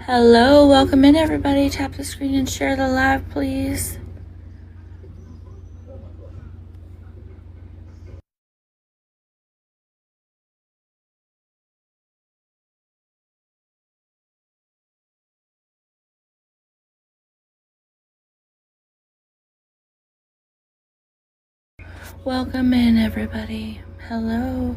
Hello, welcome in everybody. Tap the screen and share the live, please. Welcome in everybody. Hello.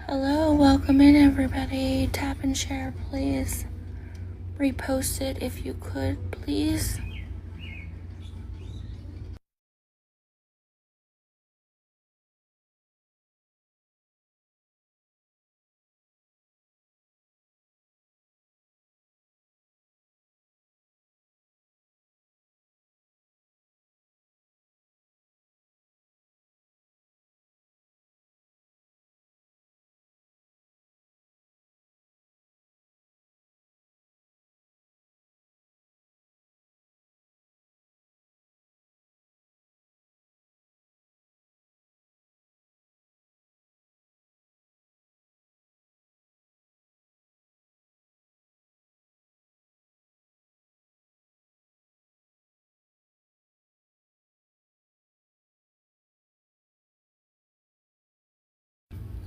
Hello, welcome in everybody. Tap and share, please. Repost it if you could, please.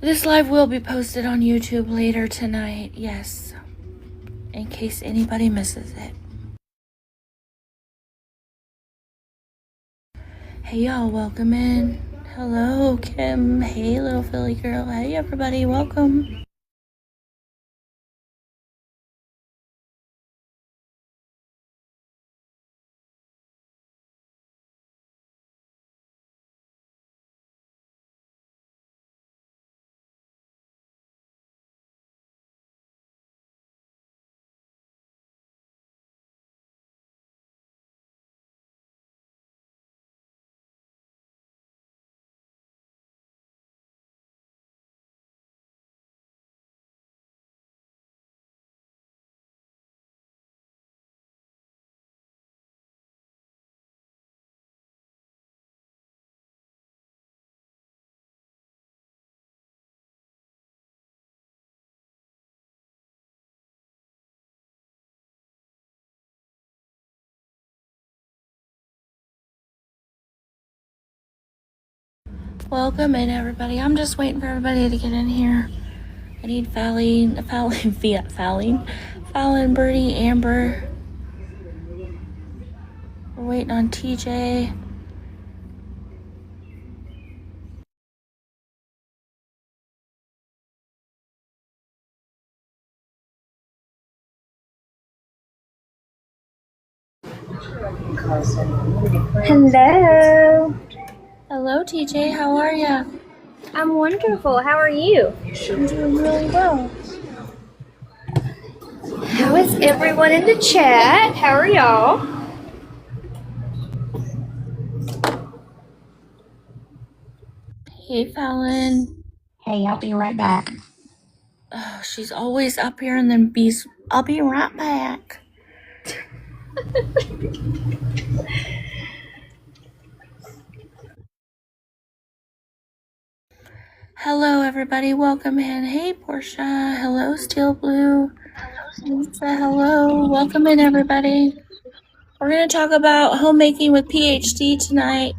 This live will be posted on YouTube later tonight, yes, in case anybody misses it. Hey y'all, welcome in. Hello, Kim. Hey, little Philly girl. Hey, everybody, welcome. Welcome in, everybody. I'm just waiting for everybody to get in here. I need Fallon, Birdie, Amber. We're waiting on TJ. Hello. Hello, TJ. How are ya? I'm wonderful. How are you? I'm doing really well. How is everyone in the chat? How are y'all? Hey, Fallon. Hey, I'll be right back. Oh, she's always up here and then I'll be right back. Hello, everybody. Welcome in. Hey, Portia. Hello, Steel Blue. Lisa, hello. Welcome in, everybody. We're going to talk about homemaking with PhD tonight.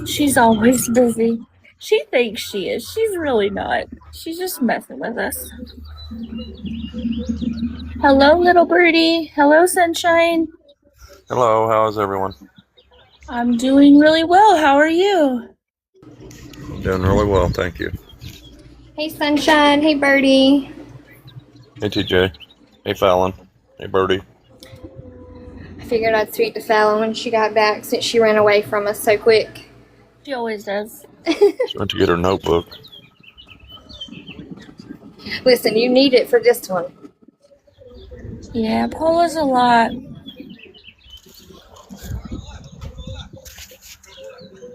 She's always busy. She thinks she is. She's really not. She's just messing with us. Hello, little birdie. Hello, sunshine. Hello, how is everyone? I'm doing really well. How are you? Doing really well, thank you. Hey, Sunshine. Hey, Birdie. Hey, TJ. Hey, Fallon. Hey, Birdie. I figured I'd speak to Fallon when she got back since she ran away from us so quick. She always does. She went to get her notebook. Listen, you need it for this one. Yeah, Paula's a lot.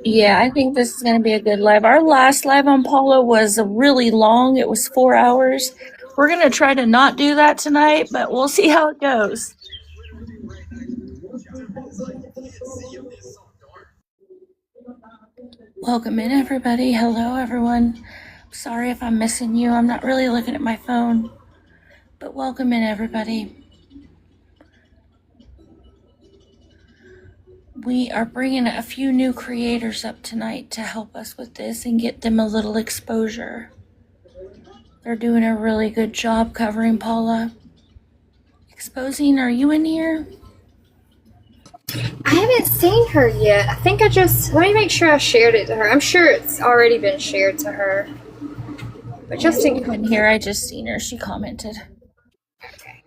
Yeah, I think this is going to be a good live. Our last live on Paula was really long. It was 4 hours. We're going to try to not do that tonight, but we'll see how it goes. Welcome in, everybody. Hello, everyone. Sorry if I'm missing you. I'm not really looking at my phone, but welcome in, everybody. We are bringing a few new creators up tonight to help us with this and get them a little exposure. They're doing a really good job covering Paula. Exposing, are you in here? I haven't seen her yet. I think let me make sure I shared it to her. I'm sure it's already been shared to her. But just in here, I just seen her. She commented. Okay.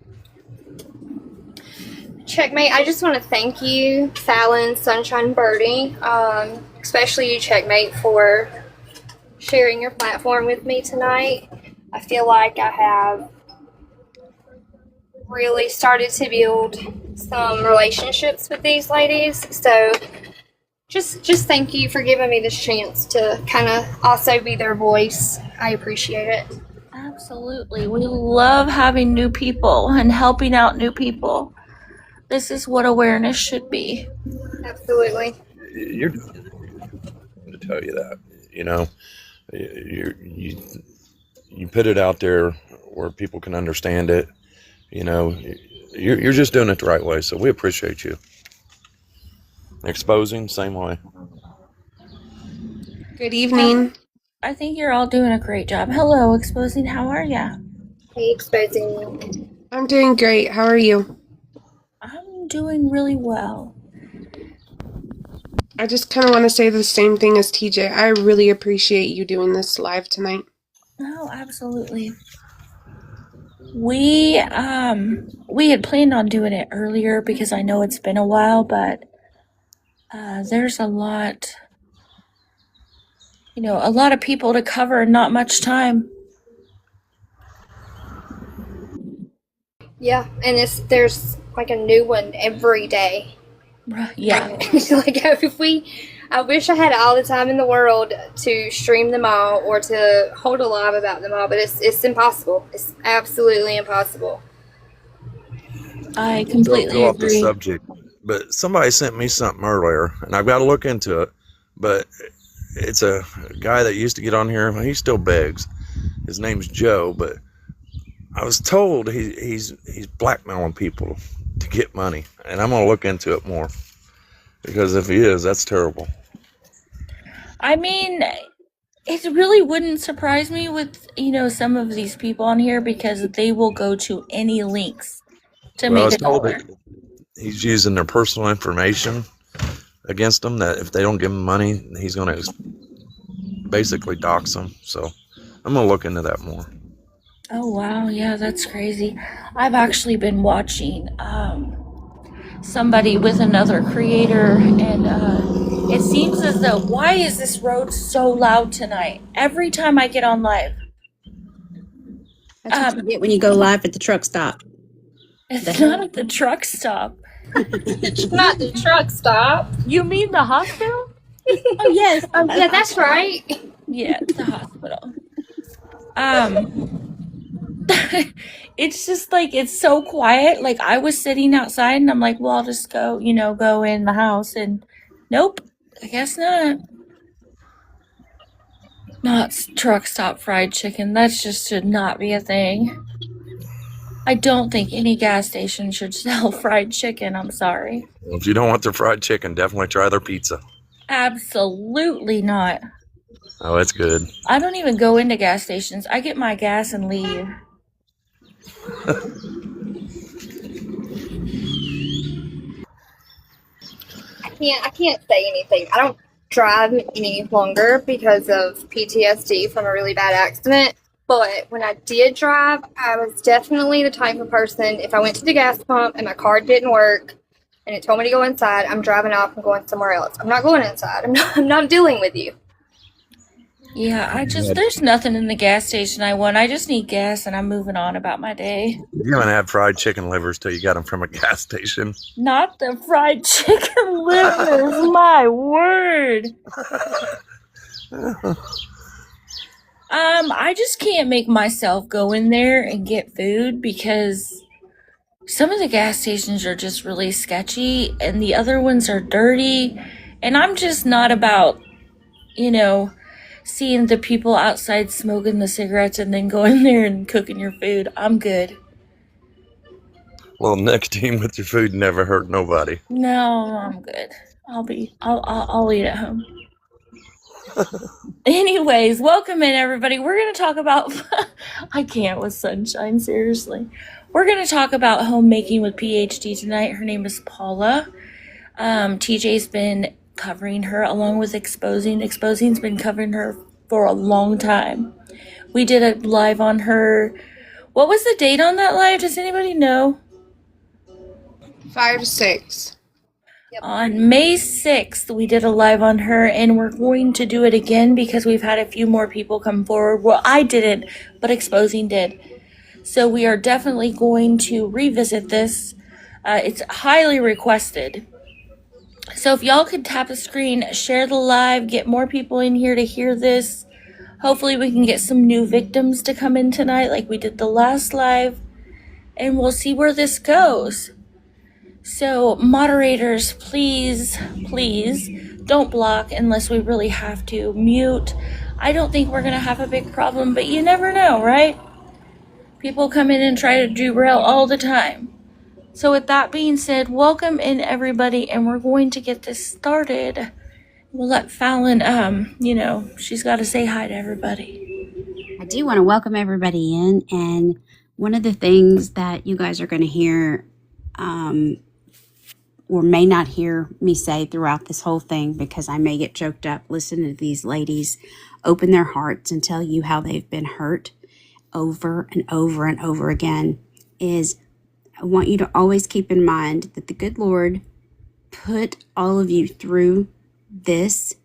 Checkmate, I just want to thank you, Fallon, Sunshine Birdie, especially you, Checkmate, for sharing your platform with me tonight. I feel like I have really started to build some relationships with these ladies. So just thank you for giving me this chance to kind of also be their voice. I appreciate it. Absolutely. We love having new people and helping out new people. This is what awareness should be. Absolutely. You're to tell you that, you put it out there where people can understand it. You're just doing it the right way. So we appreciate you. Exposing, same way. Good evening. I think you're all doing a great job. Hello, Exposing. How are ya? Hey, Exposing. I'm doing great. How are you? I'm doing really well. I just kind of want to say the same thing as TJ. I really appreciate you doing this live tonight. Oh, absolutely. We had planned on doing it earlier because I know it's been a while, but there's a lot of people to cover and not much time. Yeah, and there's like a new one every day. Yeah. I wish I had all the time in the world to stream them all or to hold a live about them all, but it's impossible. It's absolutely impossible. I completely agree. Off the subject, but somebody sent me something earlier, and I've got to look into it. But it's a guy that used to get on here. He still begs. His name's Joe, but I was told he's blackmailing people to get money, and I'm gonna look into it more, because if he is, that's terrible. I mean, it really wouldn't surprise me with some of these people on here, because they will go to any links to make a dollar. He's using their personal information against them, that if they don't give him money, he's gonna basically dox them. So I'm gonna look into that more. Oh wow, yeah, that's crazy. I've actually been watching somebody with another creator, and it seems as though, why is this road so loud tonight? Every time I get on live. That's what you get when you go live at the truck stop. It's not at the truck stop. It's not the truck stop. You mean the hospital? Oh yes. Yeah, that's right. Yeah, the hospital. It's just like, it's so quiet. Like, I was sitting outside and I'm like, well, I'll just go in the house, and nope, I guess not. Not truck stop fried chicken. That just should not be a thing. I don't think any gas station should sell fried chicken. I'm sorry. Well, if you don't want their fried chicken, definitely try their pizza. Absolutely not. Oh, that's good. I don't even go into gas stations. I get my gas and leave. I can't say anything. I don't drive any longer because of PTSD from a really bad accident. But when I did drive, I was definitely the type of person, if I went to the gas pump and my card didn't work and it told me to go inside, I'm driving off and going somewhere else. I'm not going inside. I'm not dealing with you. Yeah, there's nothing in the gas station I want. I just need gas and I'm moving on about my day. You're going to have fried chicken livers till you got them from a gas station. Not the fried chicken livers, my word. I just can't make myself go in there and get food because some of the gas stations are just really sketchy and the other ones are dirty. And I'm just not about, you know, seeing the people outside smoking the cigarettes and then going there and cooking your food. I'm good. Well, nicotine with your food never hurt nobody. No, I'm good. I'll eat at home. Anyways, welcome in everybody. We're going to talk about I can't with sunshine, seriously. We're going to talk about homemaking with PhD tonight. Her name is Paula. TJ's been covering her along with Exposing. Exposing's been covering her for a long time. We did a live on her. What was the date on that live? Does anybody know? 5-6. On May 6th, we did a live on her, and we're going to do it again because we've had a few more people come forward. Well, I didn't, but Exposing did. So we are definitely going to revisit this. It's highly requested. So if y'all could tap the screen, share the live, get more people in here to hear this. Hopefully we can get some new victims to come in tonight like we did the last live, and we'll see where this goes. So moderators, please don't block unless we really have to. Mute. I don't think we're going to have a big problem, but you never know, right? People come in and try to derail all the time. So with that being said, welcome in everybody, and we're going to get this started. We'll let Fallon, she's got to say hi to everybody. I do want to welcome everybody in. And one of the things that you guys are going to hear or may not hear me say throughout this whole thing, because I may get choked up listening to these ladies open their hearts and tell you how they've been hurt over and over and over again, is I want you to always keep in mind that the good Lord put all of you through this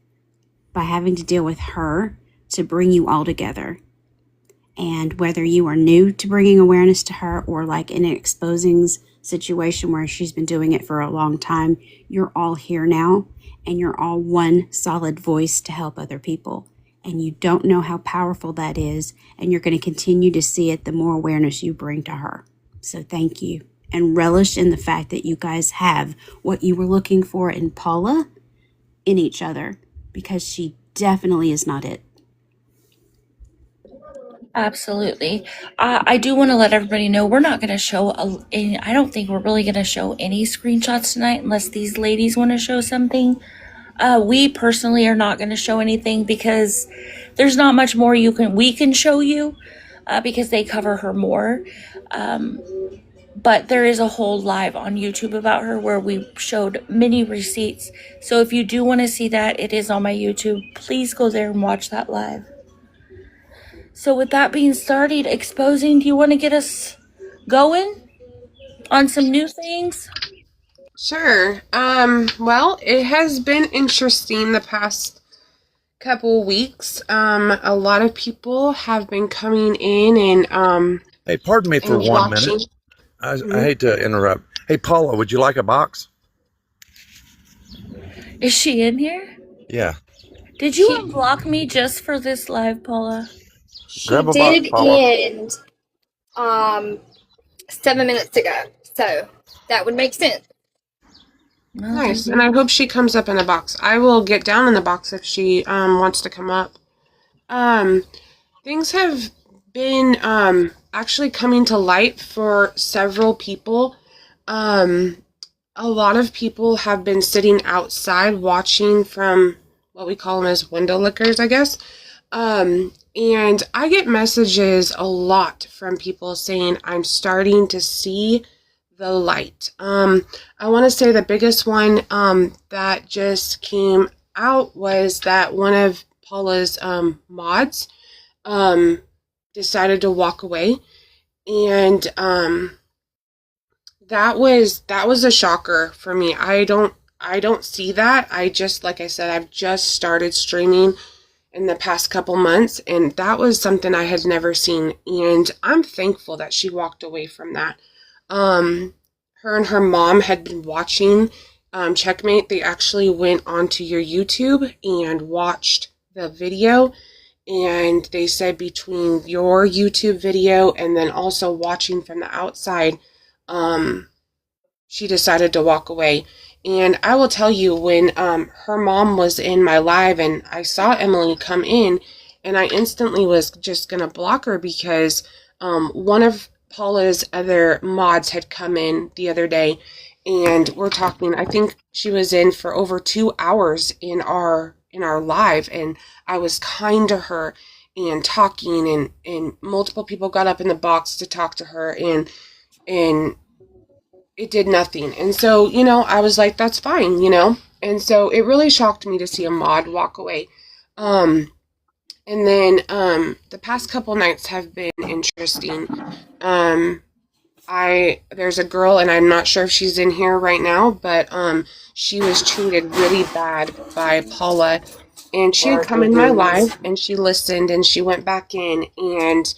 by having to deal with her to bring you all together. And whether you are new to bringing awareness to her or like in an Exposing's situation where she's been doing it for a long time, you're all here now and you're all one solid voice to help other people. And you don't know how powerful that is, and you're going to continue to see it the more awareness you bring to her. So thank you, and relish in the fact that you guys have what you were looking for in Paula in each other, because she definitely is not it. Absolutely. I do want to let everybody know we're not going to show, I don't think we're really going to show any screenshots tonight unless these ladies want to show something. We personally are not going to show anything because there's not much more we can show you because they cover her more. But there is a whole live on YouTube about her where we showed many receipts. So if you do want to see that, it is on my YouTube. Please go there and watch that live. So with that being started, Exposing, do you want to get us going on some new things? Sure. Well, it has been interesting the past couple weeks. A lot of people have been coming in and Hey, pardon me for and 1 watching. minute. I hate to interrupt. Hey, Paula, would you like a box? Is she in here? Yeah. Did you unblock me just for this live, Paula? She Grab a did box, Paula. end 7 minutes ago, so that would make sense. Well, Nice, and I hope she comes up in a box. I will get down in the box if she wants to come up. Things have been actually coming to light for several people. A lot of people have been sitting outside watching from what we call them as window lickers, I guess. And I get messages a lot from people saying, I'm starting to see the light. I want to say the biggest one that just came out was that one of Paula's mods decided to walk away. And that was a shocker for me. I don't see that. Like I said, I've just started streaming in the past couple months, and that was something I had never seen, and I'm thankful that she walked away from that. Her and her mom had been watching Checkmate. They actually went onto your YouTube and watched the video, And they said between your YouTube video and then also watching from the outside, she decided to walk away. And I will tell you, when her mom was in my live and I saw Emily come in, and I instantly was just going to block her because one of Paula's other mods had come in the other day, and we're talking. I think she was in for over 2 hours in our live, and I was kind to her and talking, and multiple people got up in the box to talk to her, and it did nothing. And so, I was like, that's fine, And so it really shocked me to see a mod walk away. And then the past couple nights have been interesting. There's a girl, and I'm not sure if she's in here right now, but she was treated really bad by Paula. And she had come in my live, and she listened, and she went back in, and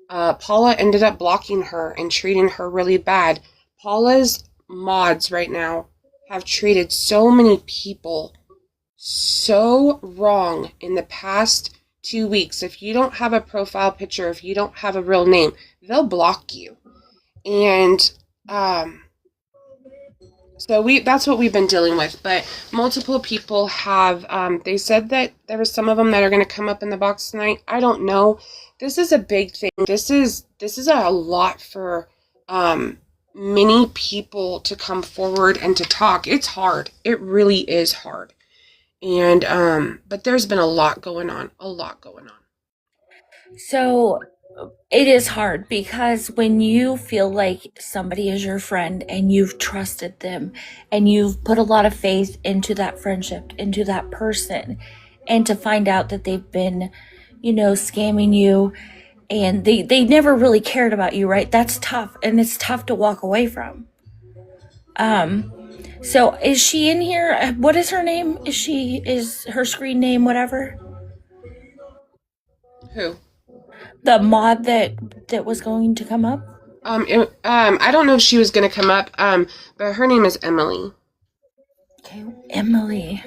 Paula ended up blocking her and treating her really bad. Paula's mods right now have treated so many people so wrong in the past 2 weeks. If you don't have a profile picture, if you don't have a real name, they'll block you. And so that's what we've been dealing with. But multiple people have, they said that there were some of them that are going to come up in the box tonight. I don't know. This is a big thing. This is a lot for many people to come forward and to talk. It's hard. It really is hard. And but there's been a lot going on. So it is hard because when you feel like somebody is your friend and you've trusted them and you've put a lot of faith into that friendship, into that person, and to find out that they've been, scamming you and they never really cared about you, right? That's tough, and it's tough to walk away from. So is she in here? What is her name? Is her screen name whatever? Who? The mod that was going to come up? I don't know if she was going to come up, but her name is Emily. Okay, Emily.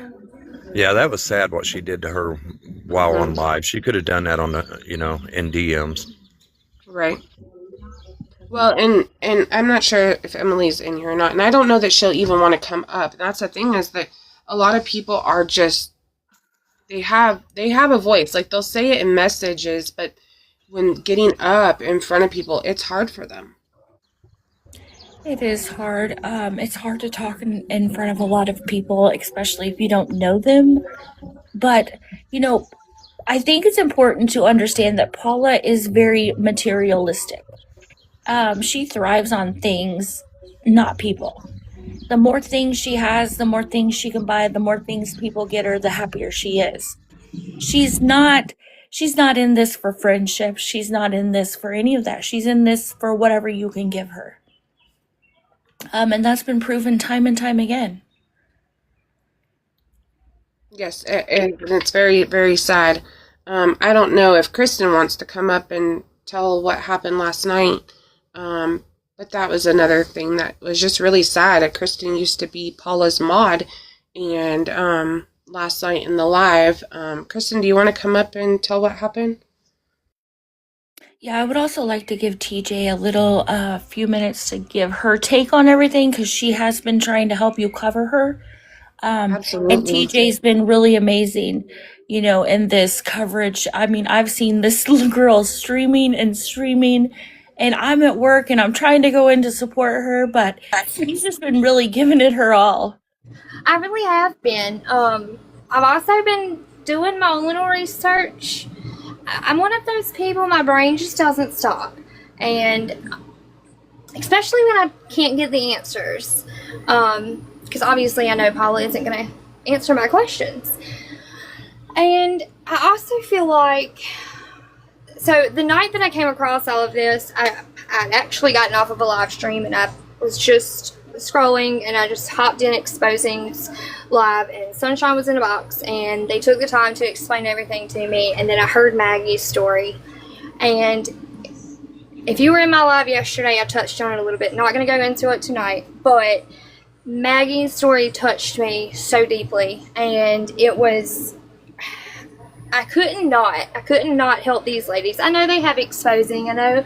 Yeah, that was sad what she did to her while on live. She could have done that on the, in DMs. Right. Well, and I'm not sure if Emily's in here or not, and I don't know that she'll even want to come up. That's the thing, is that a lot of people are just, they have a voice. Like, they'll say it in messages, but when getting up in front of people, it's hard for them. It is hard. It's hard to talk in front of a lot of people, especially if you don't know them. But, I think it's important to understand that Paula is very materialistic. She thrives on things, not people. The more things she has, the more things she can buy, the more things people get her, the happier she is. She's not in this for friendship. She's not in this for any of that. She's in this for whatever you can give her. And that's been proven time and time again. Yes, and it's very, very sad. I don't know if Kristen wants to come up and tell what happened last night, but that was another thing that was just really sad. Kristen used to be Paula's mod, and last night in the live, Kristen, do you want to come up and tell what happened? Yeah, I would also like to give TJ a little few minutes to give her take on everything, because she has been trying to help you cover her. Absolutely. And TJ's been really amazing, in this coverage. I mean, I've seen this little girl streaming, and I'm at work and I'm trying to go in to support her, but she's just been really giving it her all. I really have been. I've also been doing my own little research. I'm one of those people, my brain just doesn't stop. And especially when I can't get the answers. Because obviously I know Paula isn't going to answer my questions. And I also feel like, so the night that I came across all of this, I'd actually gotten off of a live stream and I was just scrolling and I just hopped in Exposing's live, and Sunshine was in a box and they took the time to explain everything to me, and then I heard Maggie's story. And if you were in my live yesterday, I touched on it a little bit. Not going to go into it tonight, but Maggie's story touched me so deeply, and it was I couldn't not help these ladies. I know they have exposing. I know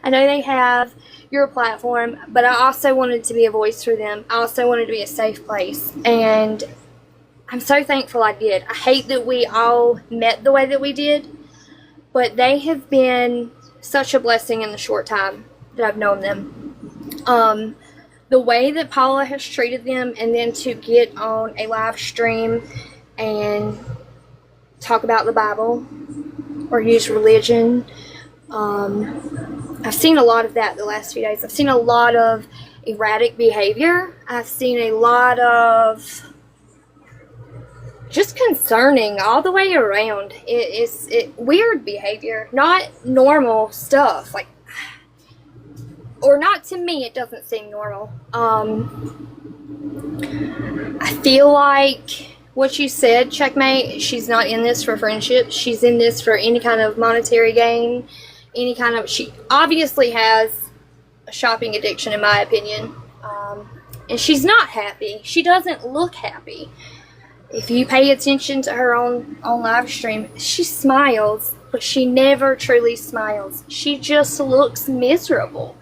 they have your platform, but I also wanted to be a voice for them. I also wanted to be a safe place, and I'm so thankful I did. I hate that we all met the way that we did, but they have been such a blessing in the short time that I've known them. The way that Paula has treated them, and then to get on a live stream and talk about the Bible or use religion. I've seen a lot of that the last few days. I've seen a lot of erratic behavior. I've seen a lot of just concerning all the way around. It's weird behavior, not normal stuff. Like, or not to me, it doesn't seem normal. I feel like what you said, Checkmate, she's not in this for friendship. She's in this for any kind of monetary gain, any kind of, she obviously has a shopping addiction, in my opinion. And she's not happy. She doesn't look happy. If you pay attention to her on live stream, she smiles, but she never truly smiles. She just looks miserable.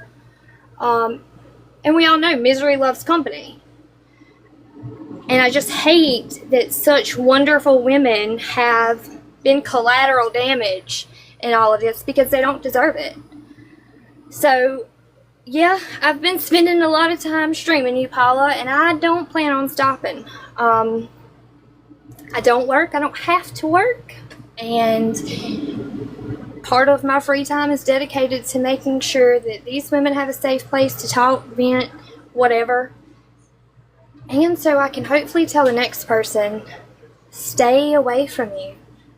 And we all know misery loves company. And I just hate that such wonderful women have been collateral damage in all of this because they don't deserve it. So, yeah, I've been spending a lot of time streaming you, Paula, and I don't plan on stopping. I don't work. I don't have to work. And part of my free time is dedicated to making sure that these women have a safe place to talk, vent, whatever. And so I can hopefully tell the next person, stay away from you,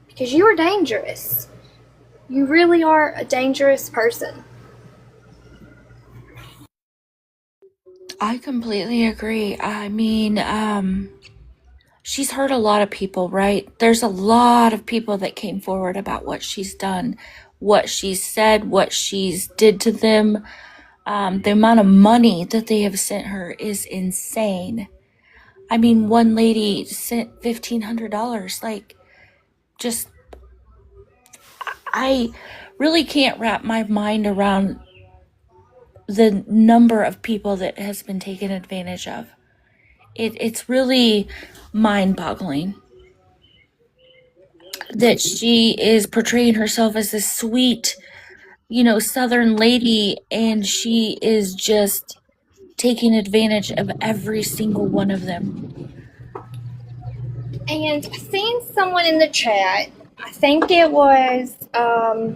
because you are dangerous. You really are a dangerous person. I completely agree. I mean, she's hurt a lot of people, right? There's a lot of people that came forward about what she's done, what she's said, what she's did to them. The amount of money that they have sent her is insane. I mean, one lady sent $1,500. Like, just, I really can't wrap my mind around the number of people that has been taken advantage of. It's really mind-boggling that she is portraying herself as this sweet, Southern lady, and she is just taking advantage of every single one of them. And I seen someone in the chat, I think it was, I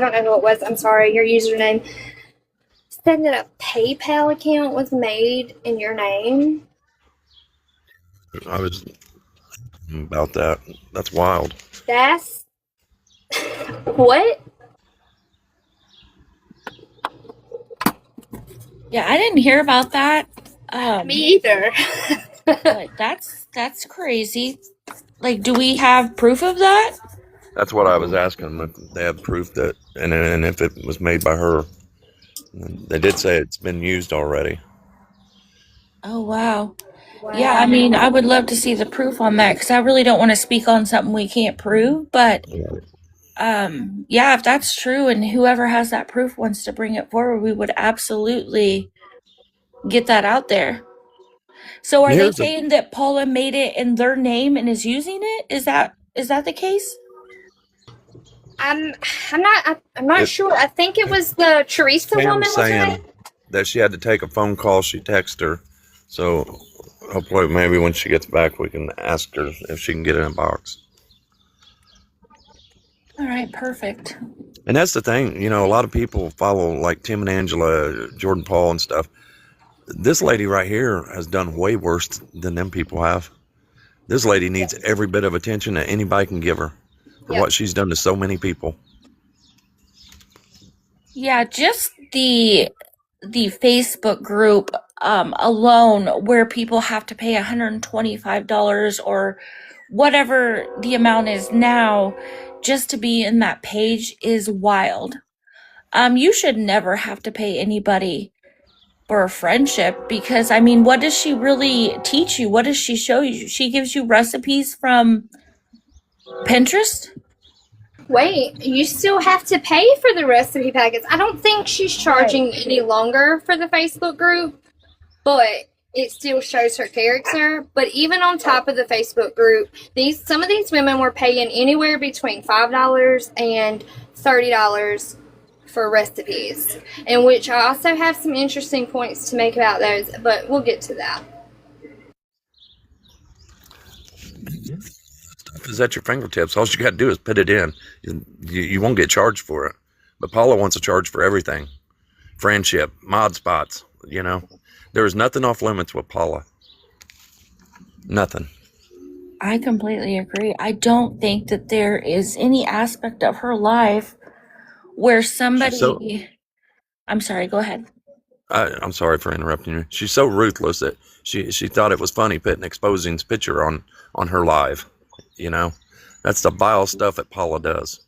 don't know who it was, I'm sorry, your username, said that a PayPal account was made in your name. I was about that. That's wild. That's what? Yeah, I didn't hear about that. Me either. But that's crazy. Like, do we have proof of that? That's what I was asking. If they have proof that, and if it was made by her. They did say it's been used already. Oh, wow. Yeah, I mean, I would love to see the proof on that, because I really don't want to speak on something we can't prove. But, yeah, if that's true and whoever has that proof wants to bring it forward, we would absolutely get that out there. So are they saying that Paula made it in their name and is using it? Is that the case? I'm not sure. I think it was the Teresa woman, was saying that she had to take a phone call. She texted her. So hopefully maybe when she gets back we can ask her if she can get in a box. All right, perfect. And that's the thing, a lot of people follow like Tim and Angela, Jordan Paul and stuff. This lady right here has done way worse than them people have. This lady needs every bit of attention that anybody can give her for what she's done to so many people. Yeah, just the Facebook group alone, where people have to pay $125 or whatever the amount is now just to be in that page, is wild. You should never have to pay anybody for a friendship, because I mean, what does she really teach you? What does she show you? She gives you recipes from Pinterest? Wait, you still have to pay for the recipe packets. I don't think she's charging any longer for the Facebook group, but it still shows her character. But even on top of the Facebook group, some of these women were paying anywhere between $5 and $30 for recipes, in which I also have some interesting points to make about those, but we'll get to that. Stuff is at your fingertips. All you got to do is put it in. You won't get charged for it. But Paula wants to charge for everything. Friendship, mod spots, you know. There is nothing off limits with Paula. Nothing. I completely agree. I don't think that there is any aspect of her life where somebody... I'm sorry, go ahead. I'm sorry for interrupting you. She's so ruthless that she thought it was funny putting Exposing's picture on her live. You know, that's the vile stuff that Paula does.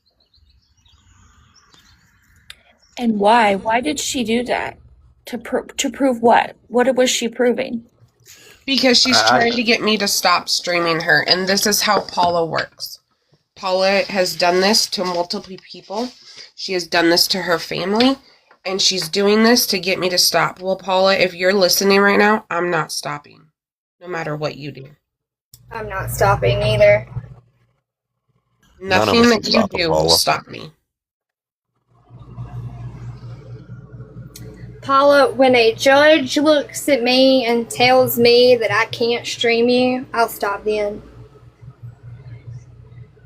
And why? Why did she do that? To prove what? What was she proving? Because she's trying to get me to stop streaming her, and this is how Paula works. Paula has done this to multiple people. She has done this to her family, and she's doing this to get me to stop. Well, Paula, if you're listening right now, I'm not stopping, no matter what you do. I'm not stopping either. Nothing that you do will stop me. Paula, when a judge looks at me and tells me that I can't stream you, I'll stop then.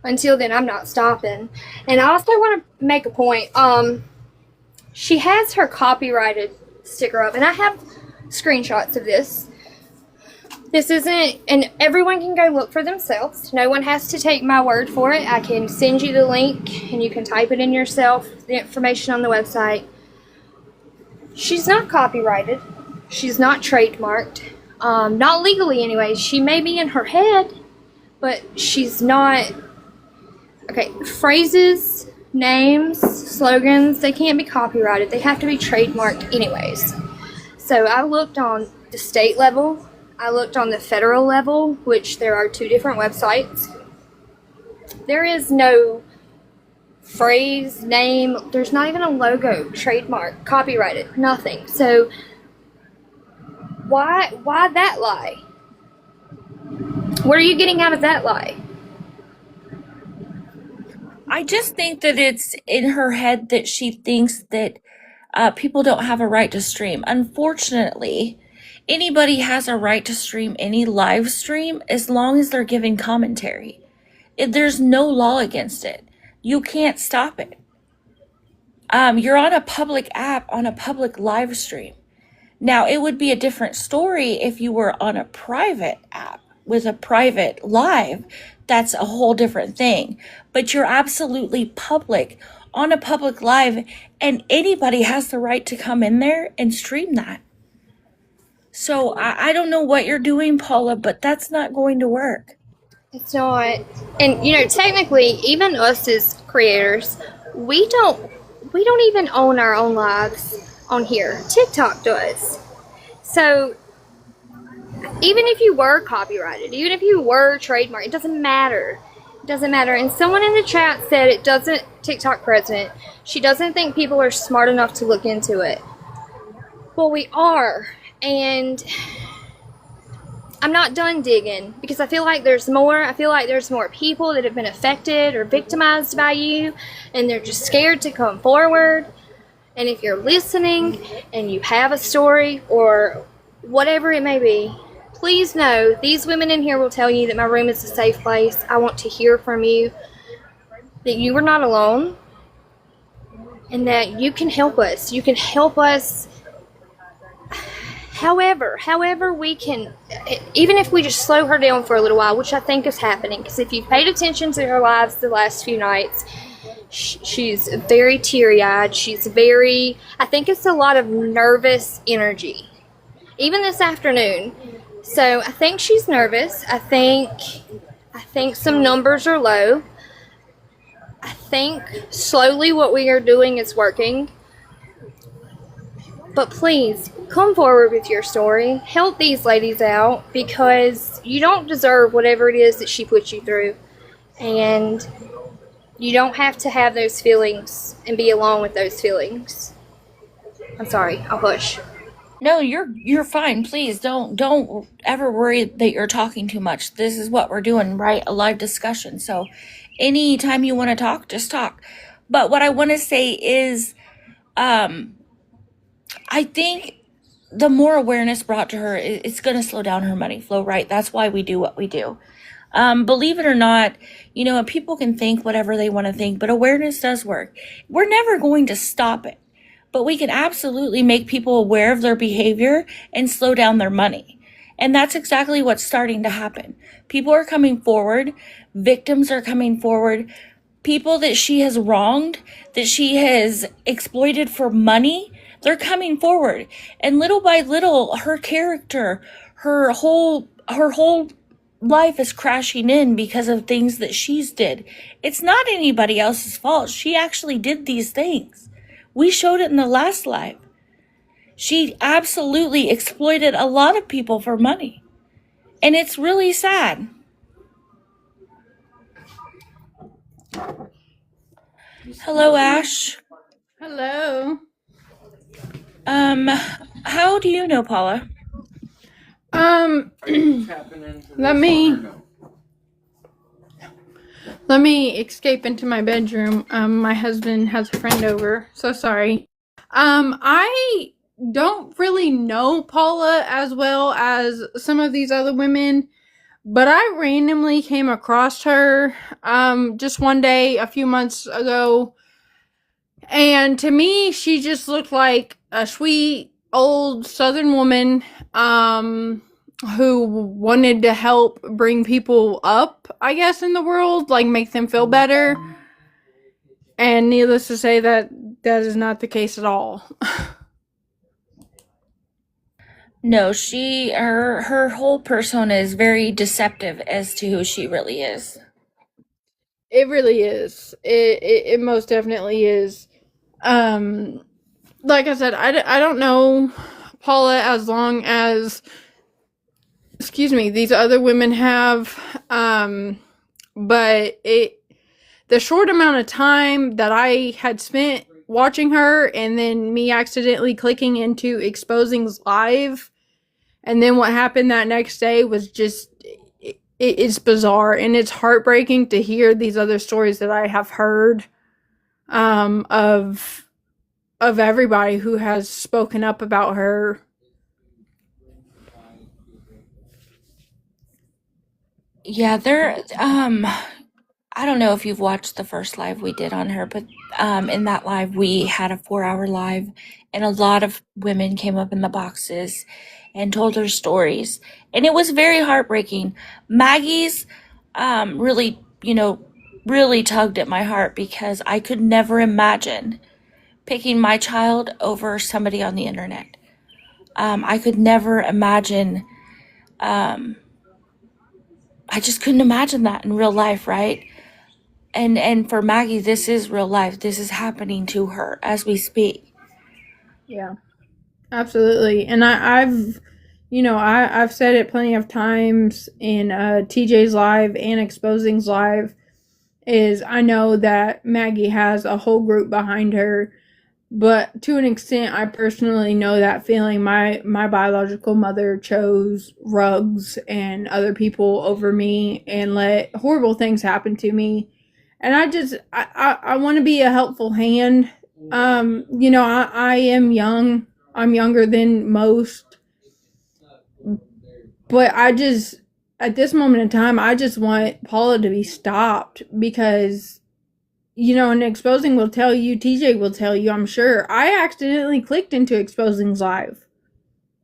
Until then, I'm not stopping. And I also want to make a point. She has her copyrighted sticker up, and I have screenshots of this. This isn't, and everyone can go look for themselves. No one has to take my word for it. I can send you the link, and you can type it in yourself, the information on the website. She's not copyrighted. She's not trademarked. Not legally anyway. She may be in her head, but she's not. Okay, phrases, names, slogans, they can't be copyrighted. They have to be trademarked anyways. So I looked on the state level. I looked on the federal level, which there are 2 different websites. There is no phrase, name, there's not even a logo, trademark, copyrighted, nothing. So why that lie? What are you getting out of that lie? I just think that it's in her head that she thinks that people don't have a right to stream. Unfortunately, anybody has a right to stream any live stream as long as they're giving commentary. There's no law against it. You can't stop it. You're on a public app, on a public live stream. Now, it would be a different story if you were on a private app with a private live. That's a whole different thing. But you're absolutely public on a public live, and anybody has the right to come in there and stream that. So I don't know what you're doing, Paula, but that's not going to work. It's not. And, you know, technically, even us as creators, we don't even own our own lives on here. TikTok does. So even if you were copyrighted, even if you were trademarked, it doesn't matter. It doesn't matter. And someone in the chat said it doesn't, TikTok president, she doesn't think people are smart enough to look into it. Well, we are. And I'm not done digging because I feel like there's more. I feel like there's more people that have been affected or victimized by you, and they're just scared to come forward. And if you're listening and you have a story or whatever it may be, please know these women in here will tell you that my room is a safe place. I want to hear from you, that you are not alone, and that you can help us. You can help us however we can, even if we just slow her down for a little while, which I think is happening. Because if you've paid attention to her lives the last few nights, she's very teary-eyed. She's very, I think it's a lot of nervous energy. Even this afternoon. So I think she's nervous. I think some numbers are low. I think slowly what we are doing is working. But please, come forward with your story. Help these ladies out, because you don't deserve whatever it is that she put you through. And you don't have to have those feelings and be alone with those feelings. I'm sorry, I'll hush. No, you're fine. Please don't ever worry that you're talking too much. This is what we're doing, right? A live discussion. So anytime you want to talk, just talk. But what I want to say is I think the more awareness brought to her, it's going to slow down her money flow, right? That's why we do what we do. Believe it or not, people can think whatever they want to think, but awareness does work. We're never going to stop it, but we can absolutely make people aware of their behavior and slow down their money. And that's exactly what's starting to happen. People are coming forward. Victims are coming forward. People that she has wronged, that she has exploited for money, they're coming forward. And little by little, her character, her whole life is crashing in because of things that she's did. It's not anybody else's fault. She actually did these things. We showed it in the last live. She absolutely exploited a lot of people for money. And it's really sad. Hello, Ash. Hello. How do you know Paula? Let me escape into my bedroom. My husband has a friend over. So sorry. I don't really know Paula as well as some of these other women, but I randomly came across her just one day a few months ago. And to me, she just looked like a sweet old Southern woman who wanted to help bring people up, I guess, in the world, like make them feel better. And needless to say, that is not the case at all. No, her whole persona is very deceptive as to who she really is. It really is. It most definitely is. Like I said, I don't know Paula as long as, these other women have, but the short amount of time that I had spent watching her and then me accidentally clicking into Exposing's live, and then what happened that next day was just, it's bizarre, and it's heartbreaking to hear these other stories that I have heard of everybody who has spoken up about her. Yeah, I don't know if you've watched the first live we did on her, but in that live we had a 4-hour live, and a lot of women came up in the boxes and told their stories, and it was very heartbreaking. Maggie's really, really tugged at my heart because I could never imagine picking my child over somebody on the internet. I could never imagine. I just couldn't imagine that in real life, right? And for Maggie, this is real life. This is happening to her as we speak. Yeah, absolutely. And I've said it plenty of times in TJ's live and Exposing's live, is I know that Maggie has a whole group behind her, but to an extent, I personally know that feeling. My biological mother chose rugs and other people over me and let horrible things happen to me. And I want to be a helpful hand. I am young. I'm younger than most. But at this moment in time, I just want Paula to be stopped because, and Exposing will tell you, TJ will tell you, I'm sure, I accidentally clicked into Exposing's live.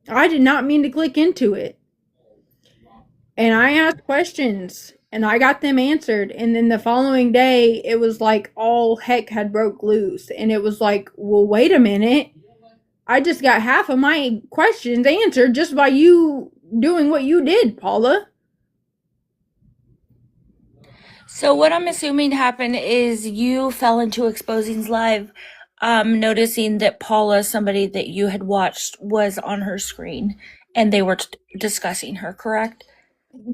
I did not mean to click into it. And I asked questions and I got them answered. And then the following day, it was like all heck had broke loose. And it was like, well, wait a minute. I just got half of my questions answered just by you doing what you did, Paula. So what I'm assuming happened is you fell into Exposing's live, noticing that Paula, somebody that you had watched, was on her screen, and they were discussing her, correct?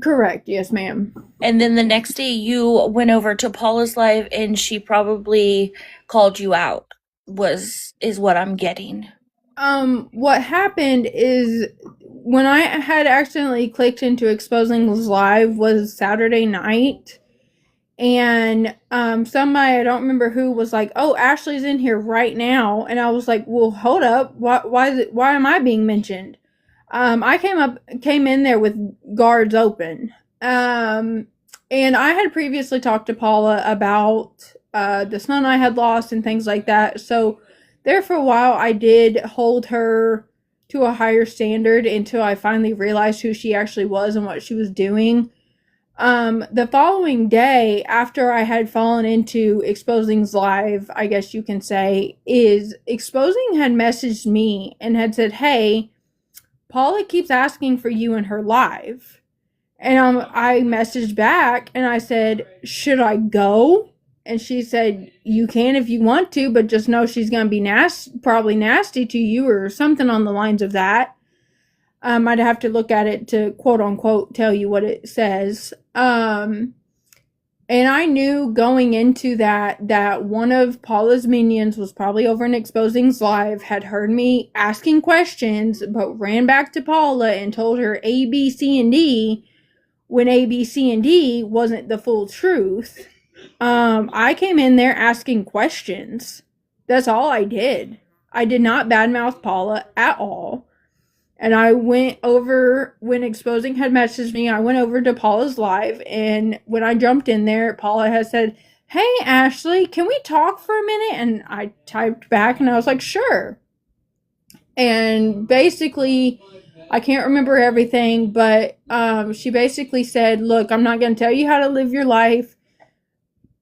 Correct. Yes, ma'am. And then the next day you went over to Paula's live and she probably called you out. Is what I'm getting. What happened is when I had accidentally clicked into Exposing's live was Saturday night, and somebody, I don't remember who, was like, "Oh, Ashley's in here right now," and I was like, "Well, hold up, why am I being mentioned?" I came in there with guards open, and I had previously talked to Paula about the son I had lost and things like that. So there for a while, I did hold her to a higher standard until I finally realized who she actually was and what she was doing. The following day, after I had fallen into Exposing's live, I guess you can say, is Exposing had messaged me and had said, "Hey, Paula keeps asking for you in her live." And I messaged back and I said, "Should I go?" And she said, "You can if you want to, but just know she's going to be probably nasty to you," or something on the lines of that. I'd have to look at it to quote unquote tell you what it says. And I knew going into that one of Paula's minions was probably over in Exposing's live, had heard me asking questions, but ran back to Paula and told her A, B, C, and D when A, B, C, and D wasn't the full truth. I came in there asking questions. That's all I did. I did not badmouth Paula at all. And I went over, when Exposing had messaged me, I went over to Paula's live, and when I jumped in there, Paula had said, "Hey, Ashley, can we talk for a minute?" And I typed back, and I was like, "Sure." And basically, I can't remember everything, but she basically said, "Look, I'm not going to tell you how to live your life,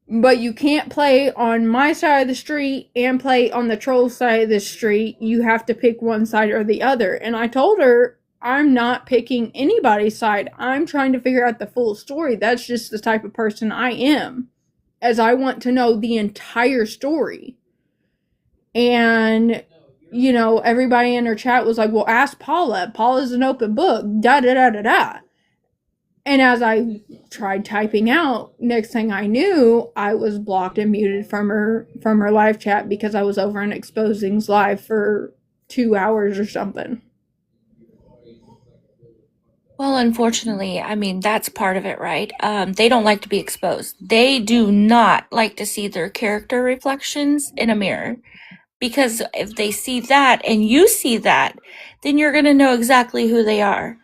but you can't play on my side of the street and play on the troll side of the street. You have to pick one side or the other." And I told her, "I'm not picking anybody's side. I'm trying to figure out the full story. That's just the type of person I am, as I want to know the entire story." And, everybody in her chat was like, "Well, ask Paula. Paula's an open book, da da da da da." And as I tried typing out, next thing I knew, I was blocked and muted from her live chat because I was over in Exposing's live for 2 hours or something. Well, unfortunately, I mean, that's part of it, right? They don't like to be exposed. They do not like to see their character reflections in a mirror. Because if they see that and you see that, then you're going to know exactly who they are.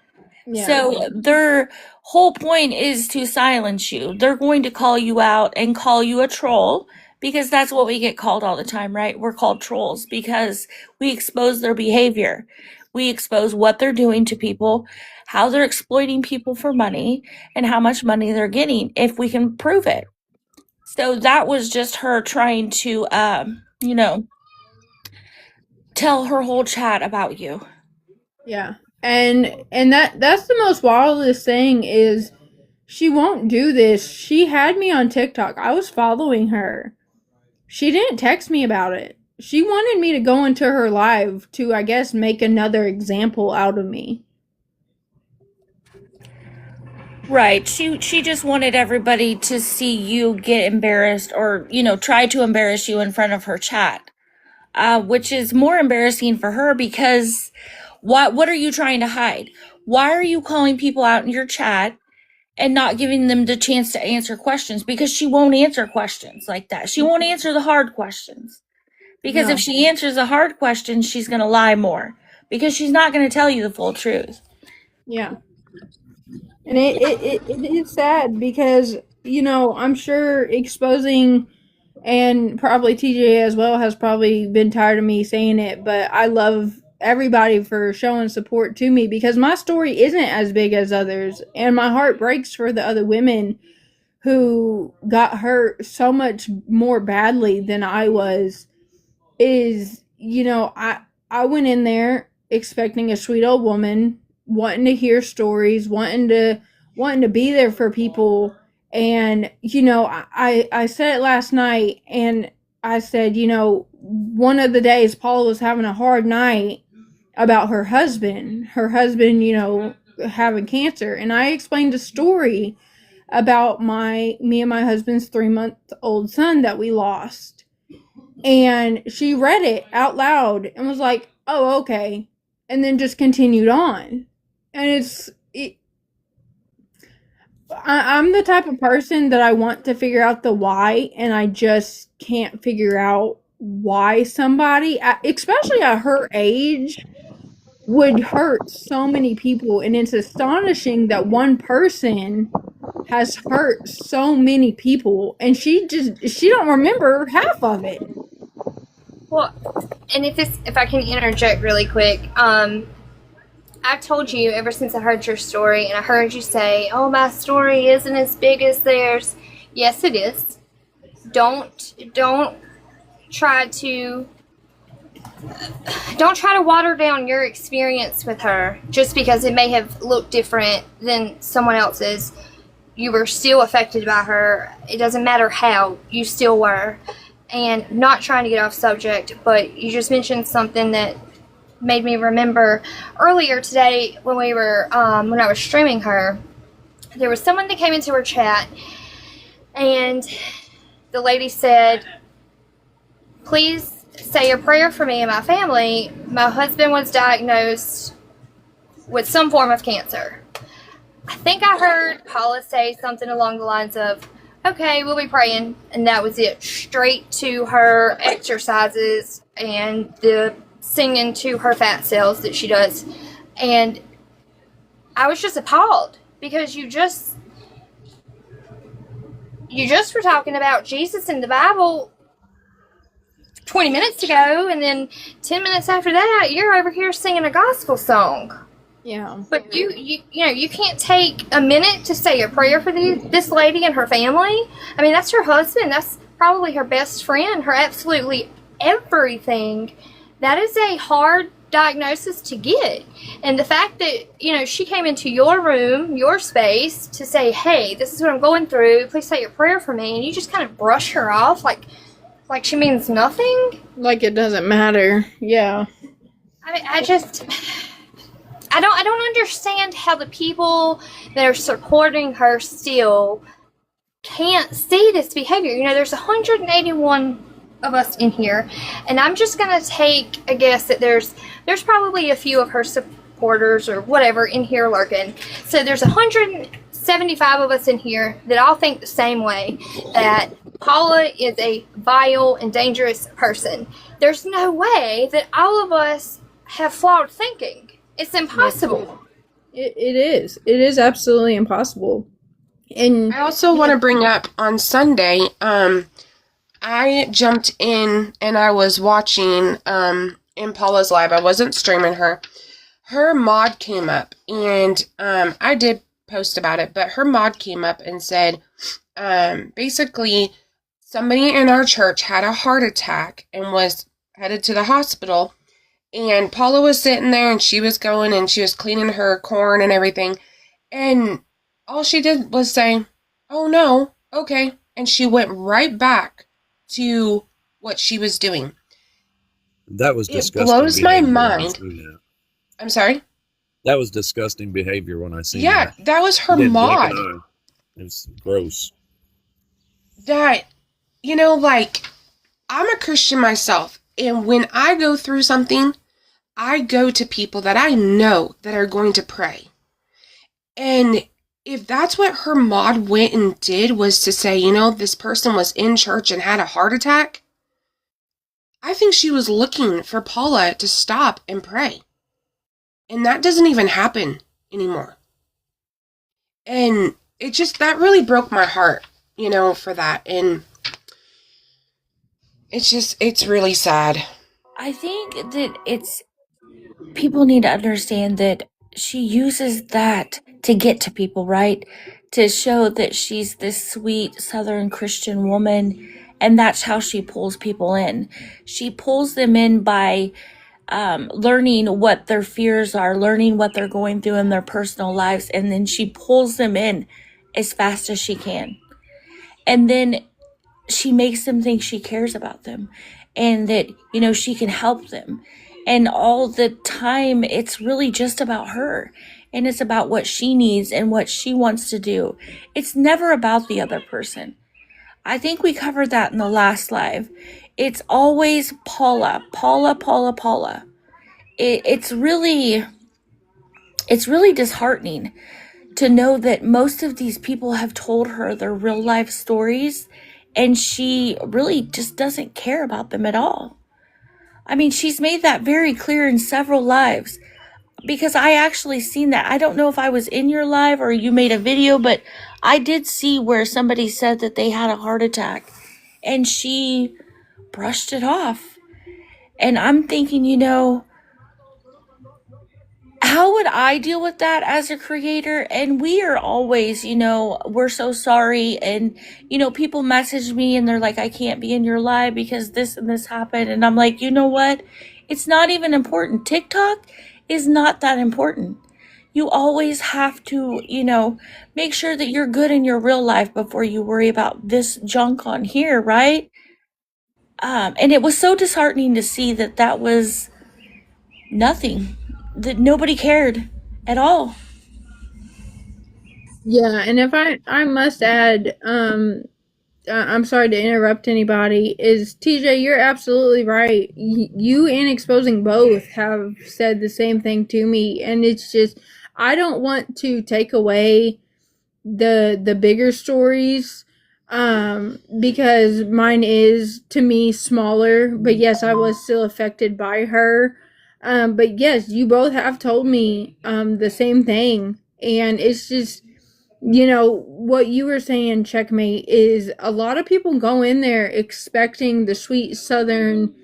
Yeah. So their whole point is to silence you. They're going to call you out and call you a troll, because that's what we get called all the time, right? We're called trolls because we expose their behavior. We expose what they're doing to people, how they're exploiting people for money, and how much money they're getting if we can prove it. So that was just her trying to, tell her whole chat about you. Yeah. And that's the most wildest thing is she won't do this. She had me on TikTok. I was following her. She didn't text me about it. She wanted me to go into her live to, I guess, make another example out of me. Right. She just wanted everybody to see you get embarrassed, or, try to embarrass you in front of her chat. Which is more embarrassing for her, because what are you trying to hide? Why are you calling people out in your chat and not giving them the chance to answer questions? Because she won't answer questions like that. She won't answer the hard questions. Because No. if she answers the hard questions, she's going to lie more. Because she's not going to tell you the full truth. Yeah. And it is sad because, I'm sure Exposing, and probably TJ as well, has probably been tired of me saying it, but I love everybody for showing support to me, because my story isn't as big as others, and my heart breaks for the other women who got hurt so much more badly than I was. I went in there expecting a sweet old woman, wanting to hear stories, wanting to be there for people. And I said it last night, and I said, one of the days Paula was having a hard night about her husband, having cancer. And I explained a story about me and my husband's 3-month-old son that we lost. And she read it out loud and was like, "Oh, okay." And then just continued on. And I'm the type of person that I want to figure out the why, and I just can't figure out why somebody, especially at her age, would hurt so many people. And it's astonishing that one person has hurt so many people, and she don't remember half of it. Well, and if I can interject really quick, I've told you ever since I heard your story, and I heard you say, "Oh, my story isn't as big as theirs." Yes, it is. Don't try to water down your experience with her just because it may have looked different than someone else's. You were still affected by her. It doesn't matter how, you still were. And not trying to get off subject, but you just mentioned something that made me remember earlier today when I was streaming her. There was someone that came into her chat, and the lady said, "Please say a prayer for me and my family. My husband was diagnosed with some form of cancer." I think I heard Paula say something along the lines of, "Okay, we'll be praying," and that was it. Straight to her exercises and the singing to her fat cells that she does. And I was just appalled because you just were talking about Jesus in the Bible 20 minutes ago, and then 10 minutes after that you're over here singing a gospel song. Yeah. But you can't take a minute to say a prayer for this lady and her family. I mean, that's her husband. That's probably her best friend, her absolutely everything. That is a hard diagnosis to get. And the fact that, she came into your room, your space, to say, "Hey, this is what I'm going through. Please say a prayer for me," and you just kind of brush her off like she means nothing. Like it doesn't matter. Yeah. I mean, I don't understand how the people that are supporting her still can't see this behavior. There's 181 of us in here, and I'm just gonna take a guess that there's probably a few of her supporters or whatever in here lurking. So there's 175 of us in here that all think the same way, that Paula is a vile and dangerous person. There's no way that all of us have flawed thinking. It's impossible. It is. It is absolutely impossible. And I also want to bring up on Sunday, I jumped in and I was watching in Paula's live. I wasn't streaming her. Her mod came up, and I did post about it, but her mod came up and said, basically, somebody in our church had a heart attack and was headed to the hospital. And Paula was sitting there, and she was going, and she was cleaning her corn and everything. And all she did was say, "Oh no, okay." And she went right back to what she was doing. That was disgusting. It blows my mind. I'm sorry? That was disgusting behavior when I seen that. Yeah, that was her mod. It's gross. That, I'm a Christian myself. And when I go through something, I go to people that I know that are going to pray. And if that's what her mod went and did, was to say, this person was in church and had a heart attack, I think she was looking for Paula to stop and pray. And that doesn't even happen anymore. And that really broke my heart, for that. And it's really sad. I think that people need to understand that she uses that to get to people, right? To show that she's this sweet Southern Christian woman, and that's how she pulls people in. She pulls them in by learning what their fears are, learning what they're going through in their personal lives, and then she pulls them in as fast as she can. And then she makes them think she cares about them and that, she can help them. And all the time, it's really just about her. And it's about what she needs and what she wants to do. It's never about the other person. I think we covered that in the last live. It's always Paula, Paula, Paula, Paula. It's really disheartening to know that most of these people have told her their real life stories and she really just doesn't care about them at all. I mean, she's made that very clear in several lives because I actually seen that. I don't know if I was in your live or you made a video, but I did see where somebody said that they had a heart attack and she brushed it off. And I'm thinking, how would I deal with that as a creator? And we are always, we're so sorry. And, people message me and they're like, I can't be in your live because this and this happened. And I'm like, you know what? It's not even important. TikTok is not that important. You always have to, make sure that you're good in your real life before you worry about this junk on here, right? And it was so disheartening to see that was nothing, that nobody cared at all. Yeah, and if I must add, I'm sorry to interrupt anybody, is TJ, you're absolutely right. You and Exposing both have said the same thing to me, and it's just, I don't want to take away the bigger stories, because mine is, to me, smaller, but yes, I was still affected by her. But yes, you both have told me the same thing, and it's just, what you were saying, Checkmate, is a lot of people go in there expecting the sweet Southern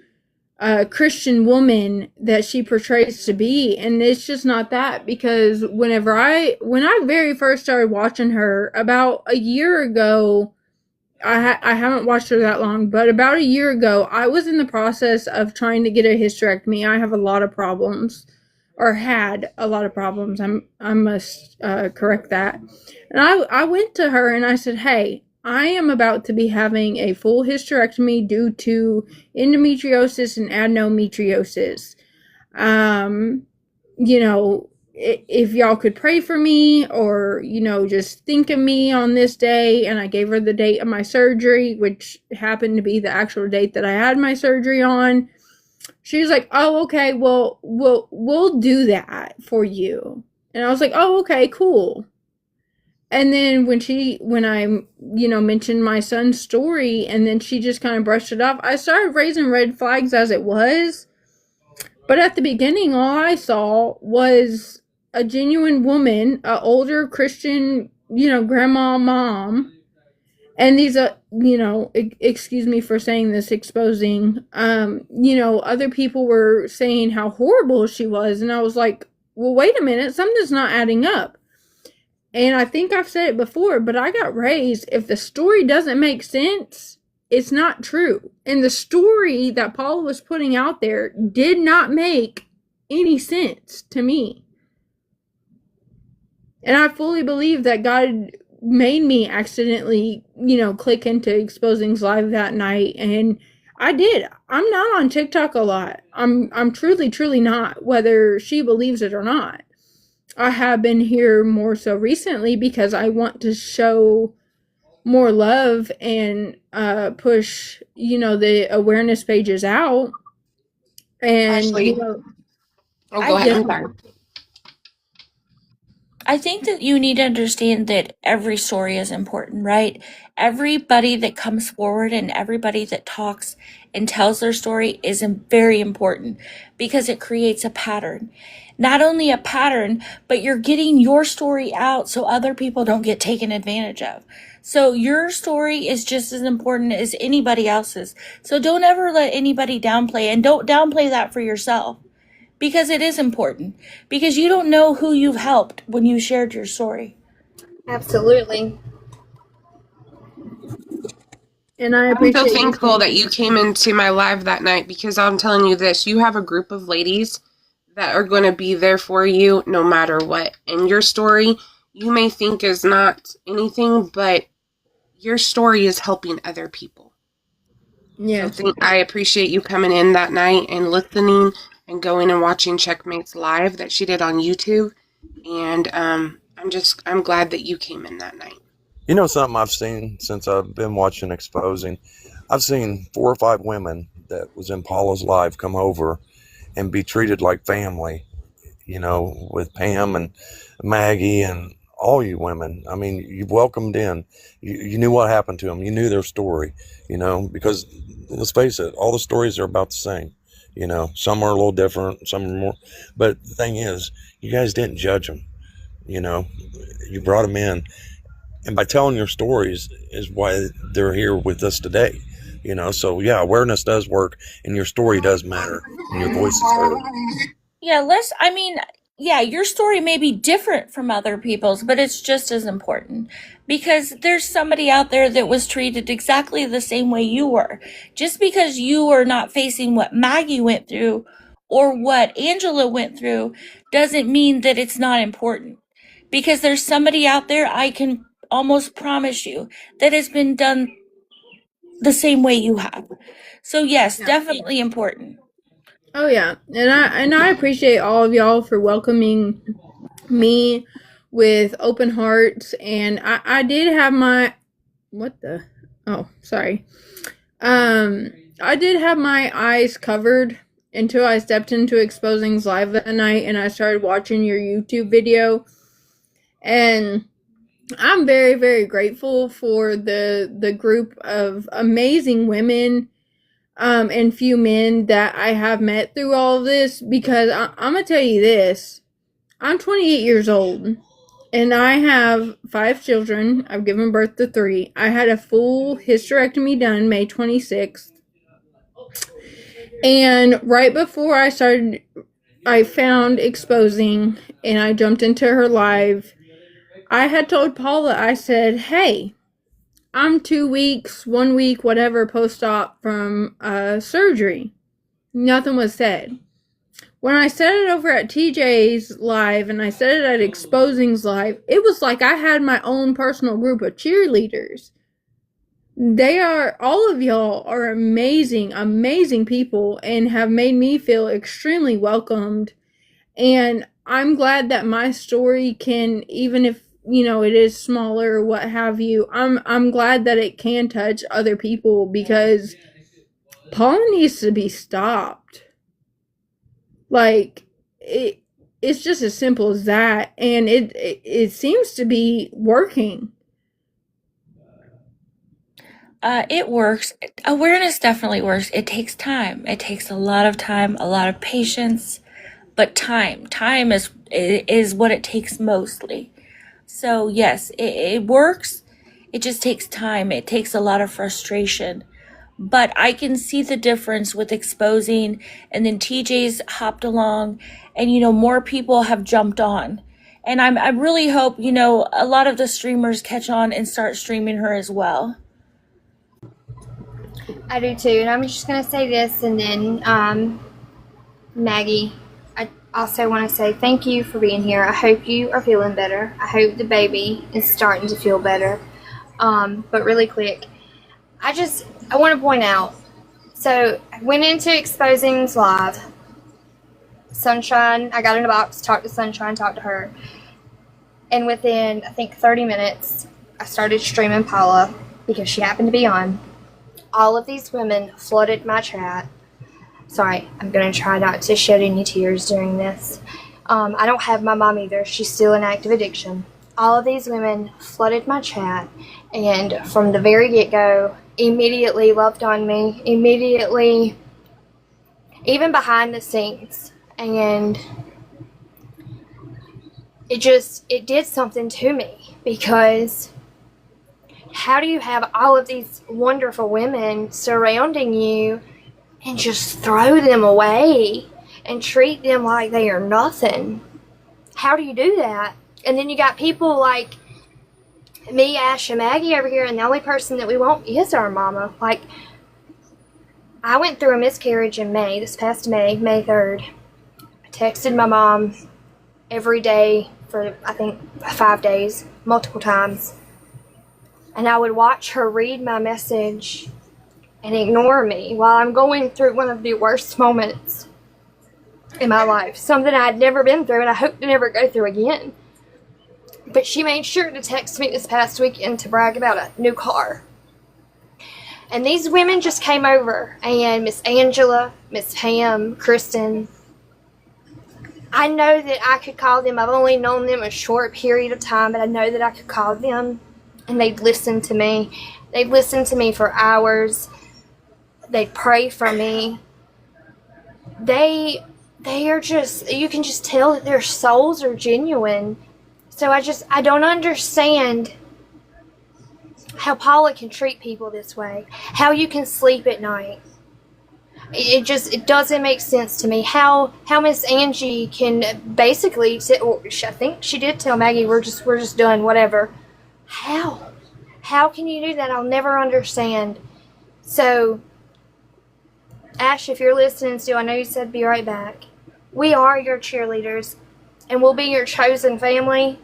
Christian woman that she portrays to be, and it's just not that. Because when I very first started watching her about a year ago, I haven't watched her that long, but about a year ago, I was in the process of trying to get a hysterectomy. I have a lot of problems, or had a lot of problems. I must correct that. And I went to her and I said, hey, I am about to be having a full hysterectomy due to endometriosis and adenomyosis. If y'all could pray for me, or, just think of me on this day. And I gave her the date of my surgery, which happened to be the actual date that I had my surgery on. She was like, oh, okay, well, we'll do that for you. And I was like, oh, okay, cool. And then when I, mentioned my son's story, and then she just kind of brushed it off, I started raising red flags as it was. But at the beginning, all I saw was a genuine woman, an older Christian, grandma, mom. And these, excuse me for saying this, exposing, other people were saying how horrible she was. And I was like, well, wait a minute, something's not adding up. And I think I've said it before, but I got raised, if the story doesn't make sense, it's not true. And the story that Paula was putting out there did not make any sense to me. And I fully believe that God made me accidentally, click into Exposing's live that night. And I did. I'm not on TikTok a lot. I'm truly, truly not, whether she believes it or not. I have been here more so recently because I want to show more love and push, the awareness pages out. And, Ashley. Go ahead. I'm sorry. I think that you need to understand that every story is important, right? Everybody that comes forward and everybody that talks and tells their story is very important because it creates a pattern. Not only a pattern, but you're getting your story out so other people don't get taken advantage of. So your story is just as important as anybody else's. So don't ever let anybody downplay, and don't downplay that for yourself. Because it is important. Because you don't know who you've helped when you shared your story. Absolutely. And I'm so thankful that you came into my live that night, because I'm telling you this, you have a group of ladies that are going to be there for you no matter what. And your story, you may think is not anything, but your story is helping other people. Yeah. So I appreciate you coming in that night and listening and going and watching Checkmates live that she did on YouTube. And I'm glad that you came in that night. You know something I've seen since I've been watching Exposing? I've seen 4 or 5 women that was in Paula's live come over and be treated like family, with Pam and Maggie and all you women. I mean, you welcomed in. You knew what happened to them. You knew their story, because let's face it, all the stories are about the same. Some are a little different, some are more. But the thing is, you guys didn't judge them. You brought them in. And by telling your stories is why they're here with us today. So yeah, awareness does work, and your story does matter, and your voice is heard. Yeah, your story may be different from other people's, but it's just as important because there's somebody out there that was treated exactly the same way you were. Just because you are not facing what Maggie went through or what Angela went through doesn't mean that it's not important. Because there's somebody out there, I can almost promise you, that has been done the same way you have. So yes, definitely important. Oh yeah, and I appreciate all of y'all for welcoming me with open hearts. And I did have my sorry. I did have my eyes covered until I stepped into Exposing's live that night and I started watching your YouTube video. And I'm very, very grateful for the group of amazing women and few men that I have met through all of this, because I'm going to tell you this. I'm 28 years old, and I have 5 children. I've given birth to 3. I had a full hysterectomy done May 26th. And right before I found Exposing, and I jumped into her live, I had told Paula, I said, hey, I'm 2 weeks, 1 week, whatever, post-op from surgery. Nothing was said. When I said it over at TJ's live and I said it at Exposing's live, it was like I had my own personal group of cheerleaders. All of y'all are amazing, amazing people and have made me feel extremely welcomed. And I'm glad that my story can, even if it is smaller or what have you, I'm glad that it can touch other people, because Paula needs to be stopped. Like, it's just as simple as that, and it seems to be working. It works. Awareness definitely works. It takes time. It takes a lot of time, a lot of patience, but time is what it takes mostly. So yes, it works. It just takes time. It takes a lot of frustration. But I can see the difference with Exposing, and then TJ's hopped along, and more people have jumped on. And I really hope, a lot of the streamers catch on and start streaming her as well. I do too, and I'm just going to say this, and then Maggie, I also want to say thank you for being here. I hope you are feeling better. I hope the baby is starting to feel better. But really quick, I want to point out, so I went into Exposing's live. Sunshine, I got in a box, talked to Sunshine, talked to her. And within, I think, 30 minutes, I started streaming Paula because she happened to be on. All of these women flooded my chat. Sorry, I'm going to try not to shed any tears during this. I don't have my mom either. She's still in active addiction. All of these women flooded my chat, and from the very get-go, immediately loved on me, immediately, even behind the scenes. And it did something to me, because how do you have all of these wonderful women surrounding you and just throw them away and treat them like they are nothing? How do you do that? And then you got people like me, Ash, and Maggie over here, and the only person that we want is our mama. Like, I went through a miscarriage in May, this past May 3rd. I texted my mom every day for, I think, 5 days, multiple times. And I would watch her read my message and ignore me while I'm going through one of the worst moments in my life, something I had never been through and I hope to never go through again. But she made sure to text me this past weekend to brag about a new car. And these women just came over, and Miss Angela, Miss Pam, Kristen, I know that I could call them. I've only known them a short period of time, but I know that I could call them and they'd listen to me. They'd listen to me for hours. They'd pray for me. They are just, you can just tell that their souls are genuine. So I don't understand how Paula can treat people this way, how you can sleep at night. It doesn't make sense to me how Miss Angie can basically I think she did tell Maggie we're just done, whatever. How can you do that? I'll never understand. So Ash, if you're listening still, I know you said be right back. We are your cheerleaders and we'll be your chosen family.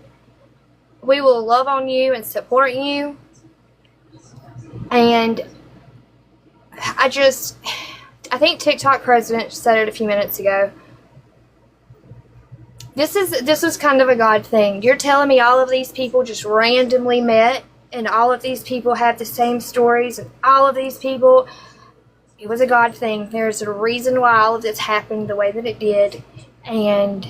We will love on you and support you. And I think TikTok president said it a few minutes ago. This was kind of a God thing. You're telling me all of these people just randomly met and all of these people have the same stories and all of these people, it was a God thing. There's a reason why all of this happened the way that it did. And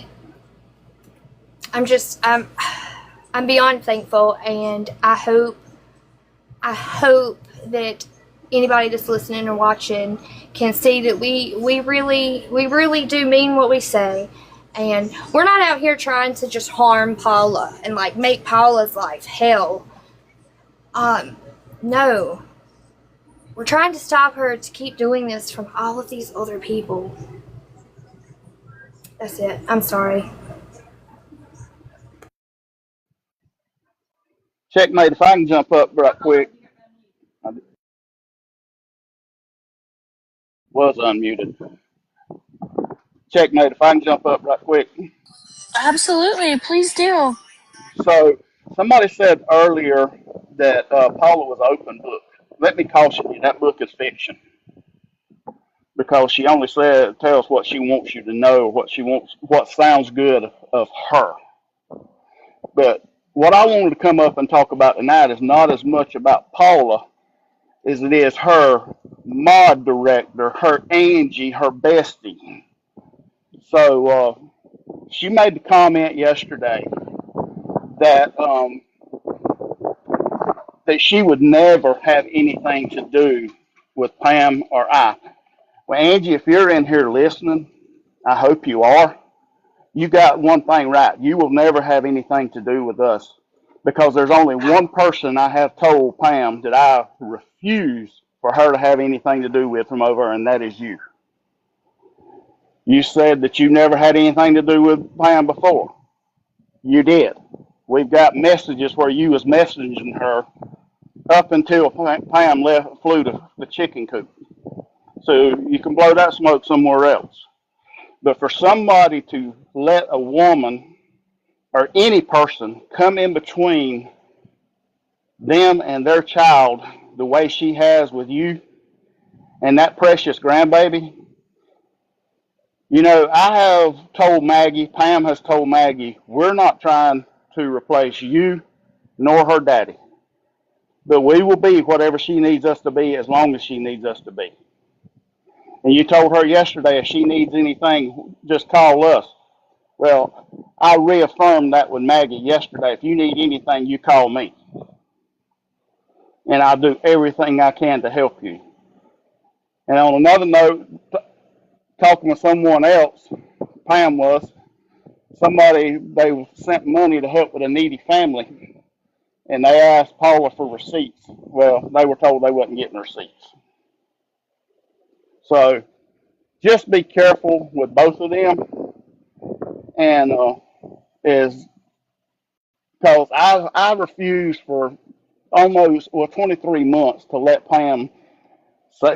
I'm beyond thankful, and I hope that anybody that's listening or watching can see that we really do mean what we say. And we're not out here trying to just harm Paula and like make Paula's life hell. No. We're trying to stop her to keep doing this from all of these other people. That's it. I'm sorry. Checkmate, if I can jump up right quick. I was unmuted. Checkmate, if I can jump up right quick. Absolutely, please do. So somebody said earlier that Paula was open book. Let me caution you, that book is fiction. Because she only tells what she wants you to know, what sounds good of her. But what I wanted to come up and talk about tonight is not as much about Paula as it is her mod director, her Angie, her bestie. So she made the comment yesterday that that she would never have anything to do with Pam or I. Well, Angie, if you're in here listening, I hope you are. You got one thing right. You will never have anything to do with us, because there's only one person I have told Pam that I refuse for her to have anything to do with from over, and that is you. You said that you never had anything to do with Pam before. You did. We've got messages where you was messaging her up until Pam flew to the chicken coop. So you can blow that smoke somewhere else. But for somebody to let a woman or any person come in between them and their child the way she has with you and that precious grandbaby, you know, I have told Maggie, Pam has told Maggie, we're not trying to replace you nor her daddy. But we will be whatever she needs us to be as long as she needs us to be. And you told her yesterday if she needs anything, just call us. Well, I reaffirmed that with Maggie yesterday. If you need anything, you call me. And I'll do everything I can to help you. And on another note, talking with someone else, Pam was, they sent money to help with a needy family. And they asked Paula for receipts. Well, they were told they wasn't getting receipts. So just be careful with both of them. And is because I refused for almost 23 months to let Pam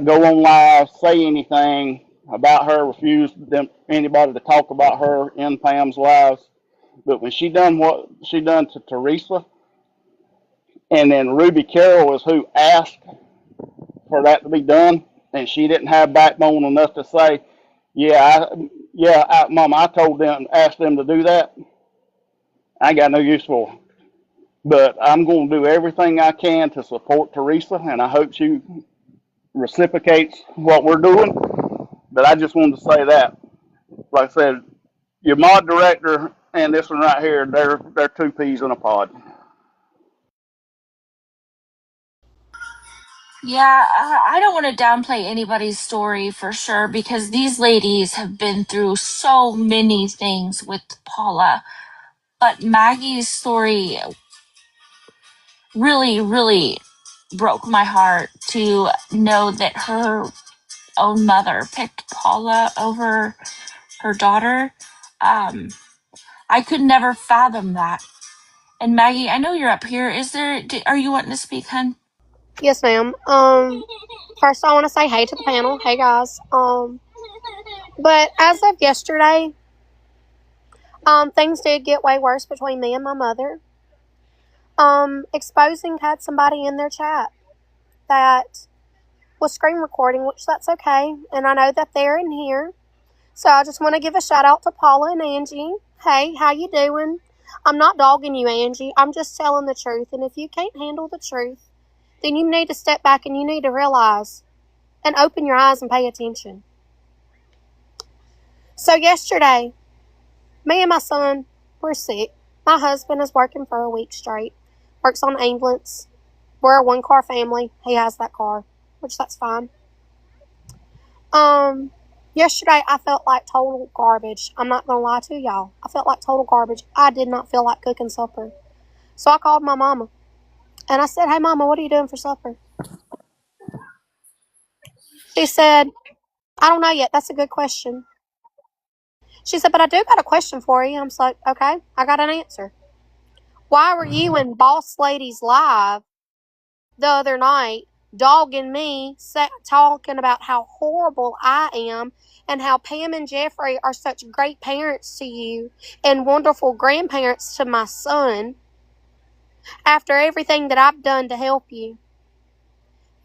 go on live, say anything about her, refused anybody to talk about her in Pam's lives. But when she done what she done to Teresa, and then Ruby Carroll is who asked for that to be done, and she didn't have backbone enough to say, yeah, Yeah, Mama, I told them, asked them to do that. I ain't got no use for them. But I'm going to do everything I can to support Teresa, and I hope she reciprocates what we're doing. But I just wanted to say that. Like I said, your mod director and this one right here, they're two peas in a pod. Yeah, I don't want to downplay anybody's story for sure because these ladies have been through so many things with Paula. But Maggie's story really, really broke my heart to know that her own mother picked Paula over her daughter. Um, I could never fathom that. And Maggie, I know you're up here. Are you wanting to speak, hun? Yes, ma'am. First I want to say hey to the panel. Hey, guys. But as of yesterday, things did get way worse between me and my mother. Exposing had somebody in their chat that was screen recording, which that's okay. And I know that they're in here. So I just want to give a shout out to Paula and Angie. Hey, how you doing? I'm not dogging you, Angie. I'm just telling the truth. And if you can't handle the truth, then you need to step back and you need to realize and open your eyes and pay attention. So yesterday, me and my son were sick. My husband is working for a week straight. Works on ambulance. We're a one-car family. He has that car, which that's fine. Yesterday I felt like total garbage. I'm not gonna lie to y'all. I felt like total garbage. I did not feel like cooking supper. So I called my mama. And I said, hey, Mama, what are you doing for supper? She said, I don't know yet. That's a good question. She said, but I do got a question for you. I'm like, okay, I got an answer. Why were you in Boss Ladies Live the other night dogging me, talking about how horrible I am and how Pam and Jeffrey are such great parents to you and wonderful grandparents to my son after everything that I've done to help you?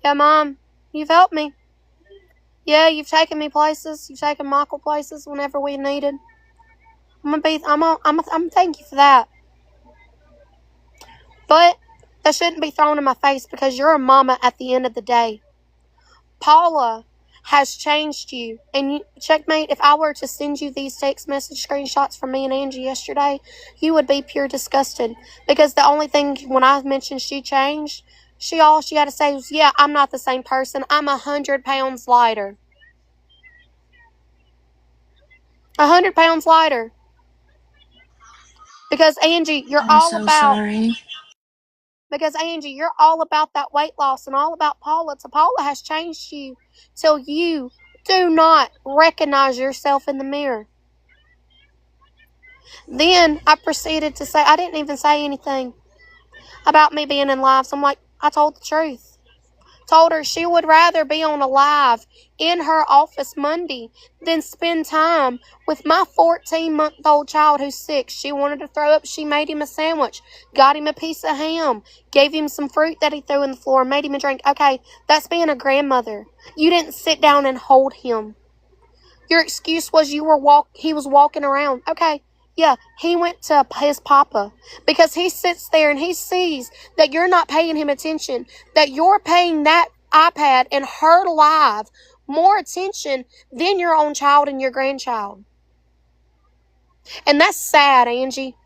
Yeah, Mom, you've helped me. Yeah, you've taken me places. You've taken Michael places whenever we needed. I'm thank you for that. But that shouldn't be thrown in my face because you're a mama at the end of the day. Paula has changed you. And you, checkmate, if I were to send you these text message screenshots from me and Angie yesterday, you would be pure disgusted. Because the only thing, when I mentioned she changed, all she had to say was, yeah, I'm not the same person. I'm 100 pounds lighter. 100 pounds lighter. Because Angie, you're I'm all so about... sorry. Because Angie, you're all about that weight loss and all about Paula. So Paula has changed you till you do not recognize yourself in the mirror. Then I proceeded to say, I didn't even say anything about me being in live. So I'm like, I told the truth. Told her she would rather be on a live in her office Monday than spend time with my 14-month-old child who's sick. She wanted to throw up. She made him a sandwich, got him a piece of ham, gave him some fruit that he threw in the floor, made him a drink. Okay, that's being a grandmother. You didn't sit down and hold him. Your excuse was he was walking around. Okay, yeah, he went to his papa because he sits there and he sees that you're not paying him attention, that you're paying that iPad and her live more attention than your own child and your grandchild. And that's sad, Angie.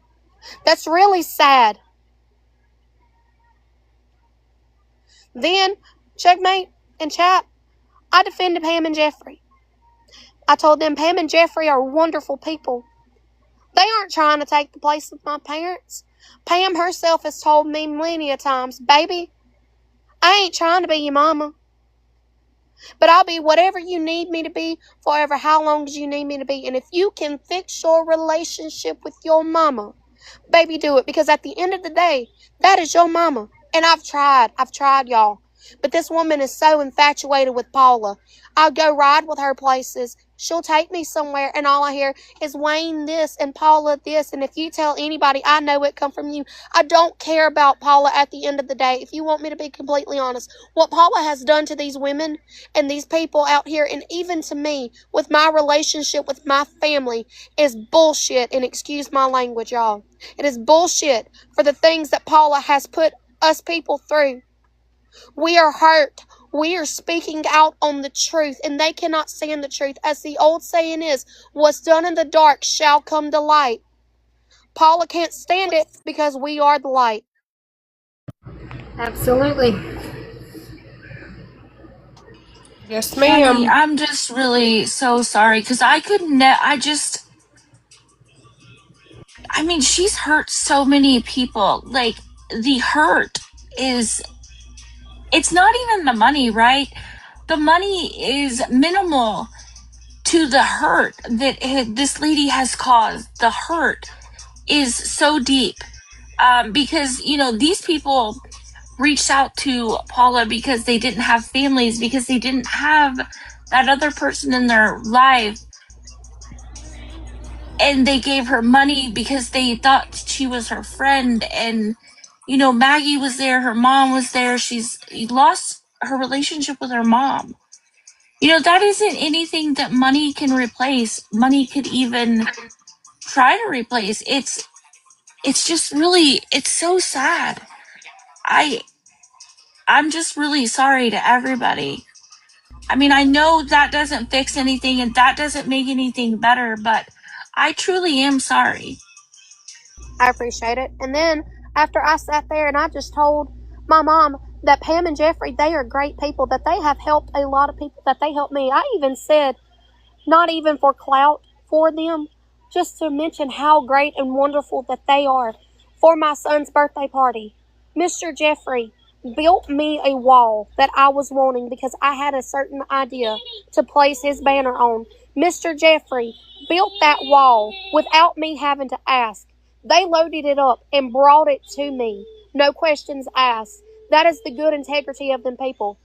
That's really sad. Then, checkmate and chat, I defended Pam and Jeffrey. I told them Pam and Jeffrey are wonderful people. They aren't trying to take the place of my parents. Pam herself has told me many a times, baby, I ain't trying to be your mama. But I'll be whatever you need me to be forever, how long as you need me to be. And if you can fix your relationship with your mama, baby, do it. Because at the end of the day, that is your mama. And I've tried, y'all. But this woman is so infatuated with Paula. I'll go ride with her places, She'll take me somewhere, and all I hear is Wayne this and Paula this. And if you tell anybody, I know it come from you. I don't care about Paula at the end of the day. If you want me to be completely honest, what Paula has done to these women and these people out here, and even to me with my relationship with my family, is bullshit. And excuse my language, y'all. It is bullshit for the things that Paula has put us people through. We are hurt. We are speaking out on the truth, and they cannot stand the truth. As the old saying is, what's done in the dark shall come to light. Paula can't stand it because we are the light. Absolutely. Yes, Maggie, ma'am. I'm just really so sorry because I couldn't. I mean, she's hurt so many people. Like, the hurt is, it's not even the money, right? The money is minimal to the hurt that this lady has caused. The hurt is so deep because, these people reached out to Paula because they didn't have families, because they didn't have that other person in their life. And they gave her money because they thought she was her friend. And, Maggie was there. Her mom was there. She's lost her relationship with her mom. That isn't anything that money can replace. Money could even try to replace. It's just really, it's so sad. I'm just really sorry to everybody. I mean, I know that doesn't fix anything and that doesn't make anything better, but I truly am sorry. I appreciate it. And then after I sat there and I just told my mom that Pam and Jeffrey, they are great people, that they have helped a lot of people, that they helped me. I even said, not even for clout for them, just to mention how great and wonderful that they are. For my son's birthday party, Mr. Jeffrey built me a wall that I was wanting because I had a certain idea to place his banner on. Mr. Jeffrey built that wall without me having to ask. They loaded it up and brought it to me. No questions asked. That is the good integrity of them people.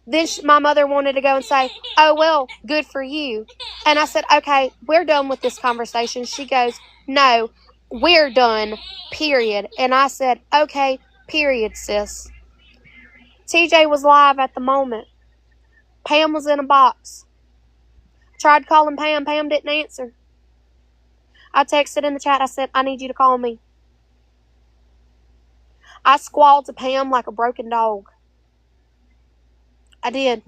Then my mother wanted to go and say, oh, well, good for you. And I said, okay, we're done with this conversation. She goes, no, we're done, period. And I said, okay, period, sis. TJ was live at the moment. Pam was in a box. Tried calling Pam. Pam didn't answer. I texted in the chat. I said, I need you to call me. I squalled to Pam like a broken dog. I did.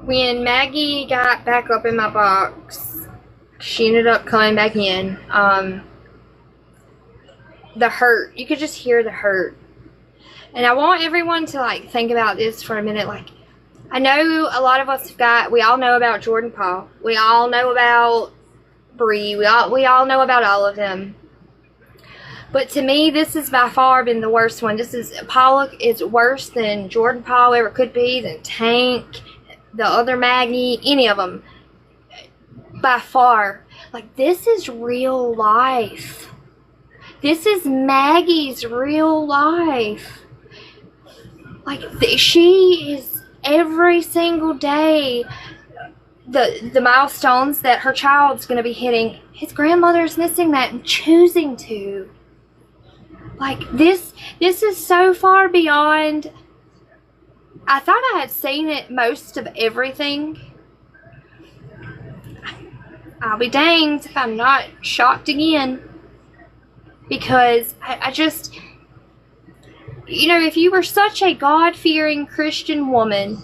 When Maggie got back up in my box, she ended up coming back in. The hurt, you could just hear the hurt. And I want everyone to think about this for a minute. I know a lot of us we all know about Jordan Paul. We all know about Bree. We all know about all of them. But to me, this has by far been the worst one. Paula is worse than Jordan Paul ever could be, than Tank, the other Maggie, any of them. By far. This is real life. This is Maggie's real life. She is every single day, the milestones that her child's going to be hitting, his grandmother's missing that and choosing to. This is so far beyond. I thought I had seen it most of everything. I'll be danged if I'm not shocked again. Because I just, if you were such a God-fearing Christian woman,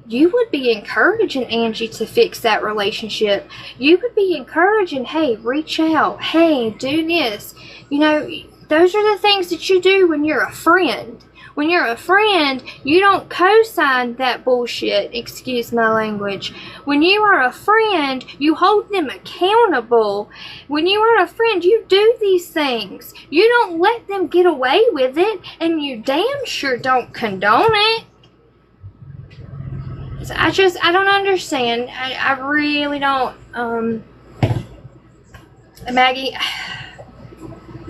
you would be encouraging Angie to fix that relationship. You would be encouraging, hey, reach out. Hey, do this. Those are the things that you do when you're a friend. When you're a friend, you don't co-sign that bullshit, excuse my language. When you are a friend, you hold them accountable. When you are a friend, you do these things. You don't let them get away with it, and you damn sure don't condone it. So I don't understand. I really don't. Maggie,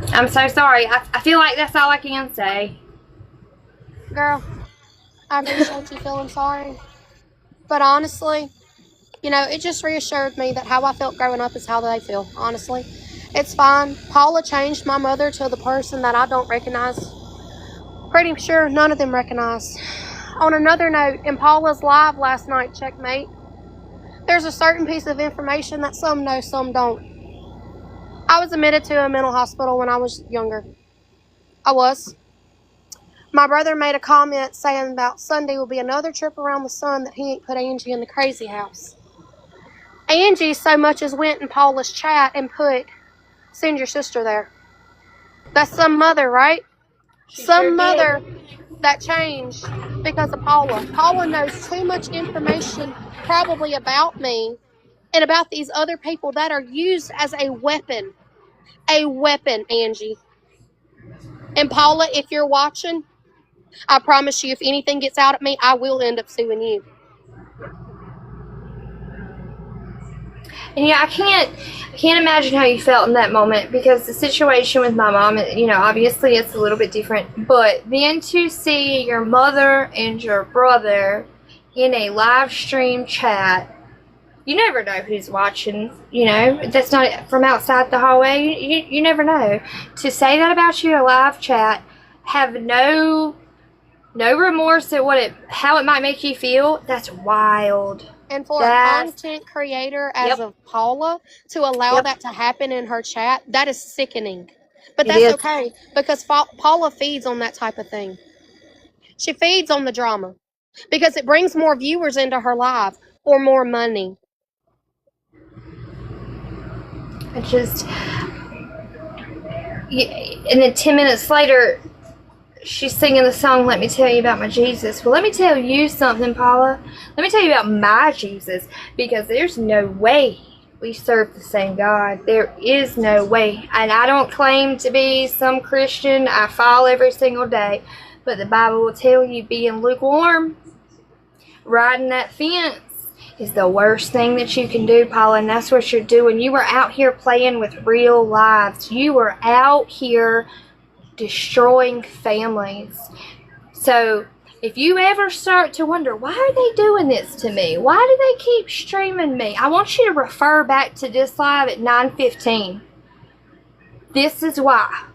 I'm so sorry. I feel like that's all I can say. Girl, I appreciate you feeling sorry. But honestly, you know, it just reassured me that how I felt growing up is how they feel, honestly. It's fine. Paula changed my mother to the person that I don't recognize. Pretty sure none of them recognize. On another note, in Paula's live last night, checkmate, there's a certain piece of information that some know, some don't. I was admitted to a mental hospital when I was younger. I was. My brother made a comment saying about Sunday will be another trip around the sun that he ain't put Angie in the crazy house. Angie so much as went in Paula's chat and put, send your sister there. That's some mother, right? Some mother that changed because of Paula. Paula knows too much information probably about me and about these other people that are used as a weapon. A weapon, Angie. And Paula, if you're watching, I promise you, if anything gets out at me, I will end up suing you. And yeah, I can't imagine how you felt in that moment, because the situation with my mom, you know, obviously it's a little bit different, but then to see your mother and your brother in a live stream chat, you never know who's watching, you know, that's not from outside the hallway, you never know. To say that about you in a live chat, have no remorse at how it might make you feel, that's wild. And for a content creator as of Paula to allow that to happen in her chat, that is sickening. But that's okay, because Paula feeds on that type of thing. She feeds on the drama because it brings more viewers into her live or more money. And then 10 minutes later, she's singing the song, Let Me Tell You About My Jesus. Well, let me tell you something, Paula. Let me tell you about my Jesus, because there's no way we serve the same God. There is no way. And I don't claim to be some Christian. I fall every single day. But the Bible will tell you being lukewarm, riding that fence, is the worst thing that you can do, Paula, and that's what you're doing. You were out here playing with real lives. You were out here destroying families. So if you ever start to wonder, why are they doing this to me? Why do they keep streaming me? I want you to refer back to this live at 9:15. This is why.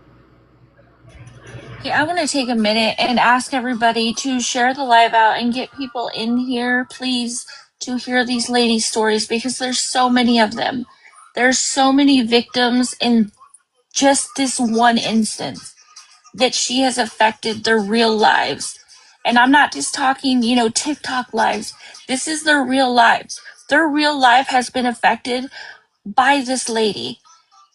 Okay, I want to take a minute and ask everybody to share the live out and get people in here, please, to hear these ladies' stories, because there's so many of them. There's so many victims in just this one instance that she has affected their real lives. And I'm not just talking, you know, TikTok lives. This is their real lives. Their real life has been affected by this lady.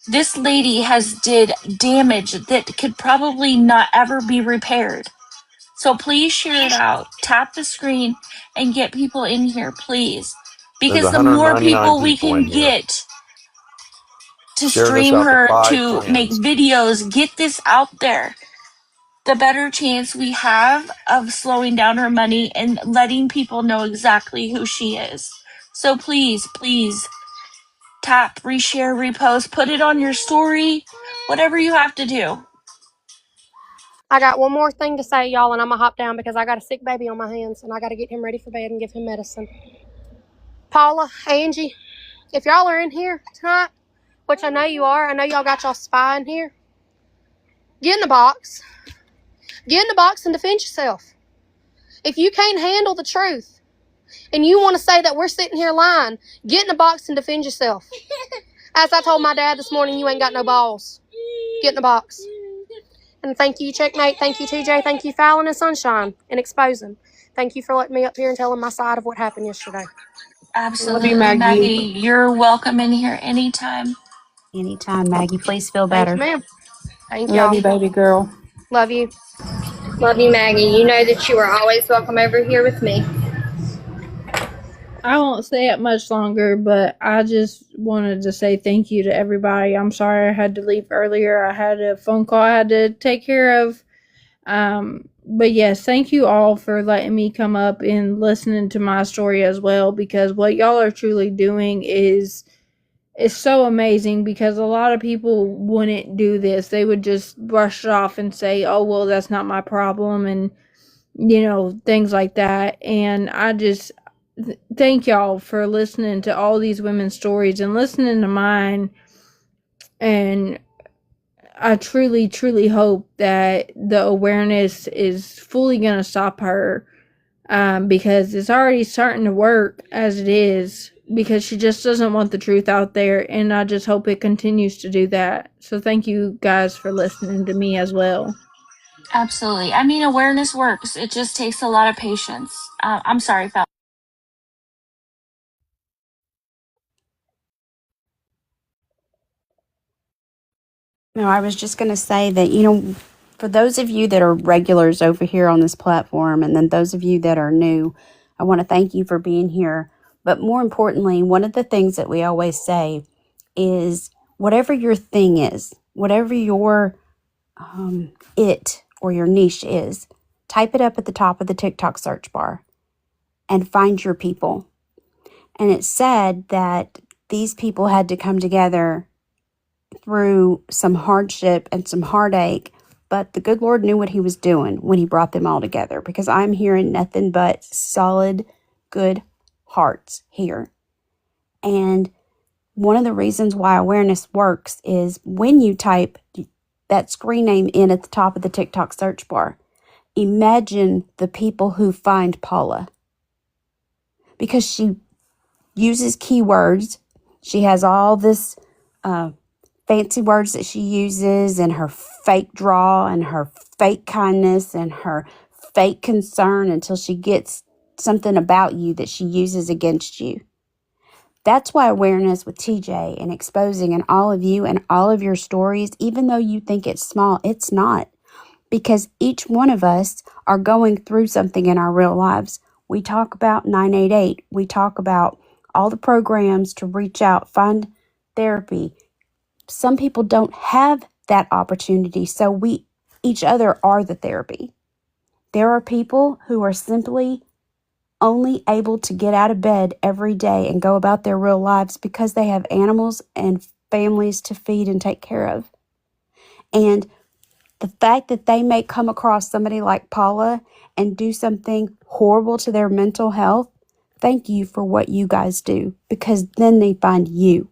This lady has did damage that could probably not ever be repaired. So please share it out. Tap the screen and get people in here, please. There's Because the more 199 people we people in can here. get to Share this stream out to her, 5 to make friends. videos, get this out there, the better chance we have of slowing down her money and letting people know exactly who she is. So please, please, tap, reshare, repost, put it on your story, whatever you have to do. I got one more thing to say, y'all, and I'm gonna hop down because I got a sick baby on my hands and I gotta get him ready for bed and give him medicine. Paula, Angie, if y'all are in here tonight, which I know you are, I know y'all got y'all spy in here, get in the box. Get in the box and defend yourself. If you can't handle the truth and you want to say that we're sitting here lying, get in the box and defend yourself. As I told my dad this morning, you ain't got no balls. Get in the box. And thank you, Checkmate. Thank you, TJ. Thank you, Fallon and Sunshine, and Exposing. Thank you for letting me up here and telling my side of what happened yesterday. Absolutely, Maggie. Maggie. You're welcome in here anytime. Anytime, Maggie. Please feel Thanks, better. ma'am. Thank Love y'all. you, baby girl. Love you. Love you, Maggie. You know that you are always welcome over here with me. I won't say it much longer, but I just wanted to say thank you to everybody. I'm sorry I had to leave earlier. I had a phone call I had to take care of. But yes, thank you all for letting me come up and listening to my story as well, because what y'all are truly doing is so amazing, because a lot of people wouldn't do this. They would just brush it off and say, oh, well, that's not my problem, and, you know, things like that. And thank y'all for listening to all these women's stories and listening to mine. And I truly, truly hope that the awareness is fully going to stop her, because it's already starting to work as it is, because she just doesn't want the truth out there, and I just hope it continues to do that. So thank you guys for listening to me as well. Absolutely. I mean, awareness works. It just takes a lot of patience. I'm sorry, Fel. No, I was just going to say that, for those of you that are regulars over here on this platform, and then those of you that are new, I want to thank you for being here. But more importantly, one of the things that we always say is whatever your thing is, whatever your it or your niche is, type it up at the top of the TikTok search bar and find your people. And it's said that these people had to come together through some hardship and some heartache, but the good Lord knew what he was doing when he brought them all together, because I'm hearing nothing but solid, good hearts here. And one of the reasons why awareness works is when you type that screen name in at the top of the TikTok search bar, imagine the people who find Paula, because she uses keywords. She has all this fancy words that she uses, and her fake draw and her fake kindness and her fake concern, until she gets something about you that she uses against you. That's why awareness with TJ and exposing and all of you and all of your stories, even though you think it's small, it's not. Because each one of us are going through something in our real lives. We talk about 988. We talk about all the programs to reach out, find therapy. Some people don't have that opportunity, so we each other are the therapy. There are people who are simply only able to get out of bed every day and go about their real lives because they have animals and families to feed and take care of. And the fact that they may come across somebody like Paula and do something horrible to their mental health, thank you for what you guys do, because then they find you.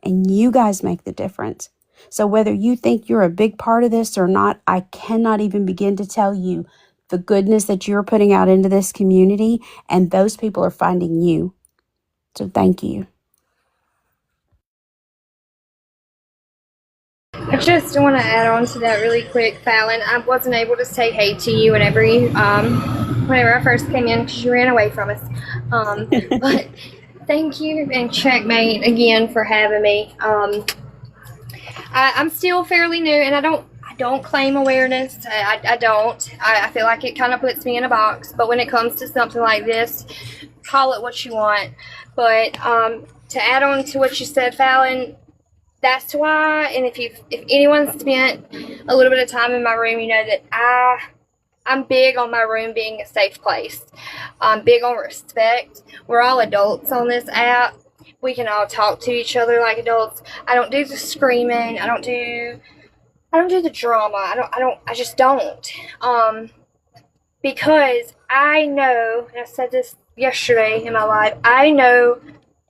And you guys make the difference. So whether you think you're a big part of this or not, I cannot even begin to tell you the goodness that you're putting out into this community, and those people are finding you. So thank you. I just want to add on to that really quick, Fallon. I wasn't able to say hey to you whenever I first came in because you ran away from us. But thank you, and checkmate again for having me. I'm still fairly new, and I don't claim awareness. I don't. I feel like it kind of puts me in a box. But when it comes to something like this, call it what you want. But to add on to what you said, Fallon, that's why. And if anyone's spent a little bit of time in my room, you know that I'm big on my room being a safe place. I'm big on respect. We're all adults on this app. We can all talk to each other like adults. I don't do the screaming. I don't do the drama. I just don't. Because I know, and I said this yesterday in my life, I know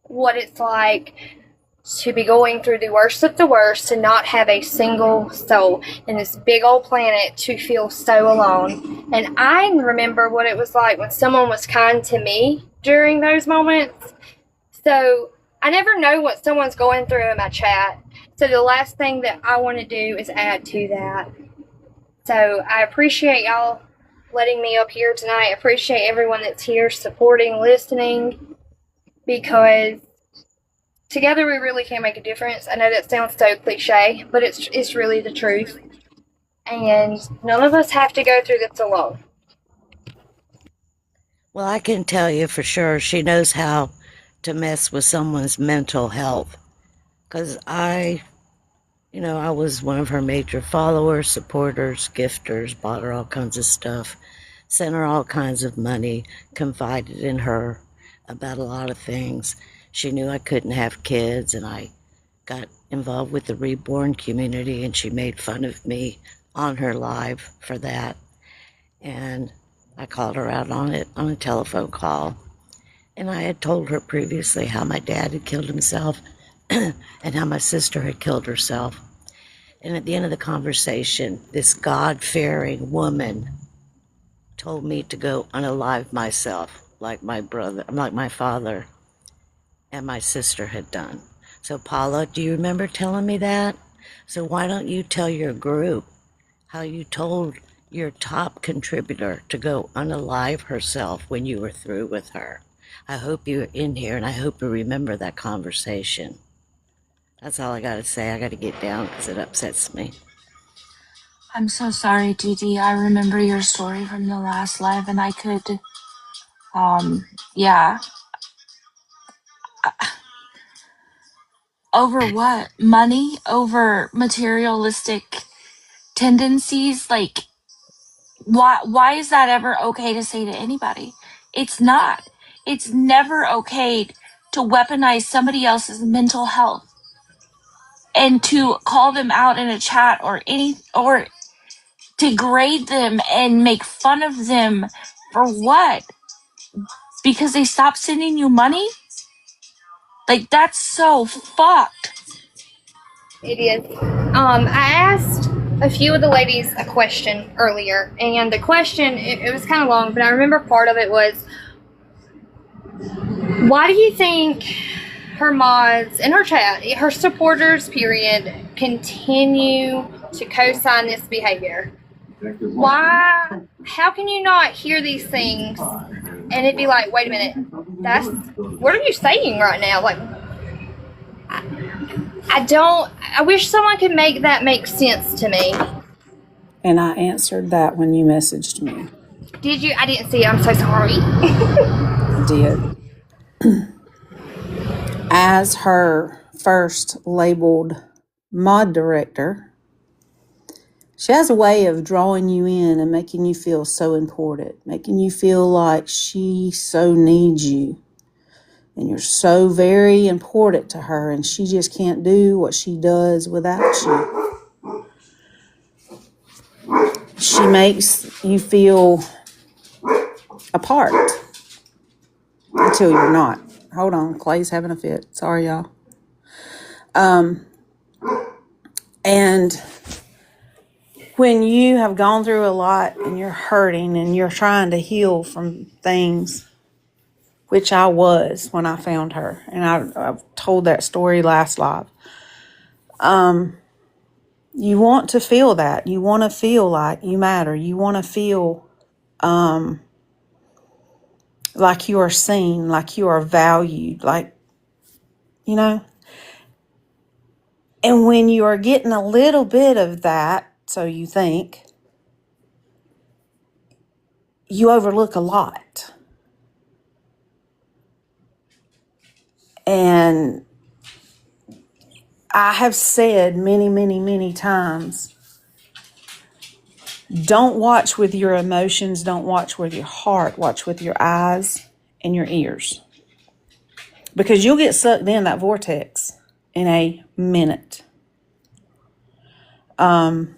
what it's like to be going through the worst of the worst, to not have a single soul in this big old planet, to feel so alone. And I remember what it was like when someone was kind to me during those moments. So I never know what someone's going through in my chat. So the last thing that I want to do is add to that. So I appreciate y'all letting me up here tonight. I appreciate everyone that's here supporting, listening, because together we really can make a difference. I know that sounds so cliche, but it's really the truth. And none of us have to go through this alone. Well, I can tell you for sure she knows how to mess with someone's mental health. Because I was one of her major followers, supporters, gifters, bought her all kinds of stuff, sent her all kinds of money, confided in her about a lot of things. She knew I couldn't have kids, and I got involved with the reborn community, and she made fun of me on her live for that. And I called her out on it on a telephone call. And I had told her previously how my dad had killed himself and how my sister had killed herself. And at the end of the conversation, this God-fearing woman told me to go unalive myself like my father and my sister had done. So Paula, do you remember telling me that? So why don't you tell your group how you told your top contributor to go unalive herself when you were through with her? I hope you're in here, and I hope you remember that conversation. That's all I got to say. I got to get down because it upsets me. I'm so sorry, Dee. I remember your story from the last live, and I could, yeah. Over what? Money? Over materialistic tendencies? Like, why is that ever okay to say to anybody? It's not. It's never okay to weaponize somebody else's mental health and to call them out in a chat or to grade them and make fun of them for what? Because they stopped sending you money? Like, that's so fucked. It is. I asked a few of the ladies a question earlier, and the question, it was kind of long, but I remember part of it was, why do you think her mods in her chat, her supporters, period, continue to co-sign this behavior? Why? How can you not hear these things and it'd be like, wait a minute, what are you saying right now? Like, I wish someone could make that make sense to me. And I answered that when you messaged me. Did you? I didn't see it. I'm so sorry. I did. As her first labeled mod director, she has a way of drawing you in and making you feel so important, making you feel like she so needs you. And you're so very important to her, and she just can't do what she does without you. She makes you feel a part until you're not. Hold on, Clay's having a fit. Sorry, y'all. And when you have gone through a lot and you're hurting and you're trying to heal from things, which I was when I found her, and I've told that story last live. You want to feel that. You want to feel like you matter. You want to feel like you are seen, like you are valued, like, you know. And when you are getting a little bit of that, so you think, you overlook a lot. And I have said many, many, many times, don't watch with your emotions, don't watch with your heart, watch with your eyes and your ears. Because you'll get sucked in that vortex in a minute. You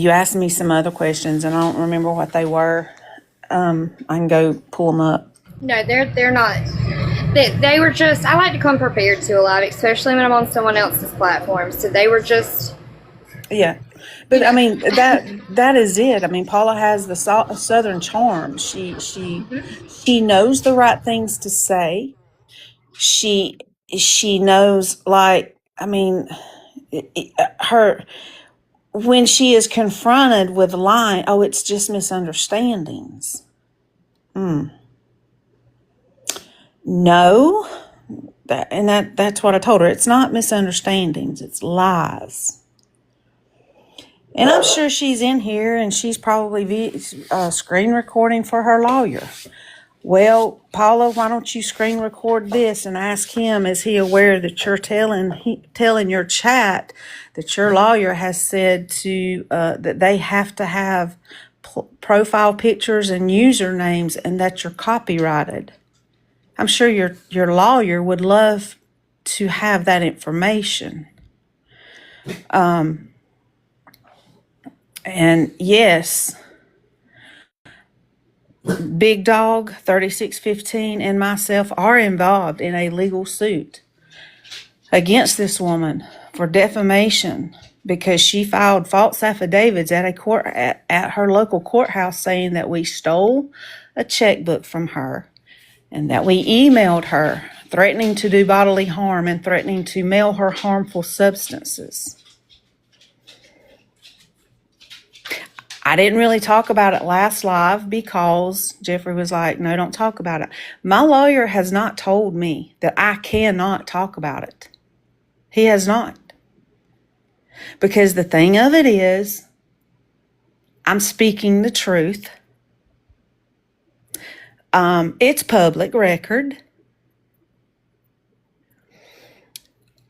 asked me some other questions, and I don't remember what they were. I can go pull them up. No, they're not. They were just. I like to come prepared to a lot, especially when I'm on someone else's platform. So they were just. Yeah, but I mean that is it. I mean, Paula has the Southern charm. She knows the right things to say. She knows, like, I mean, her, when she is confronted with lying, oh, it's just misunderstandings. No, that's what I told her. It's not misunderstandings. It's lies. And I'm sure she's in here and she's probably screen recording for her lawyer. Well, Paula, why don't you screen record this and ask him, is he aware that you're telling your chat that your lawyer has said to that they have to have profile pictures and usernames and that you're copyrighted? I'm sure your lawyer would love to have that information. And yes, Big Dog 3615 and myself are involved in a legal suit against this woman for defamation because she filed false affidavits at her local courthouse saying that we stole a checkbook from her and that we emailed her threatening to do bodily harm and threatening to mail her harmful substances. I didn't really talk about it last live because Jeffrey was like, no, don't talk about it. My lawyer has not told me that I cannot talk about it. He has not. Because the thing of it is, I'm speaking the truth. It's public record.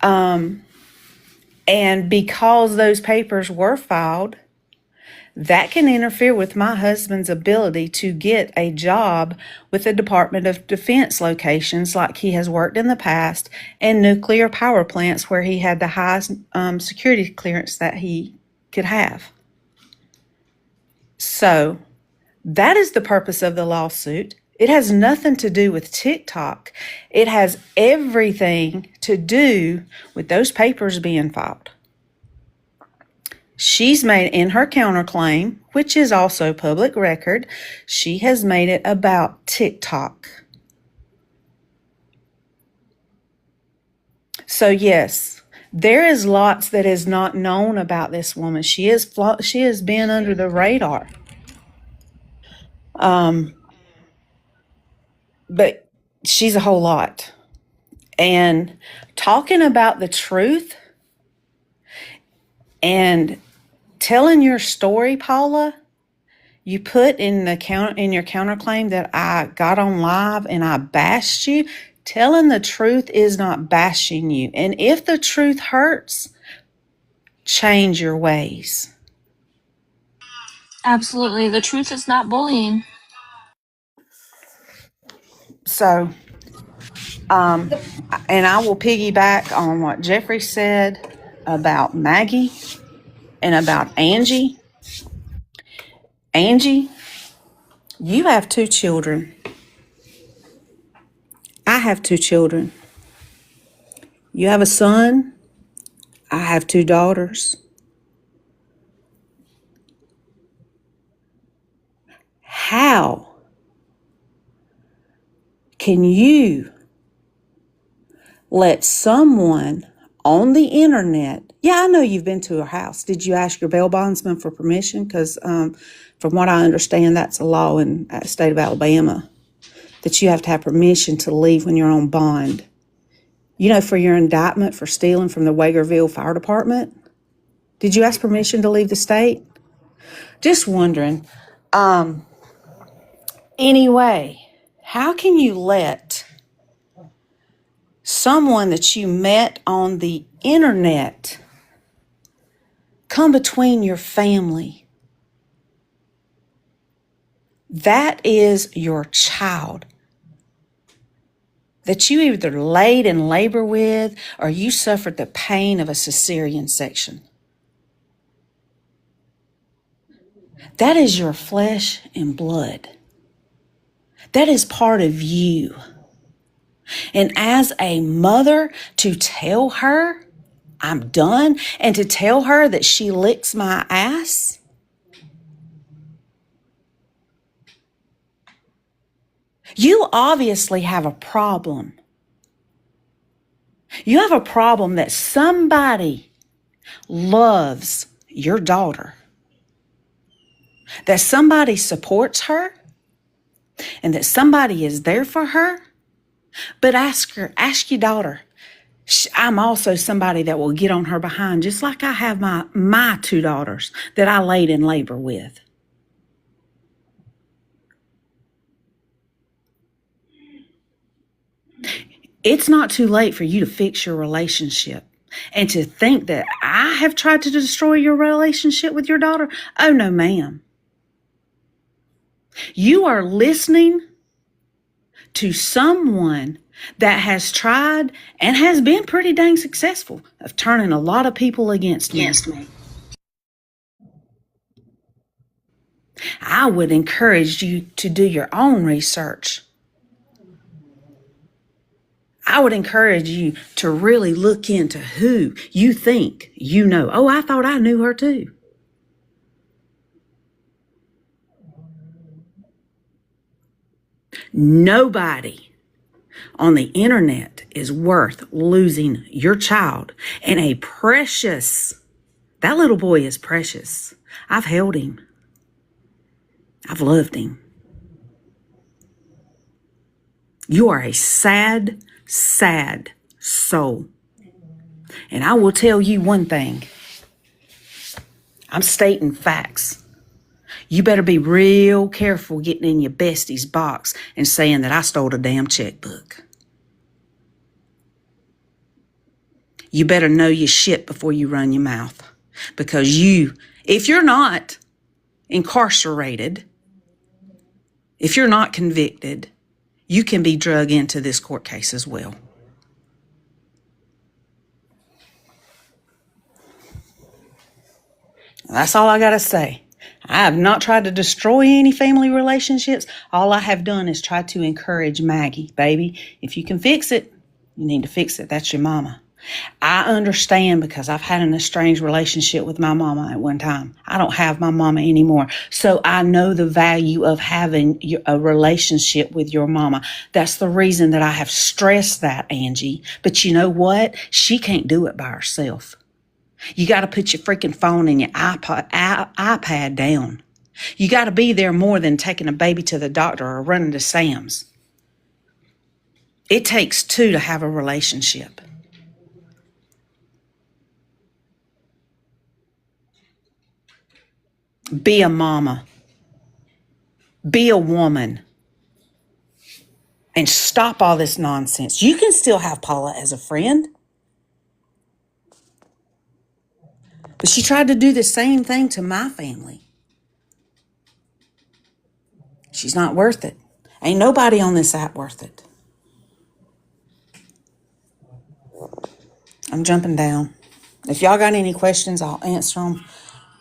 And because those papers were filed, that can interfere with my husband's ability to get a job with the Department of Defense locations like he has worked in the past and nuclear power plants where he had the highest security clearance that he could have. So that is the purpose of the lawsuit. It has nothing to do with TikTok. It has everything to do with those papers being filed. She's made in her counterclaim, which is also public record, she has made it about TikTok. So yes, there is lots that is not known about this woman. She has been under the radar. But she's a whole lot. And talking about the truth and telling your story, Paula, you put in your counterclaim that I got on live and I bashed you. Telling the truth is not bashing you. And if the truth hurts, change your ways. Absolutely. The truth is not bullying. So, and I will piggyback on what Jeffrey said about Maggie and about Angie. Angie, you have 2 children. I have 2 children. You have a son. I have 2 daughters. How can you let someone on the internet, I know you've been to her house. Did you ask your bail bondsman for permission? Because from what I understand, that's a law in the state of Alabama, that you have to have permission to leave when you're on bond. For your indictment for stealing from the Wagerville Fire Department. Did you ask permission to leave the state? Just wondering. Anyway, how can you let someone that you met on the internet come between your family? That is your child that you either laid in labor with or you suffered the pain of a cesarean section. That is your flesh and blood. That is part of you. And as a mother, to tell her I'm done and to tell her that she licks my ass, you obviously have a problem. You have a problem that somebody loves your daughter, that somebody supports her, and that somebody is there for her. But ask your daughter, I'm also somebody that will get on her behind, just like I have my 2 daughters that I laid in labor with. It's not too late for you to fix your relationship. And to think that I have tried to destroy your relationship with your daughter? Oh, no, ma'am. You are listening to someone that has tried and has been pretty dang successful of turning a lot of people against me. I would encourage you to do your own research. I would encourage you to really look into who you think you know. Oh, I thought I knew her too. Nobody on the internet is worth losing your child. And that little boy is precious. I've held him. I've loved him. You are a sad, sad soul. And I will tell you one thing. I'm stating facts. You better be real careful getting in your bestie's box and saying that I stole a damn checkbook. You better know your shit before you run your mouth. Because if you're not incarcerated, if you're not convicted, you can be drug into this court case as well. That's all I got to say. I have not tried to destroy any family relationships. All I have done is try to encourage Maggie. Baby, if you can fix it, you need to fix it. That's your mama. I understand because I've had an estranged relationship with my mama at one time. I don't have my mama anymore. So I know the value of having a relationship with your mama. That's the reason that I have stressed that, Angie. But you know what? She can't do it by herself. You got to put your freaking phone and your iPad down. You got to be there more than taking a baby to the doctor or running to Sam's. It takes two to have a relationship. Be a mama. Be a woman. And stop all this nonsense. You can still have Paula as a friend. But she tried to do the same thing to my family. She's not worth it. Ain't nobody on this app worth it. I'm jumping down. If y'all got any questions, I'll answer them.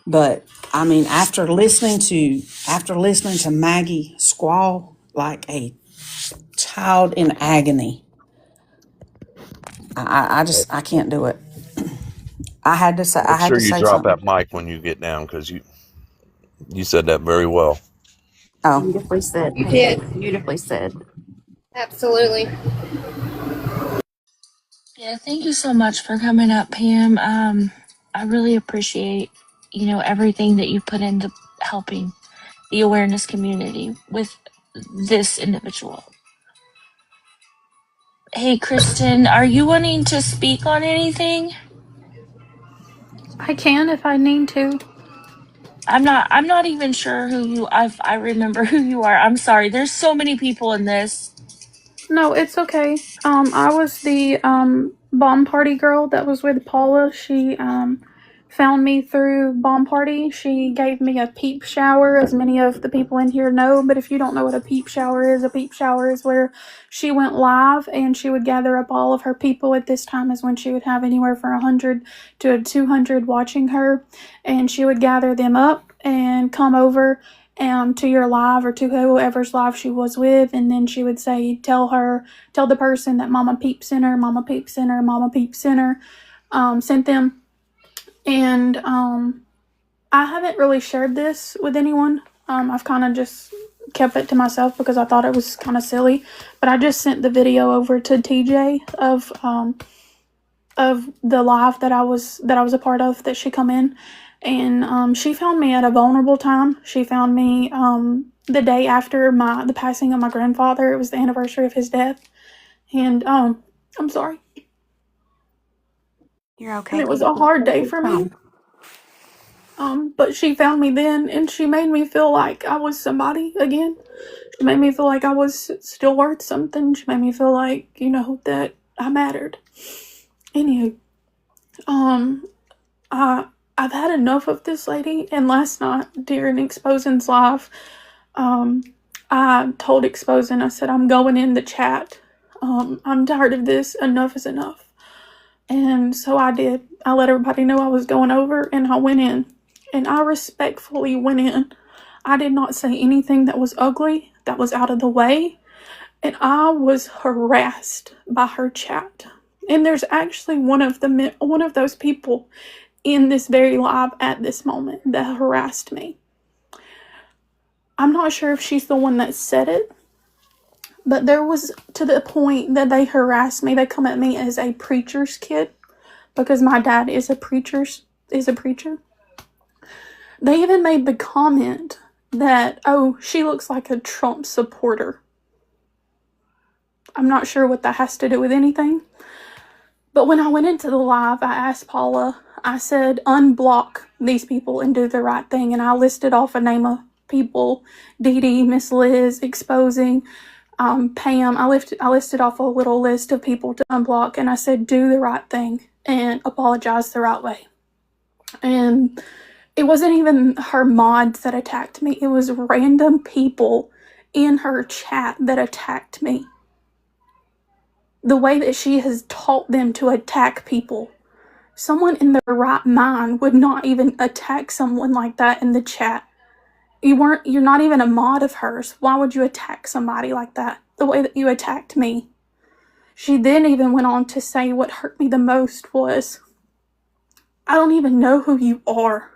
But I mean, after listening to Maggie squall like a child in agony, I can't do it. I had to say. Make sure you drop that mic when you get down, because you said that very well. Oh, Beautifully said. You did. Beautifully said. Absolutely. Yeah, thank you so much for coming up, Pam. I really appreciate, everything that you've put into helping the awareness community with this individual. Hey, Kristen, are you wanting to speak on anything? I can if I need to. I'm not even sure I remember who you are. I'm sorry. There's so many people in this. No, it's okay. I was the bomb party girl that was with Paula. She found me through bomb party. She gave me a peep shower, as many of the people in here know. But if you don't know what a peep shower is where she went live and she would gather up all of her people. At this time is when she would have anywhere from 100 to 200 watching her, and she would gather them up and come over to your live or to whoever's live she was with, and then she would say, tell the person that Mama Peep sent her, Mama Peep sent her, Mama Peep sent her, sent them. And I haven't really shared this with anyone. I've kind of just kept it to myself because I thought it was kind of silly. But I just sent the video over to TJ of the live that I was a part of, that she come in. And she found me at a vulnerable time. She found me the day after the passing of my grandfather. It was the anniversary of his death. And I'm sorry. You're okay. And it was a hard day for me. But she found me then, and she made me feel like I was somebody again. She made me feel like I was still worth something. She made me feel like, that I mattered. Anywho, I've had enough of this lady, and last night during Exposing's live, I told Exposing, I said, I'm going in the chat. I'm tired of this. Enough is enough. And so I did. I let everybody know I was going over, and I went in. And I respectfully went in. I did not say anything that was ugly, that was out of the way, and I was harassed by her chat. And there's actually one of those people in this very live at this moment that harassed me. I'm not sure if she's the one that said it, but there was to the point that they harassed me. They come at me as a preacher's kid because my dad is a preacher. They even made the comment that, oh, she looks like a Trump supporter. I'm not sure what that has to do with anything. But when I went into the live, I asked Paula, I said, unblock these people and do the right thing. And I listed off a name of people, Dee Dee, Miss Liz, exposing, Pam. I listed off a little list of people to unblock, and I said, do the right thing and apologize the right way. And it wasn't even her mods that attacked me. It was random people in her chat that attacked me. The way that she has taught them to attack people. Someone in their right mind would not even attack someone like that in the chat. You're not even a mod of hers. Why would you attack somebody like that? The way that you attacked me. She then even went on to say what hurt me the most was, I don't even know who you are.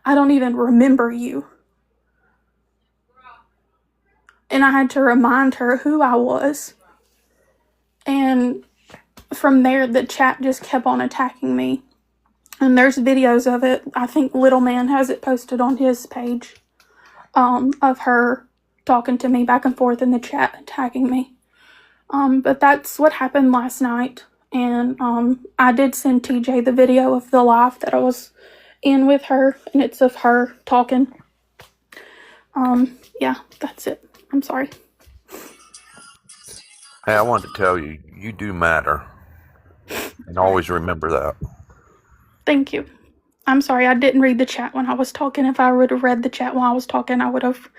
I don't even remember you. And I had to remind her who I was. And from there, the chat just kept on attacking me. And there's videos of it. I think Little Man has it posted on his page, of her talking to me back and forth in the chat, attacking me. But that's what happened last night. And I did send TJ the video of the live that I was in with her, and it's of her talking. Yeah, that's it. I'm sorry. Hey, I wanted to tell you, you do matter. And always remember that. Thank you. I'm sorry, I didn't read the chat when I was talking. If I would have read the chat while I was talking, I would have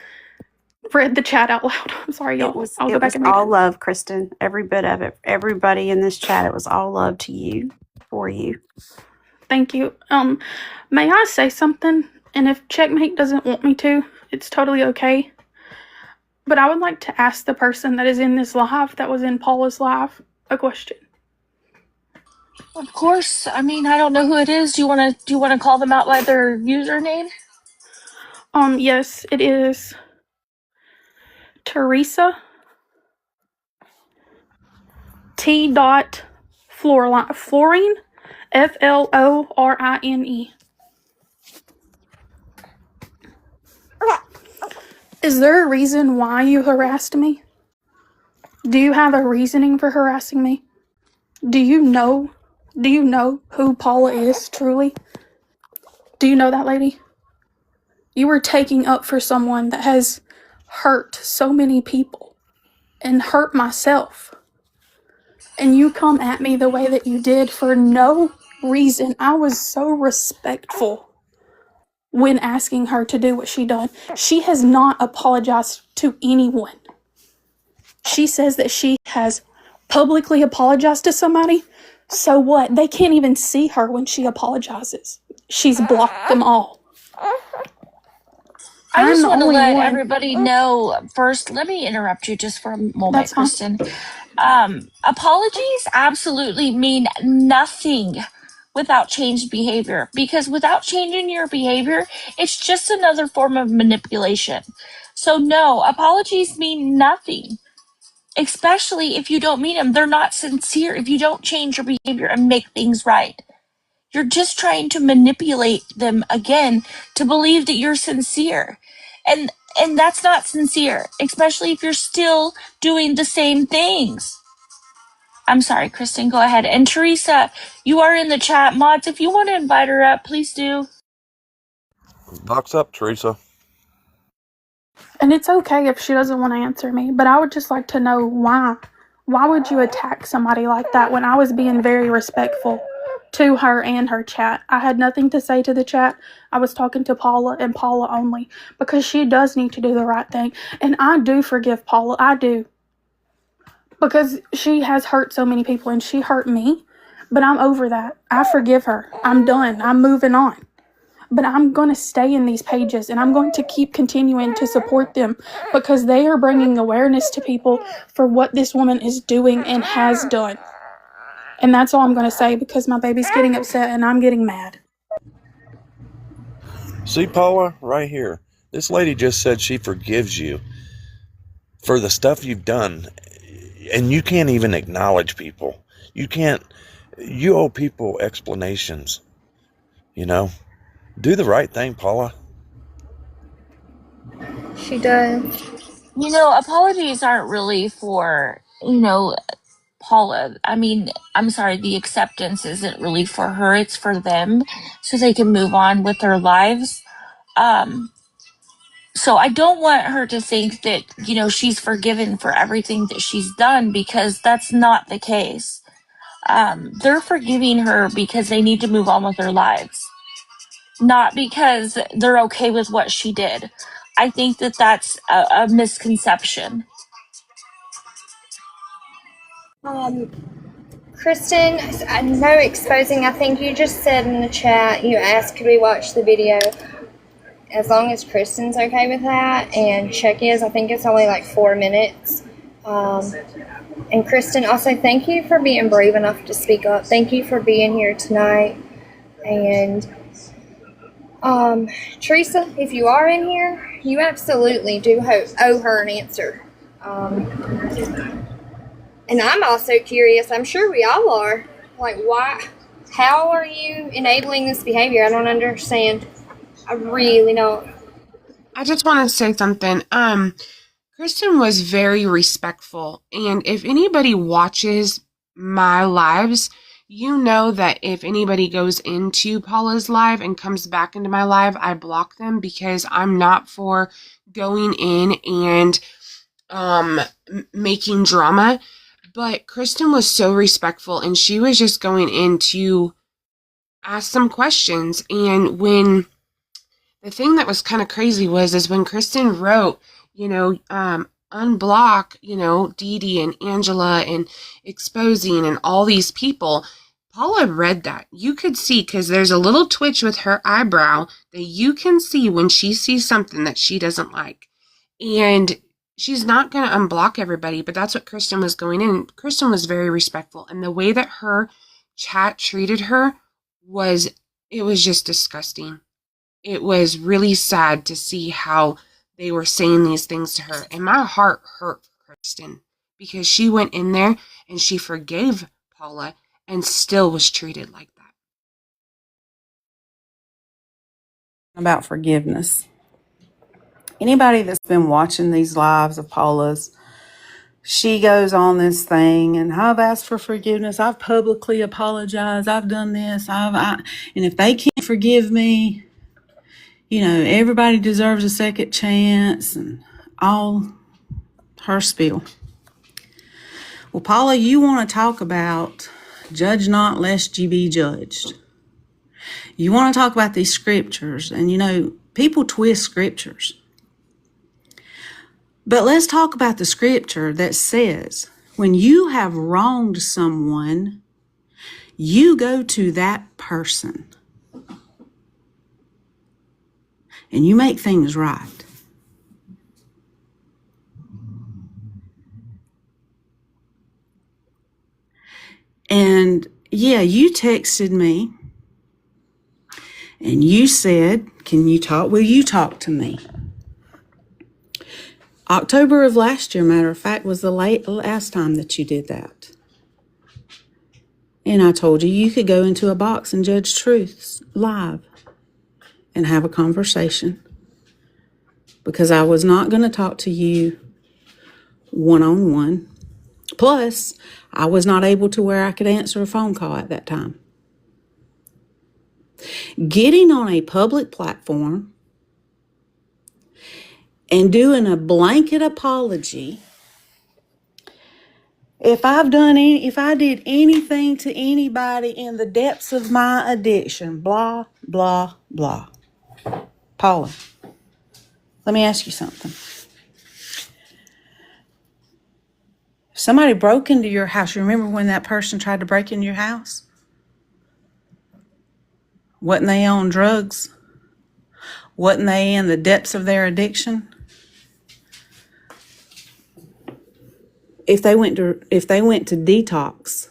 read the chat out loud. I'm sorry, y'all. I'll go back and read all it. love, Kristen. Every bit of it. Everybody in this chat, it was all love to you, for you. Thank you. May I say something? And if Checkmate doesn't want me to, it's totally okay. But I would like to ask the person that is in this live, that was in Paula's live, a question. Of course. I mean, I don't know who it is. Do you want to call them out by their username? Yes, it is Teresa T. Florine, Florine. Is there a reason why you harassed me? Do you have a reasoning for harassing me? Do you know who Paula is, truly? Do you know that lady? You were taking up for someone that has hurt so many people and hurt myself. And you come at me the way that you did for no reason. I was so respectful when asking her to do what she done. She has not apologized to anyone. She says that she has publicly apologized to somebody. So what? They can't even see her when she apologizes. She's blocked them all. I just want to let everybody know first. Let me interrupt you just for a moment, That's fine. Kristen. Apologies absolutely mean nothing without changed behavior, because without changing your behavior, it's just another form of manipulation. So no, apologies mean nothing, especially if you don't mean them. They're not sincere if you don't change your behavior and make things right. You're just trying to manipulate them again to believe that you're sincere. And that's not sincere, especially if you're still doing the same things. I'm sorry, Kristen, go ahead. And Teresa, you are in the chat. Mods, if you want to invite her up, please do. Box up, Teresa. And it's okay if she doesn't want to answer me, but I would just like to know why. Why would you attack somebody like that when I was being very respectful to her and her chat? I had nothing to say to the chat. I was talking to Paula and Paula only, because she does need to do the right thing. And I do forgive Paula. I do. Because she has hurt so many people and she hurt me. But I'm over that. I forgive her. I'm done. I'm moving on. but I'm going to stay in these pages and I'm going to keep continuing to support them because they are bringing awareness to people for what this woman is doing and has done. And that's all I'm going to say because my baby's getting upset and I'm getting mad. See, Paula, right here. This lady just said she forgives you for the stuff you've done, and you can't even acknowledge people. You owe people explanations, you know? Do the right thing, Paula. She does. Apologies aren't really for, Paula. I mean, I'm sorry, the acceptance isn't really for her, it's for them so they can move on with their lives. So I don't want her to think that, she's forgiven for everything that she's done because that's not the case. They're forgiving her because they need to move on with their lives, not because they're okay with what she did. I think that that's a misconception. Kristen, no exposing. I think you just said in the chat, you asked could we watch the video. As long as Kristen's okay with that, and Chuck is, I think it's only like 4 minutes. And Kristen, also thank you for being brave enough to speak up. Thank you for being here tonight. And Teresa, if you are in here, you absolutely do owe her an answer. And I'm also curious, I'm sure we all are, like how are you enabling this behavior? I don't understand. I really don't. I just want to say something. Kristen was very respectful, and if anybody watches my lives, you know that if anybody goes into Paula's live and comes back into my live, I block them because I'm not for going in and making drama. But Kristen was so respectful, and she was just going in to ask some questions. And when the thing that was kind of crazy is when Kristen wrote, unblock, Dee Dee and Angela and exposing and all these people, Paula read that. You could see, because there's a little twitch with her eyebrow that you can see when she sees something that she doesn't like. And she's not going to unblock everybody, but that's what Kristen was going in. Kristen was very respectful. And the way that her chat treated her was just disgusting. It was really sad to see how they were saying these things to her. And my heart hurt for Kristen because she went in there and she forgave Paula and still was treated like that. About forgiveness. Anybody that's been watching these lives of Paula's, she goes on this thing and I've asked for forgiveness. I've publicly apologized. I've done this. And if they can't forgive me, everybody deserves a second chance and all her spiel. Well, Paula, you want to talk about judge not lest you be judged. You want to talk about these scriptures, and people twist scriptures. But let's talk about the scripture that says when you have wronged someone, you go to that person and you make things right. And yeah, you texted me and you said, will you talk to me? October of last year, matter of fact, was the last time that you did that. And I told you could go into a box and judge truths live and have a conversation because I was not going to talk to you one-on-one. Plus, I was not able to where I could answer a phone call at that time. Getting on a public platform and doing a blanket apology, if I did anything to anybody in the depths of my addiction, blah, blah, blah. Paula, let me ask you something. If somebody broke into your house, you remember when that person tried to break into your house? Wasn't they on drugs? Wasn't they in the depths of their addiction? If they went to detox,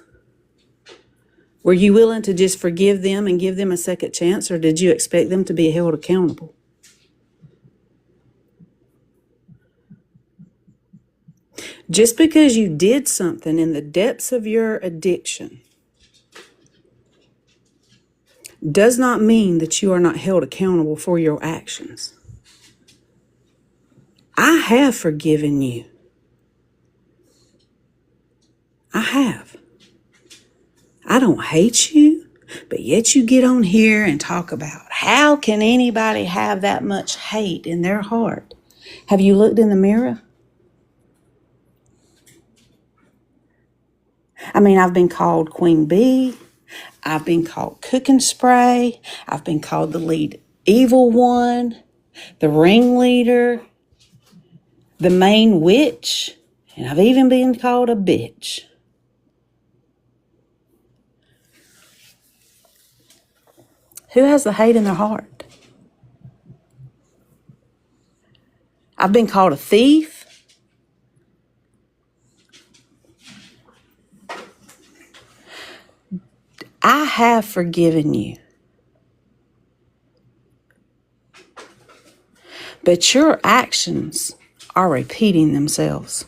were you willing to just forgive them and give them a second chance, or did you expect them to be held accountable? Just because you did something in the depths of your addiction does not mean that you are not held accountable for your actions. I have forgiven you. I have. I don't hate you, but yet you get on here and talk about how can anybody have that much hate in their heart? Have you looked in the mirror? I mean, I've been called Queen Bee. I've been called Cooking Spray. I've been called the lead evil one, the ringleader, the main witch, and I've even been called a bitch. Who has the hate in their heart? I've been called a thief. I have forgiven you. But your actions are repeating themselves.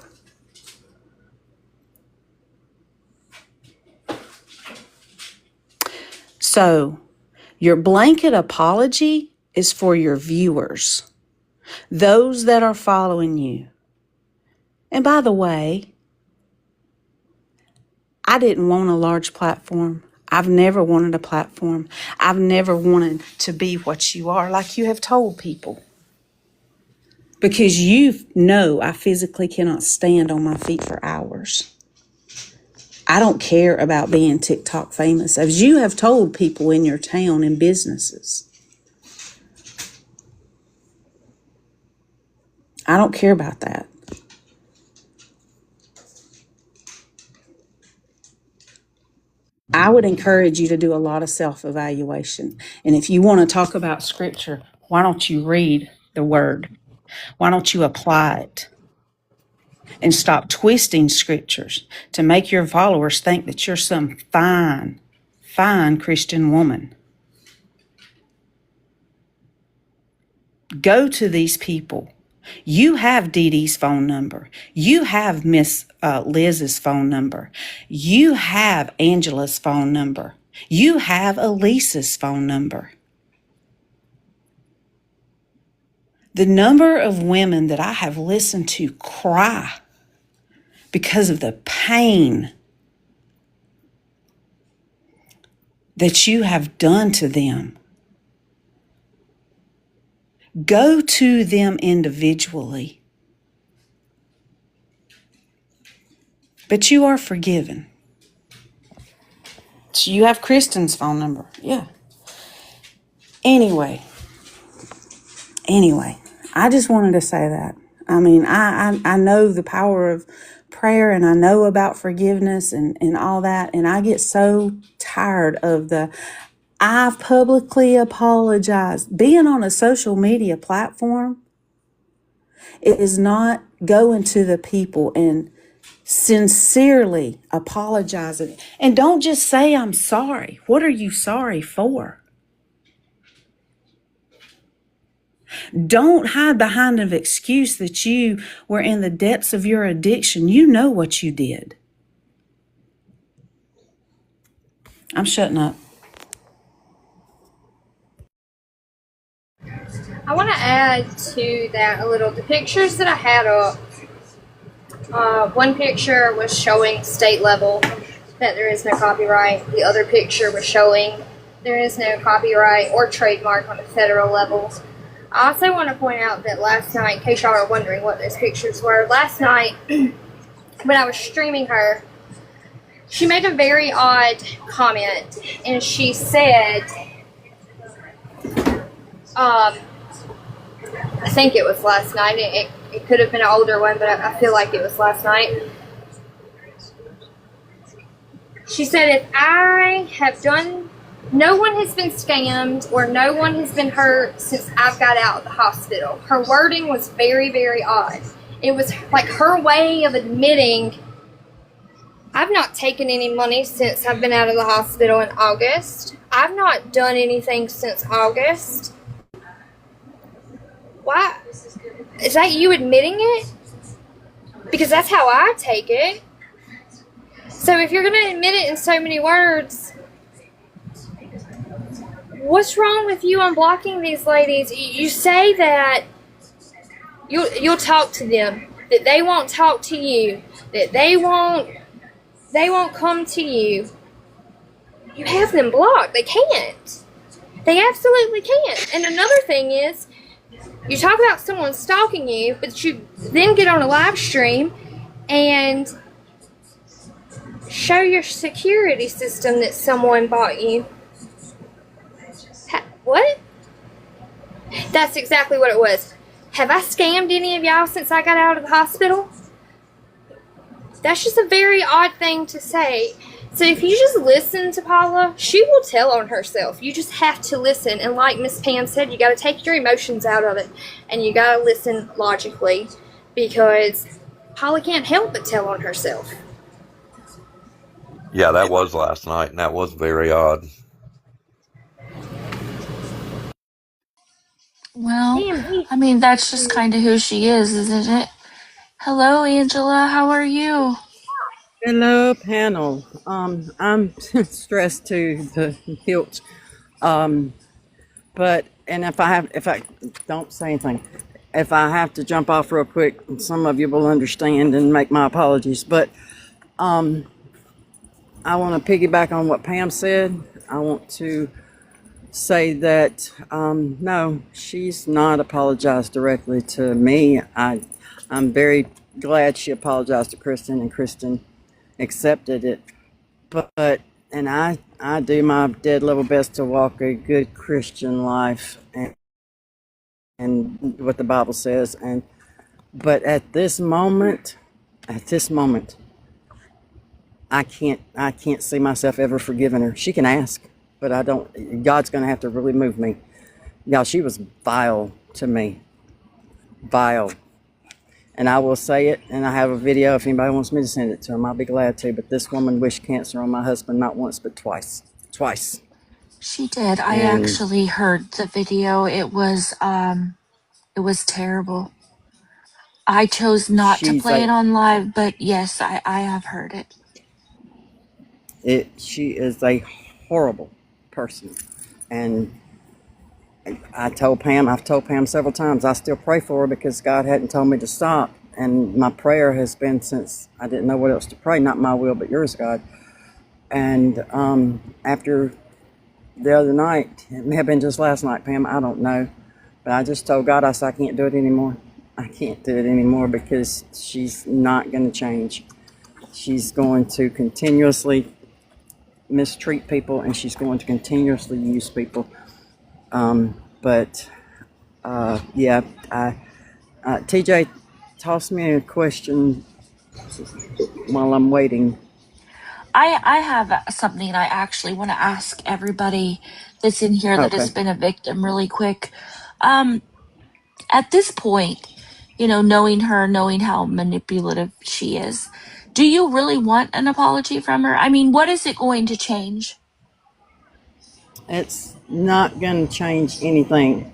So, your blanket apology is for your viewers, those that are following you. And by the way, I didn't want a large platform. I've never wanted a platform. I've never wanted to be what you are, like you have told people. Because you know I physically cannot stand on my feet for hours. I don't care about being TikTok famous, as you have told people in your town and businesses. I don't care about that. I would encourage you to do a lot of self-evaluation. And if you want to talk about scripture, why don't you read the word? Why don't you apply it? And stop twisting scriptures to make your followers think that you're some fine Christian woman. Go to these people. You have Dee Dee's phone number. You have Miss Liz's phone number. You have Angela's phone number. You have Elisa's phone number. The number of women that I have listened to cry because of the pain that you have done to them. Go to them individually. But you are forgiven. So you have Kristen's phone number. Yeah. Anyway, I just wanted to say that. I mean, I know the power of prayer, and I know about forgiveness and all that. And I get so tired of I've publicly apologized. Being on a social media platform, it is not going to the people and sincerely apologizing. And don't just say, I'm sorry. What are you sorry for? Don't hide behind an excuse that you were in the depths of your addiction. You know what you did. I'm shutting up. I want to add to that a little. The pictures that I had up, one picture was showing state level that there is no copyright. The other picture was showing there is no copyright or trademark on the federal level. I also want to point out that last night, in case y'all are wondering what those pictures were, last night when I was streaming her, she made a very odd comment, and she said, I think it was last night. It could have been an older one, but I feel like it was last night. She said, if I have done No one has been scammed or no one has been hurt since I've got out of the hospital. Her wording was very, very odd. It was like her way of admitting, I've not taken any money since I've been out of the hospital in August. I've not done anything since August. Why? Is that you admitting it? Because that's how I take it. So if you're going to admit it in so many words, what's wrong with you unblocking these ladies? You say that you'll talk to them, that they won't talk to you, that they won't come to you. You have them blocked. They can't. They absolutely can't. And another thing is, you talk about someone stalking you, but you then get on a live stream and show your security system that someone bought you. What? That's exactly what it was. Have I scammed any of y'all since I got out of the hospital? That's just a very odd thing to say. So if you just listen to Paula, she will tell on herself. You just have to listen. And like Miss Pam said, you got to take your emotions out of it. And you got to listen logically. Because Paula can't help but tell on herself. Yeah, that was last night, and that was very odd. Well, I mean, that's just kind of who she is, isn't it? Hello, Angela. How are you? Hello, panel. I'm stressed to the hilt. But if I don't say anything, if I have to jump off real quick, some of you will understand and make my apologies. But I want to piggyback on what Pam said. I want to say that no, she's not apologized directly to me. I'm very glad she apologized to Kristen, and Kristen accepted it. But and I do my dead level best to walk a good Christian life and what the Bible says. But at this moment, I can't see myself ever forgiving her. She can ask, but I don't. God's going to have to really move me. Y'all, she was vile to me, vile. And I will say it, and I have a video. If anybody wants me to send it to them, I'll be glad to. But this woman wished cancer on my husband not once, but twice. Twice. She did. I actually heard the video. It was terrible. I chose not to play it on live, but yes, I have heard it. She is a horrible person. And I've told Pam several times, I still pray for her because God hadn't told me to stop. And my prayer has been since I didn't know what else to pray, not my will, but yours, God. And after the other night, it may have been just last night, Pam, I don't know. But I just told God, I said, I can't do it anymore. I can't do it anymore because she's not going to change. She's going to continuously mistreat people, and she's going to continuously use people. TJ, toss me a question while I'm waiting. I have something I actually want to ask everybody that's in here that has been a victim really quick. At this point, knowing her, knowing how manipulative she is, do you really want an apology from her? I mean, what is it going to change? It's not going to change anything.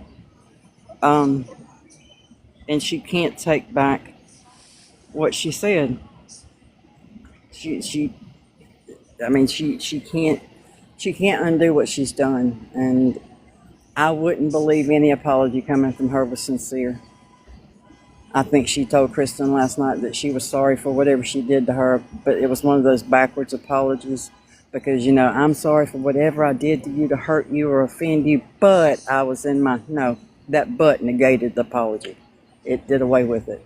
And she can't take back what she said. She can't undo what she's done. And I wouldn't believe any apology coming from her was sincere. I think she told Kristen last night that she was sorry for whatever she did to her, but it was one of those backwards apologies because, I'm sorry for whatever I did to you to hurt you or offend you, but I was in my, no, that but negated the apology. It did away with it.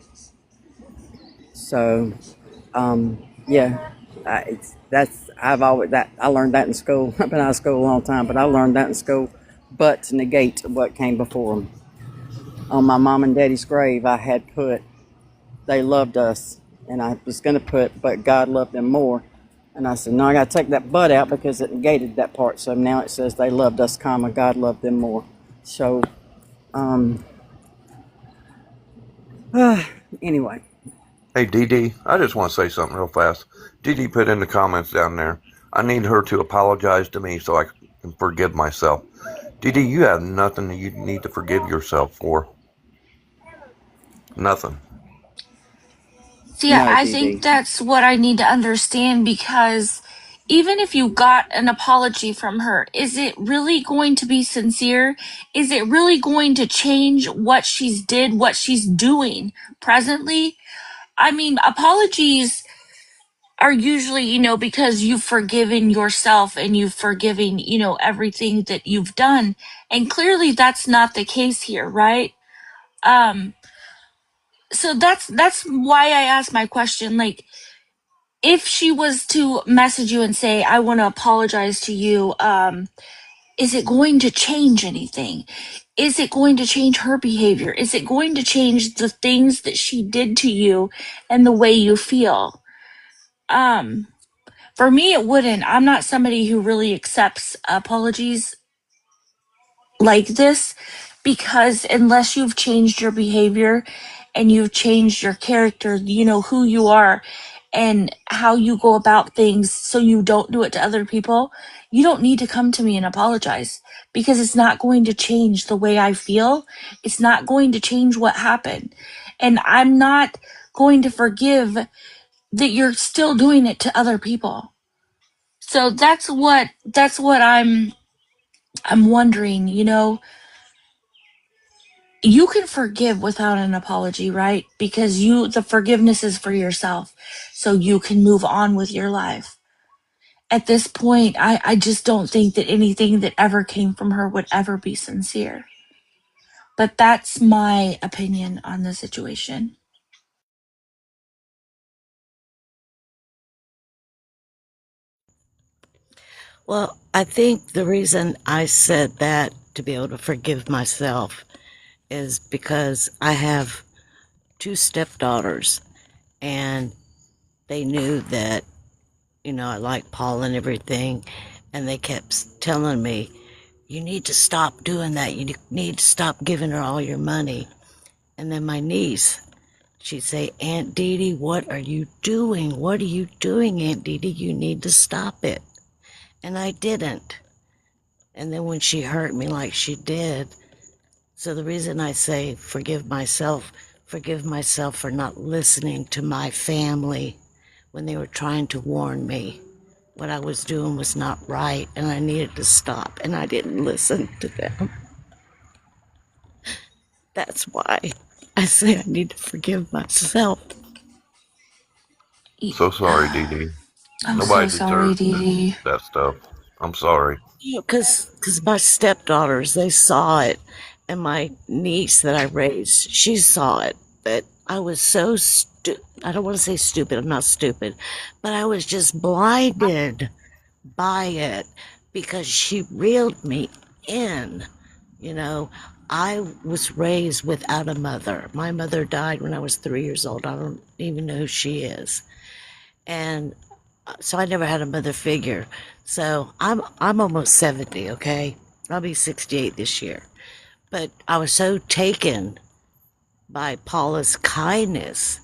So, I learned that in school. I've been out of school a long time, but I learned that in school, but to negate what came before them. On my mom and daddy's grave, I had put, they loved us. And I was going to put, but God loved them more. And I said, no, I got to take that but out because it negated that part. So now it says they loved us, comma, God loved them more. So, anyway. Hey, Dee Dee, I just want to say something real fast. Dee Dee put in the comments down there, I need her to apologize to me so I can forgive myself. Dee Dee, you have nothing that you need to forgive yourself for. Nothing. See, No, I Dee think Dee. that's what I need to understand, because even if you got an apology from her, is it really going to be sincere? Is it really going to change what what she's doing presently? I mean, apologies are usually, because you've forgiven yourself and you've forgiven, everything that you've done. And clearly that's not the case here, right? Um, so that's why I asked my question. Like, if she was to message you and say, I want to apologize to you, is it going to change anything? Is it going to change her behavior? Is it going to change the things that she did to you and the way you feel? For me, it wouldn't. I'm not somebody who really accepts apologies like this, because unless you've changed your behavior and you've changed your character, who you are and how you go about things so you don't do it to other people, you don't need to come to me and apologize, because it's not going to change the way I feel. It's not going to change what happened. And I'm not going to forgive that you're still doing it to other people. So that's what I'm wondering, you can forgive without an apology, right? Because the forgiveness is for yourself, so you can move on with your life. At this point, I just don't think that anything that ever came from her would ever be sincere. But that's my opinion on the situation. Well, I think the reason I said that to be able to forgive myself is because I have two stepdaughters, and they knew that, I like Paul and everything, and they kept telling me, you need to stop doing that. You need to stop giving her all your money. And then my niece, she'd say, Aunt Dee Dee, what are you doing? What are you doing, Aunt Dee Dee? You need to stop it. And I didn't. And then when she hurt me like she did, so the reason I say forgive myself for not listening to my family when they were trying to warn me what I was doing was not right and I needed to stop, and I didn't listen to them. That's why I say I need to forgive myself. So sorry, Dee Dee. I'm so Nobody sorry, deserves Dee Dee. that stuff. I'm sorry. Because my stepdaughters, they saw it, and my niece that I raised, she saw it. But I was so I don't want to say stupid, I'm not stupid, but I was just blinded by it because she reeled me in. You know, I was raised without a mother. My mother died when I was 3 years old. I don't even know who she is. And so I never had a mother figure. So I'm almost 70, okay? I'll be 68 this year. But I was so taken by Paula's kindness,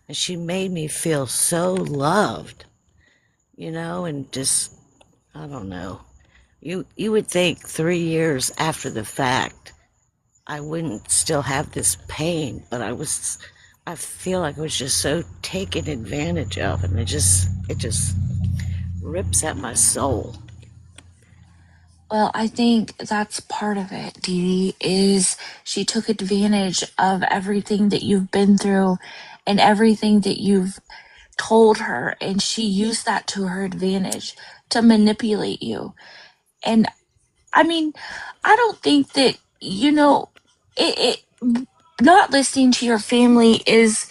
and she made me feel so loved, and just, I don't know. You would think 3 years after the fact I wouldn't still have this pain, but I feel like I was just so taken advantage of, and it just rips at my soul. Well, I think that's part of it, Dee Dee, is she took advantage of everything that you've been through and everything that you've told her, and she used that to her advantage to manipulate you. And I mean, I don't think that, not listening to your family is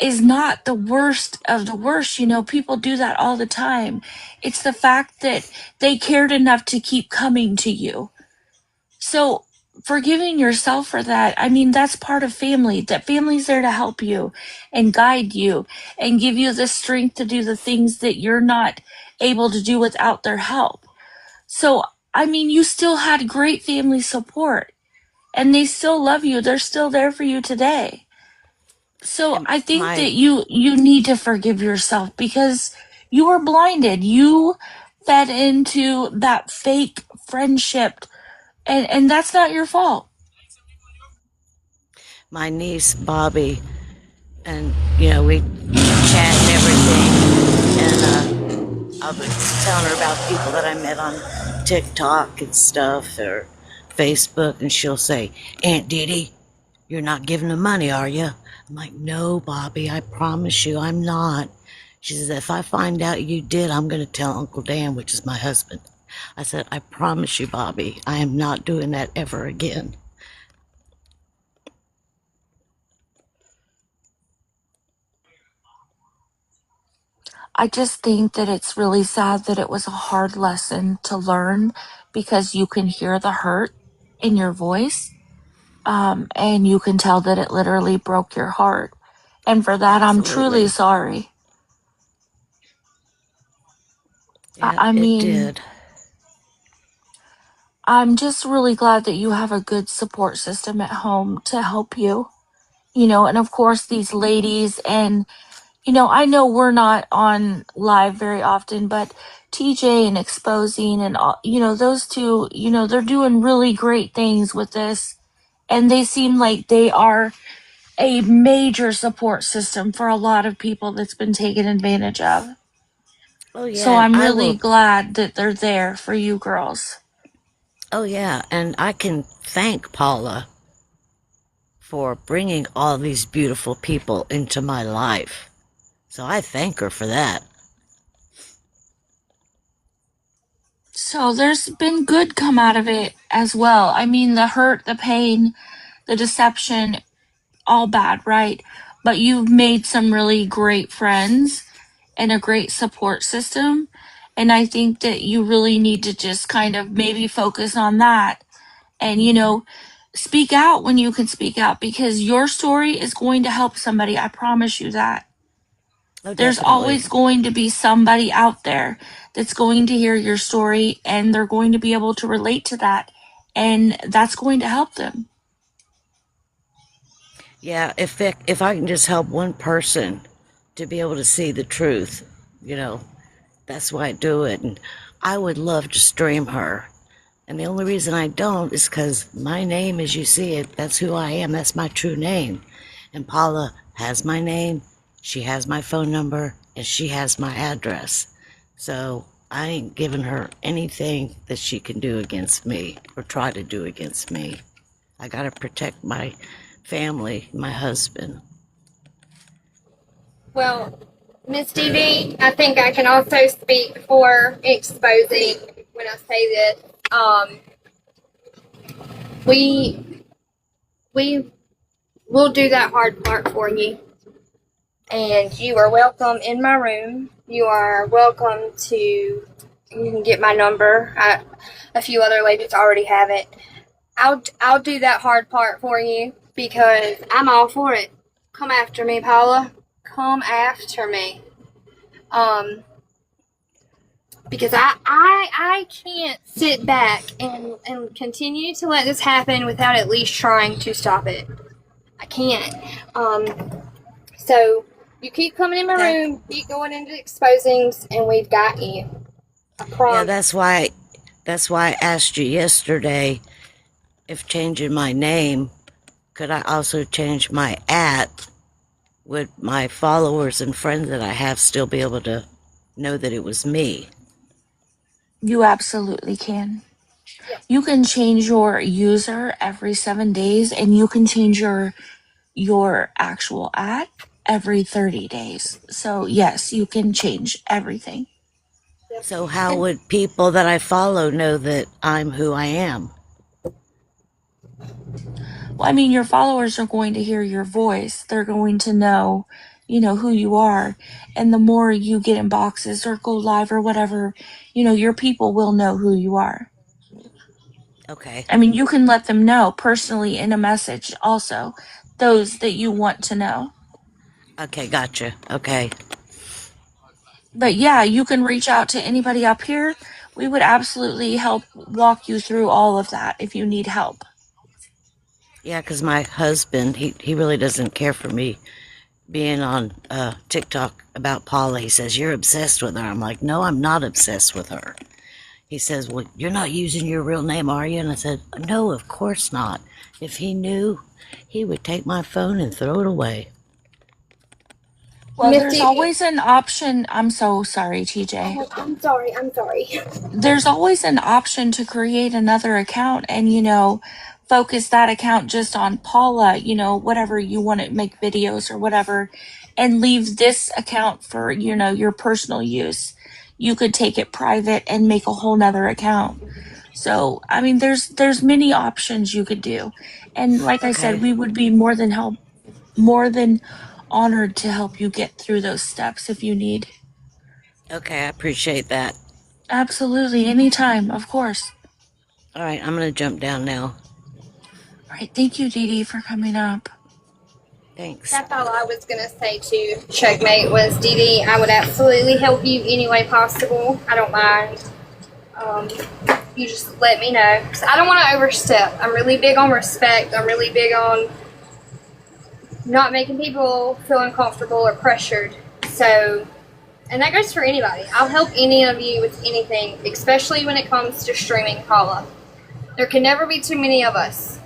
not the worst of the worst. People do that all the time. It's the fact that they cared enough to keep coming to you. So forgiving yourself for that. I mean, that's part of family. That family's there to help you and guide you and give you the strength to do the things that you're not able to do without their help. So, I mean, you still had great family support and they still love you. They're still there for you today. So And I think my that you need to forgive yourself because you were blinded. You fed into that fake friendship and that's not your fault. my niece Bobby, and we chat and everything, and I was telling her about people that I met on TikTok and stuff or Facebook, and she'll say, "Aunt Dee, you're not giving them money, are you?" I'm like, "No, Bobby, I promise you, I'm not." She says, "If I find out you did, I'm going to tell Uncle Dan," which is my husband. I said, "I promise you, Bobby, I am not doing that ever again." I just think that it's really sad that it was a hard lesson to learn because you can hear the hurt in your voice. And you can tell that it literally broke your heart. And for that, I'm truly Absolutely. sorry. Yeah, I it mean, did. I'm just really glad that you have a good support system at home to help you, and of course, these ladies. And, I know we're not on live very often, but TJ and Exposing and, all, those two, they're doing really great things with this. And they seem like they are a major support system for a lot of people that's been taken advantage of. Oh So yeah, and I'm I really will. glad that they're there for you girls. Oh yeah, and I can thank Paula for bringing all these beautiful people into my life. So I thank her for that. So there's been good come out of it as well. I mean, the hurt, the pain, the deception, all bad, right? But you've made some really great friends and a great support system. And I think that you really need to just kind of maybe focus on that and, speak out when you can speak out because your story is going to help somebody. I promise you that. Oh, There's definitely. always going to be somebody out there that's going to hear your story and they're going to be able to relate to that. And that's going to help them. Yeah, if I can just help one person to be able to see the truth, you know, that's why I do it. And I would love to stream her. And the only reason I don't is because my name, as you see it, that's who I am. That's my true name. And Paula has my name, she has my phone number, and she has my address. So I ain't giving her anything that she can do against me or try to do against me. I gotta protect my family, my husband. Well, Miss DD, I think I can also speak for Exposing when I say this. We we will do that hard part for you, and you are welcome in my room. You are welcome to. You can get my number. A few other ladies already have it. I'll do that hard part for you because I'm all for it. Come after me, Paula. Come after me. Because I can't sit back and continue to let this happen without at least trying to stop it. I can't. So you keep coming in my That room, keep going into exposings, and we've got you. I yeah, promise. that's why I asked you yesterday if changing my name, could I also change my at? Would my followers and friends that I have still be able to know that it was me? You absolutely can. Yes. You can change your user every 7 days and you can change your actual ad every 30 days. So yes, you can change everything. Yep. So how And would people that I follow know that I'm who I am? Well, I mean, your followers are going to hear your voice. They're going to know, who you are. And the more you get in boxes or go live or whatever, your people will know who you are. Okay. I mean, you can let them know personally in a message also, those that you want to know. Okay, gotcha. Okay. But yeah, you can reach out to anybody up here. We would absolutely help walk you through all of that if you need help. Yeah, because my husband, he really doesn't care for me being on TikTok about Paula. He says, "You're obsessed with her." I'm like, "No, I'm not obsessed with her." He says, "Well, you're not using your real name, are you?" And I said, "No, of course not. If he knew, he would take my phone and throw it away." Well, there's Misty, always an option. I'm so sorry, TJ. oh, I'm sorry. I'm sorry. There's always an option to create another account and, focus that account just on Paula, whatever you want to make videos or whatever, and leave this account for, your personal use. You could take it private and make a whole nother account. So, I mean, there's many options you could do. And like I said, Okay. we would be more than honored to help you get through those steps if you need. Okay, I appreciate that. Absolutely, anytime, of course. All right, I'm going to jump down now. All right, thank you, Dee Dee, for coming up. Thanks. That's all I was going to say to Checkmate was, Dee Dee, I would absolutely help you any way possible. I don't mind. You just let me know. 'Cause I don't want to overstep. I'm really big on respect. I'm really big on not making people feel uncomfortable or pressured. So, and that goes for anybody. I'll help any of you with anything, especially when it comes to streaming Paula. There can never be too many of us.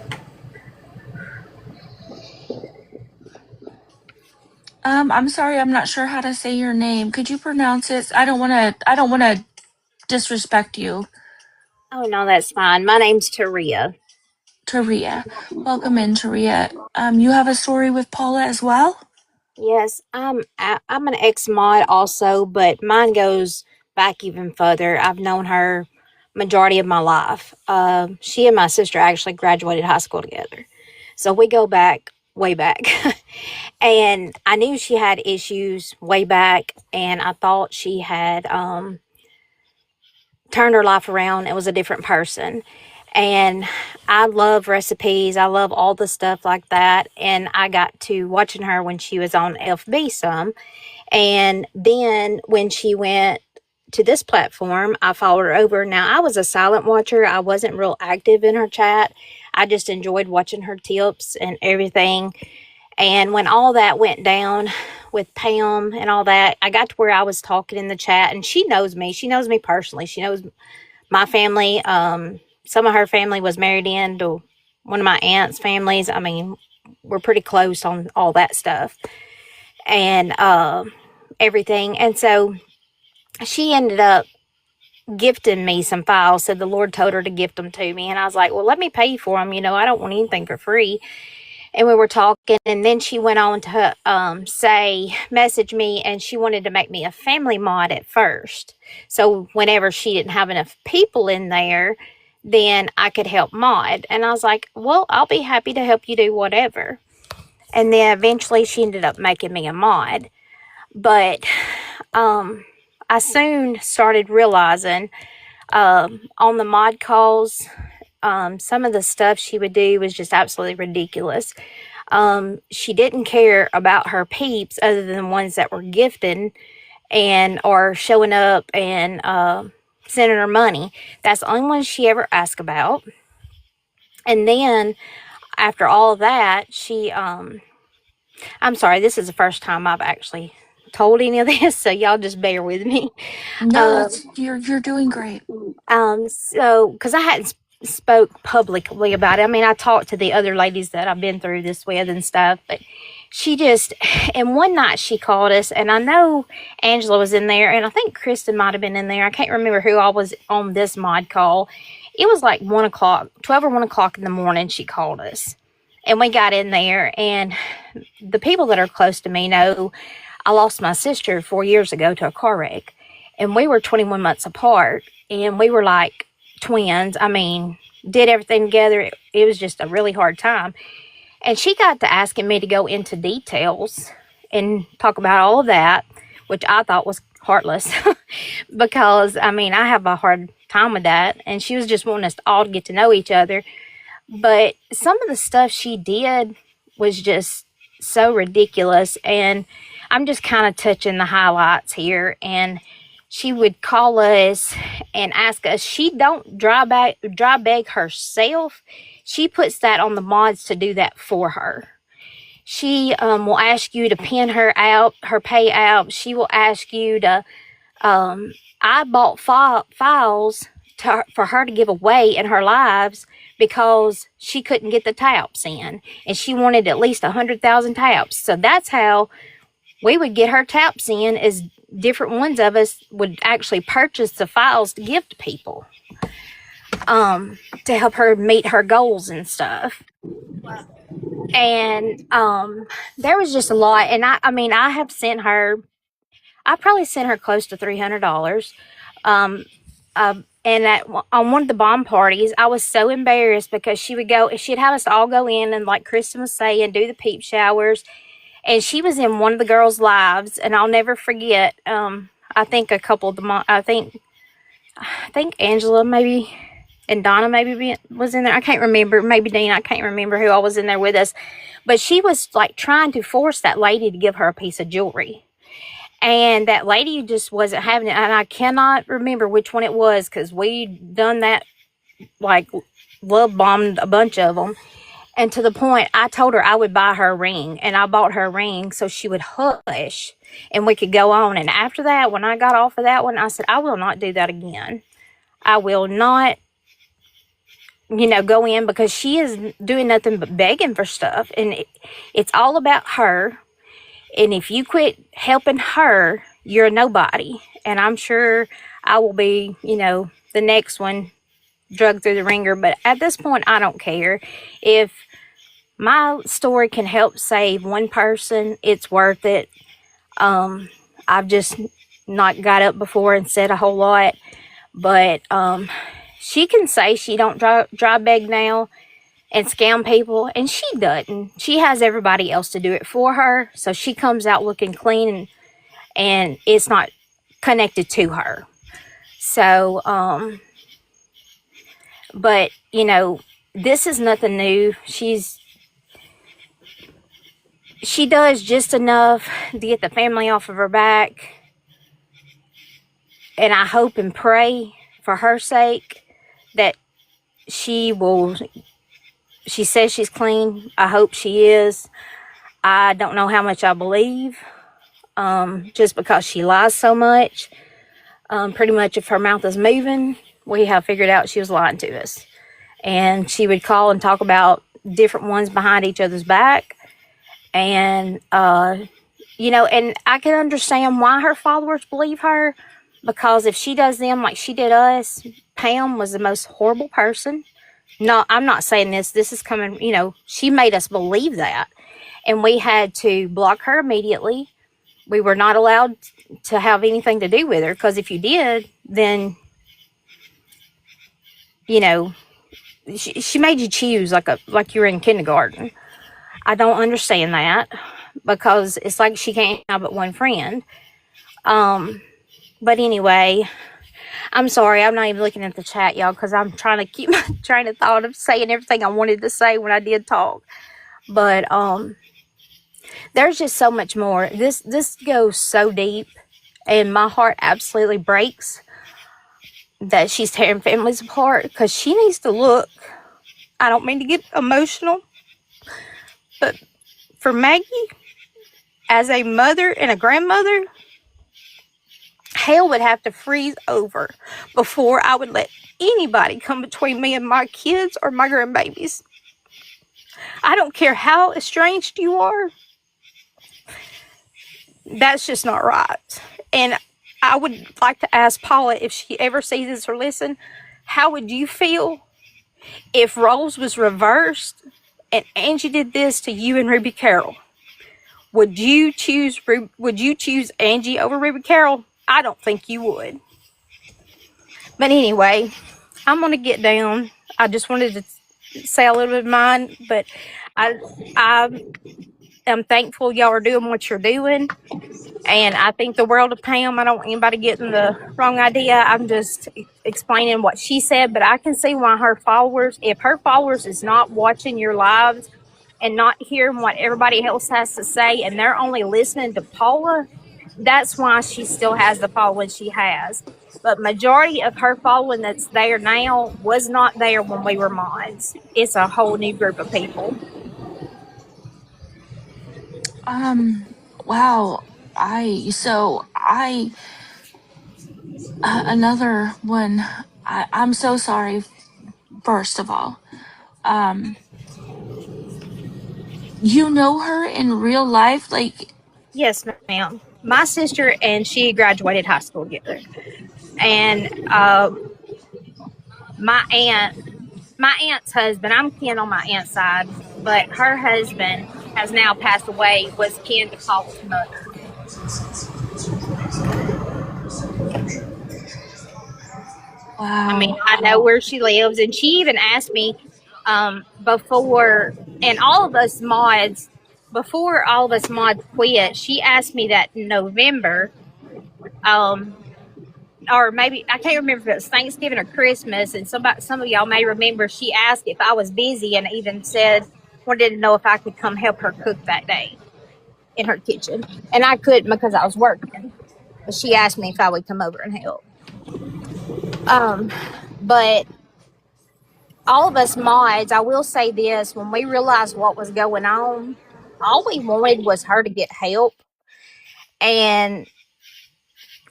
I'm sorry, I'm not sure how to say your name. Could you pronounce it? I don't wanna disrespect you. Oh, no, that's fine. My name's Taria. Taria. Welcome in, Taria. You have a story with Paula as well? Yes, I'm an ex mod also, but mine goes back even further. I've known her majority of my life. She and my sister actually graduated high school together, so we go back way back. And I knew she had issues way back, and I thought she had turned her life around and was a different person. And I love recipes. I love all the stuff like that. And I got to watching her when she was on FB some. And then when she went to this platform, I followed her over. Now, I was a silent watcher. I wasn't real active in her chat. I just enjoyed watching her tips and everything. And when all that went down with Pam and all that, I got to where I was talking in the chat, and she knows me. She knows me personally. She knows my family. Some of her family was married into one of my aunt's families. I mean, we're pretty close on all that stuff and everything. And so she ended up gifting me some files. Said the Lord told her to gift them to me. And I was like, well, let me pay for them. I don't want anything for free. And we were talking, and then she went on to message me, and she wanted to make me a family mod at first. So whenever she didn't have enough people in there, then I could help mod. And I was like, well, I'll be happy to help you do whatever. And then eventually she ended up making me a mod. But I soon started realizing on the mod calls, some of the stuff she would do was just absolutely ridiculous. She didn't care about her peeps other than the ones that were gifted and or showing up and sending her money. That's the only one she ever asked about. And then after all of that, she I'm sorry, this is the first time I've actually told any of this, so y'all just bear with me. No, you're doing great. So because I hadn't spoke publicly about it. I mean, I talked to the other ladies that I've been through this with and stuff, but she just, and one night she called us, and I know Angela was in there, and I think Kristen might have been in there. I can't remember who all was on this mod call. It was like 1 o'clock, 12 or 1 o'clock in the morning. She called us, and we got in there, and the people that are close to me know I lost my sister 4 years ago to a car wreck, and we were 21 months apart, and we were like twins. I mean, did everything together. It was just a really hard time. And she got to asking me to go into details and talk about all of that, which I thought was heartless because I mean, I have a hard time with that. And she was just wanting us all to get to know each other. But some of the stuff she did was just so ridiculous. And I'm just kind of touching the highlights here. And she would call us and ask us. She don't dry bag herself. She puts that on the mods to do that for her. She will ask you to pin her out, her payout. She will ask you to. I bought files for her to give away in her lives because she couldn't get the taps in, and she wanted at least 100,000 taps. So that's how we would get her taps in. Is different ones of us would actually purchase the files to give to people, to help her meet her goals and stuff. And there was just a lot. And I mean, I probably sent her close to $300. And on one of the bomb parties, I was so embarrassed because she'd have us all go in and, like Kristen was saying, do the peep showers. And she was in one of the girls' lives, and I'll never forget. I think a couple of I think Angela maybe and Donna maybe was in there. I can't remember. Maybe Dean. I can't remember who all was in there with us. But she was like trying to force that lady to give her a piece of jewelry. And that lady just wasn't having it. And I cannot remember which one it was because we done that, like, love bombed a bunch of them. And to the point, I told her I would buy her a ring. And I bought her a ring so she would hush and we could go on. And after that, when I got off of that one, I said, I will not do that again. I will not, go in because she is doing nothing but begging for stuff. And it's all about her. And if you quit helping her, you're a nobody. And I'm sure I will be, the next one drugged through the ringer. But at this point, I don't care. If my story can help save one person, it's worth it. I've just not got up before and said a whole lot. But she can say she don't dry bag now and scam people, and she doesn't. She has everybody else to do it for her, so she comes out looking clean, and it's not connected to her. So, but this is nothing new. She does just enough to get the family off of her back, and I hope and pray for her sake that she will. She says she's clean. I hope she is. I don't know how much I believe, just because she lies so much. Pretty much if her mouth is moving, we have figured out she was lying to us. And she would call and talk about different ones behind each other's back. And, and I can understand why her followers believe her, because if she does them like she did us, Pam was the most horrible person. No, I'm not saying this. This is coming, she made us believe that. And we had to block her immediately. We were not allowed to have anything to do with her, because if you did, then, she made you choose like you were in kindergarten. I don't understand that, because it's like she can't have but one friend. But anyway, I'm sorry, I'm not even looking at the chat, y'all, because I'm trying to keep my train of thought of saying everything I wanted to say when I did talk. But there's just so much more. This goes so deep, and my heart absolutely breaks that she's tearing families apart, because she needs to look. I don't mean to get emotional, but for Maggie, as a mother and a grandmother, hell would have to freeze over before I would let anybody come between me and my kids or my grandbabies. I don't care how estranged you are. That's just not right. And I would like to ask Paula, if she ever sees this or listen, how would you feel if roles was reversed and Angie did this to you and Ruby Carroll? Would you choose Angie over Ruby Carroll? I don't think you would. But anyway, I'm going to get down. I just wanted to say a little bit of mine, but I am thankful y'all are doing what you're doing. And I think the world of Pam. I don't want anybody getting the wrong idea. I'm just explaining what she said, but I can see why her followers, if her followers is not watching your lives and not hearing what everybody else has to say, and they're only listening to Paula, that's why she still has the following she has. But majority of her following that's there now was not there when we were mods. It's a whole new group of people. Wow. Another one. I'm so sorry. First of all, um, you know her in real life, like. Yes, ma'am. My sister and she graduated high school together. And my aunt, my aunt's husband, I'm kin on my aunt's side, but her husband has now passed away, was kin to Paula's mother. Wow. I mean, I know where she lives, and she even asked me before, and all of us mods, before all of us mods quit, she asked me that in November, or maybe I can't remember if it was Thanksgiving or Christmas, and some of y'all may remember she asked if I was busy, and even said wanted to know if I could come help her cook that day in her kitchen, and I couldn't because I was working. But she asked me if I would come over and help. But all of us mods, I will say this: when we realized what was going on, all we wanted was her to get help, and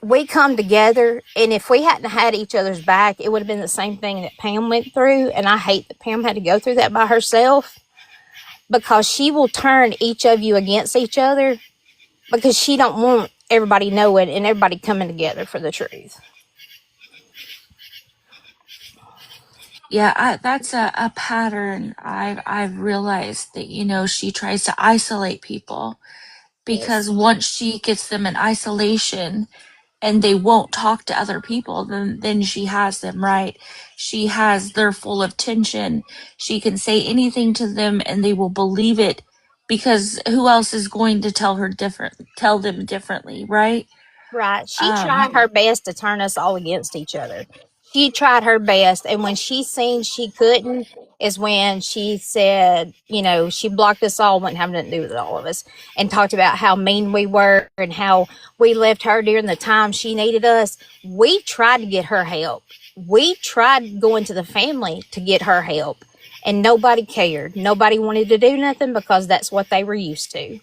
we come together, and if we hadn't had each other's back, it would have been the same thing that Pam went through. And I hate that Pam had to go through that by herself, because she will turn each of you against each other, because she don't want everybody knowing and everybody coming together for the truth. Yeah, that's a pattern. I've realized that, she tries to isolate people, because once she gets them in isolation and they won't talk to other people, then she has them, right? They're full of tension. She can say anything to them and they will believe it, because who else is going to tell them differently, right? Right. She tried her best to turn us all against each other. She tried her best. And when she seen she couldn't, is when she said, she blocked us all, wouldn't have nothing to do with all of us, and talked about how mean we were and how we left her during the time she needed us. We tried to get her help. We tried going to the family to get her help. And nobody cared. Nobody wanted to do nothing, because that's what they were used to.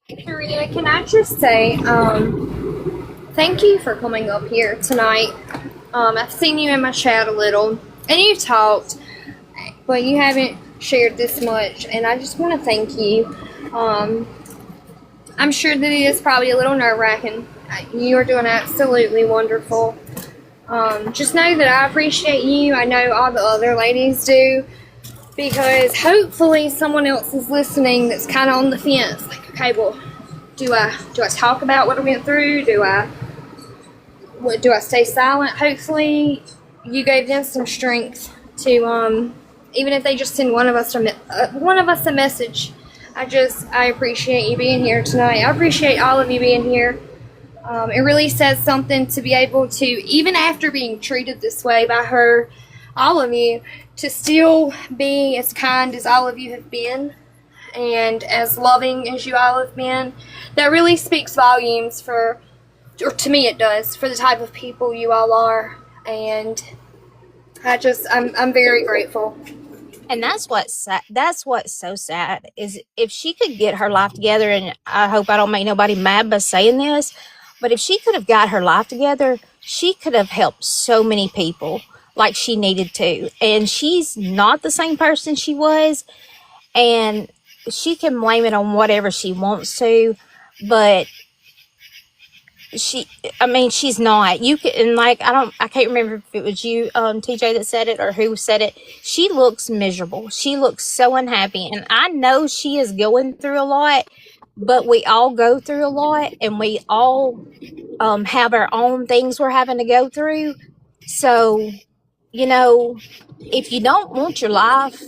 Karina, can I just say, thank you for coming up here tonight. I've seen you in my chat a little, and you've talked, but you haven't shared this much, and I just want to thank you. I'm sure that it is probably a little nerve-wracking. You are doing absolutely wonderful. Just know that I appreciate you. I know all the other ladies do, because hopefully someone else is listening that's kind of on the fence. Like, okay, well, do I talk about what I went through? Do I stay silent? Hopefully, you gave them some strength to, even if they just send one of us a message. I appreciate you being here tonight. I appreciate all of you being here. It really says something to be able to, even after being treated this way by her, all of you, to still be as kind as all of you have been, and as loving as you all have been. That really speaks volumes or to me it does, for the type of people you all are. And I'm very grateful. And that's what's so sad, is if she could get her life together, and I hope I don't make nobody mad by saying this, but if she could have got her life together, she could have helped so many people like she needed to. And she's not the same person she was, and she can blame it on whatever she wants to, but she's not. You can, and like, I can't remember if it was you, TJ, that said it, or who said it. She looks miserable. She looks so unhappy, and I know she is going through a lot, but we all go through a lot, and we all have our own things we're having to go through. So you know, if you don't want your life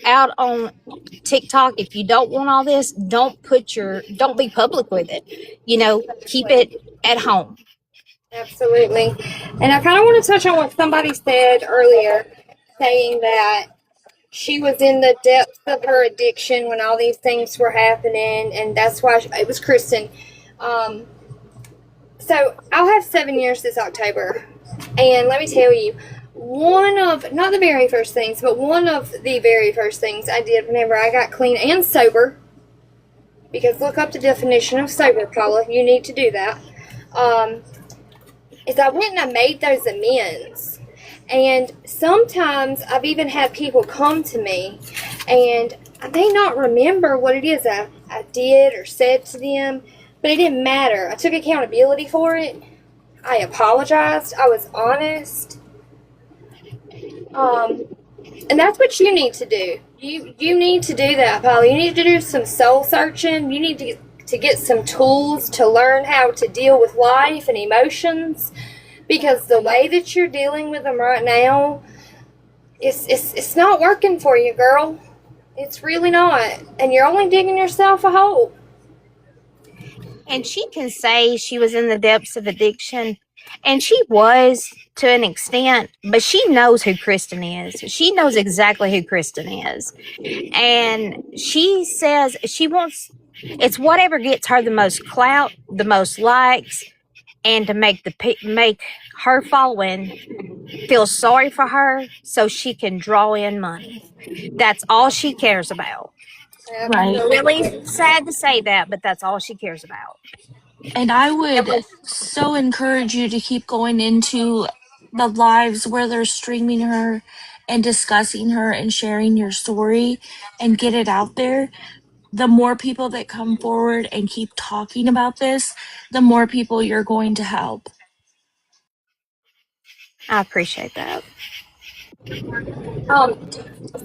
out on TikTok, if you don't want all this, don't be public with it. Keep it at home. Absolutely. And I kind of want to touch on what somebody said earlier, saying that she was in the depths of her addiction when all these things were happening, and that's why it was Kristen. Um, so I'll have 7 years this October, and let me tell you, one of not the very first things, but one of the very first things I did whenever I got clean and sober, because look up the definition of sober, Paula. You need to do that. Is I went and I made those amends. And sometimes I've even had people come to me and I may not remember what it is I did or said to them, but it didn't matter. I took accountability for it. I apologized. I was honest. And that's what you need to do. You need to do that, Paula. You need to do some soul searching. You need to get some tools to learn how to deal with life and emotions, because the way that you're dealing with them right now, it's not working for you, girl. It's really not, and you're only digging yourself a hole. And she can say she was in the depths of addiction, and she was to an extent, but she knows who Kristen is. She knows exactly who Kristen is. And she says she wants it's whatever gets her the most clout, the most likes, and to make her following feel sorry for her so she can draw in money. That's all she cares about. Right. Really sad to say that, but that's all she cares about. And I would so encourage you to keep going into the lives where they're streaming her and discussing her and sharing your story and get it out there. The more people that come forward and keep talking about this, the more people you're going to help. I appreciate that.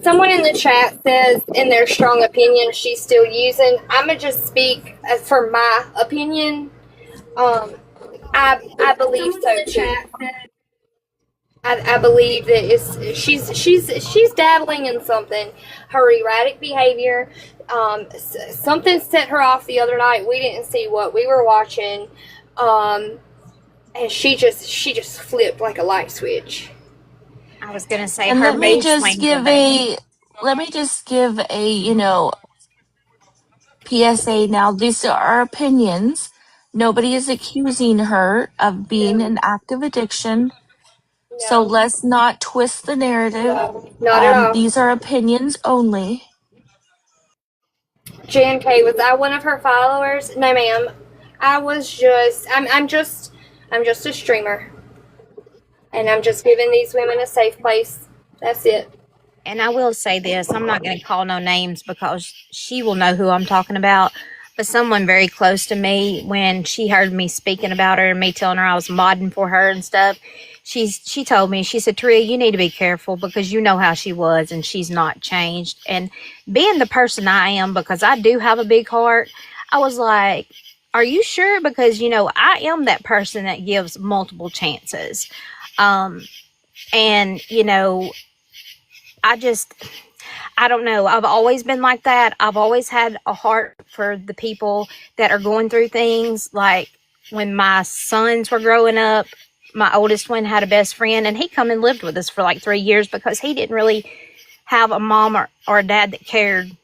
Someone in the chat says, in their strong opinion, she's still using. I'm gonna just speak as for my opinion. I believe so too. I believe that she's dabbling in something. Her erratic behavior. Something set her off the other night. We didn't see what we were watching, and she just flipped like a light switch. I was gonna say And her let me mood just swings are give bad. a PSA now. These are our opinions. Nobody is accusing her of being an active addiction. So No, let's not twist the narrative. no, not at all. These are opinions only. Jan K, was I one of her followers? No, ma'am. I'm just a streamer, and I'm just giving these women a safe place. That's it. And I will say this, I'm not going to call no names because she will know who I'm talking about. But someone very close to me, when she heard me speaking about her and me telling her I was modding for her and stuff, she told me, she said, Taria, you need to be careful because you know how she was and she's not changed. And being the person I am, because I do have a big heart, I was like, are you sure? Because, I am that person that gives multiple chances. And, I don't know. I've always been like that. I've always had a heart for the people that are going through things. Like when my sons were growing up, my oldest one had a best friend, and he come and lived with us for like 3 years because he didn't really have a mom or a dad that cared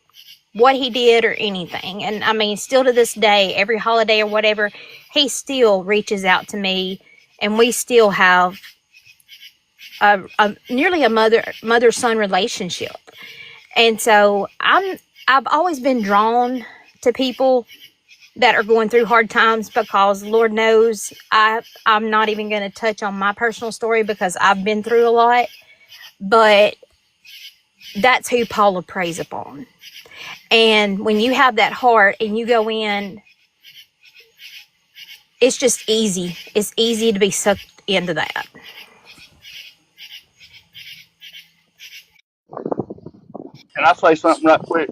what he did or anything. And I mean, still to this day, every holiday or whatever, he still reaches out to me, and we still have nearly a mother-son relationship. And so I've always been drawn to people that are going through hard times because Lord knows I'm not even going to touch on my personal story because I've been through a lot. But that's who Paula preys upon. And when you have that heart and you go in, it's just easy. It's easy to be sucked into that. Can I say something right quick?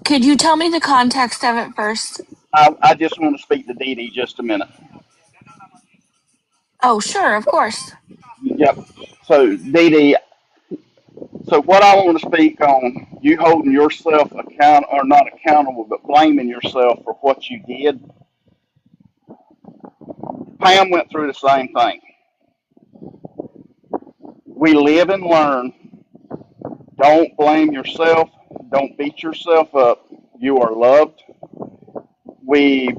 Could you tell me the context of it first? I just want to speak to Dee Dee just a minute. Oh, sure, of course. Yep. So, Dee Dee, so what I want to speak on, you holding yourself account or not accountable, but blaming yourself for what you did. Pam went through the same thing. We live and learn. Don't blame yourself. Don't beat yourself up. You are loved. We,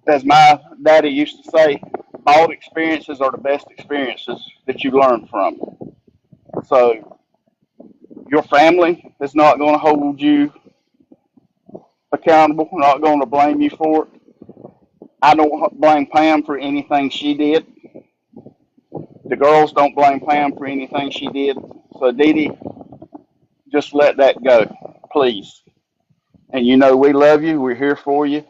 as my daddy used to say, all experiences are the best experiences that you learn from. So your family is not going to hold you accountable, not going to blame you for it. I don't blame Pam for anything she did. The girls don't blame Pam for anything she did. So Dee Dee, just let that go, please. And you know we love you. We're here for you.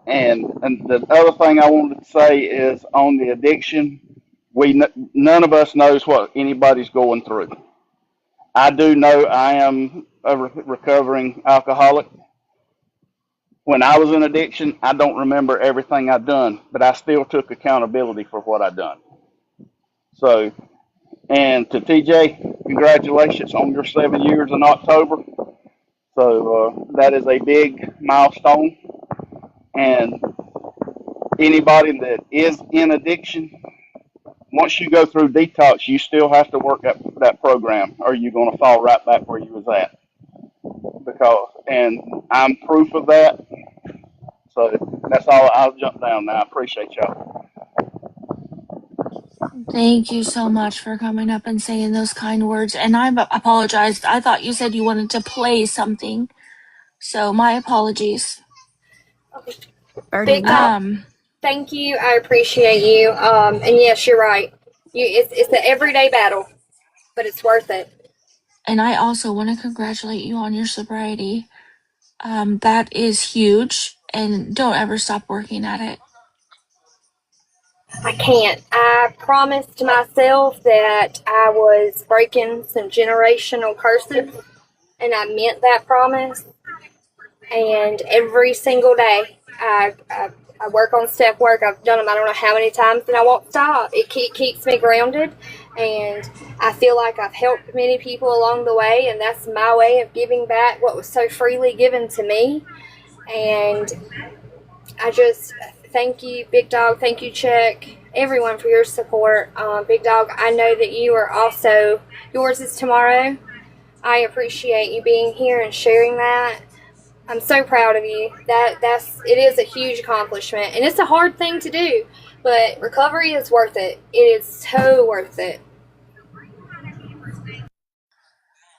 And the other thing I wanted to say is on the addiction, none of us knows what anybody's going through. I do know I am a recovering alcoholic. When I was in addiction, I don't remember everything I've done, but I still took accountability for what I've done. So, and to TJ, congratulations on your 7 years in October. So that is a big milestone. And anybody that is in addiction, once you go through detox, you still have to work that program, or you're going to fall right back where you was at. And I'm proof of that. So that's all. I'll jump down now. I appreciate y'all. Thank you so much for coming up and saying those kind words. And I apologized. I thought you said you wanted to play something. So my apologies. Birdie, Big we have dog, thank you. I appreciate you. And yes, you're right. It's an everyday battle, but it's worth it. And I also want to congratulate you on your sobriety. That is huge. And don't ever stop working at it. I can't. I promised myself that I was breaking some generational curses, and I meant that promise. And every single day, I work on step work. I've done them I don't know how many times, and I won't stop. It keeps me grounded, and I feel like I've helped many people along the way, and that's my way of giving back what was so freely given to me. And I just thank you, Big Dog. Thank you, Chuck. Everyone for your support. Big Dog, I know that you are also, yours is tomorrow. I appreciate you being here and sharing that. I'm so proud of you. It is a huge accomplishment, and it's a hard thing to do, but recovery is worth it. It is so worth it.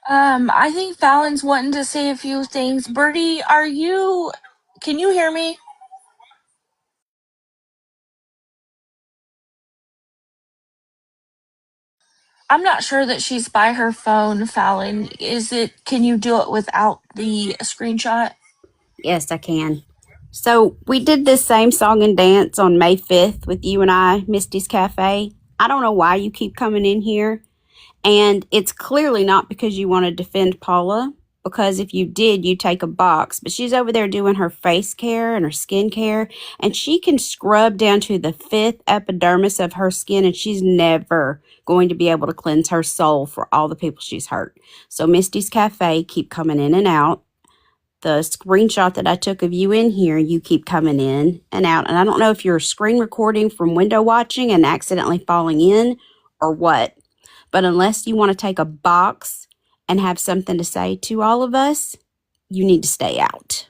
I think Fallon's wanting to say a few things. Birdie, can you hear me? I'm not sure that she's by her phone, Fallon. Can you do it without the screenshot? Yes, I can. So we did this same song and dance on May 5th with you and I, Misty's Cafe. I don't know why you keep coming in here. And it's clearly not because you want to defend Paula, because if you did, you'd take a box. But she's over there doing her face care and her skin care, and she can scrub down to the fifth epidermis of her skin, and she's never going to be able to cleanse her soul for all the people she's hurt. So Misty's Cafe, keep coming in and out. The screenshot that I took of you in here, you keep coming in and out. And I don't know if you're screen recording from window watching and accidentally falling in or what. But unless you want to take a box and have something to say to all of us, you need to stay out.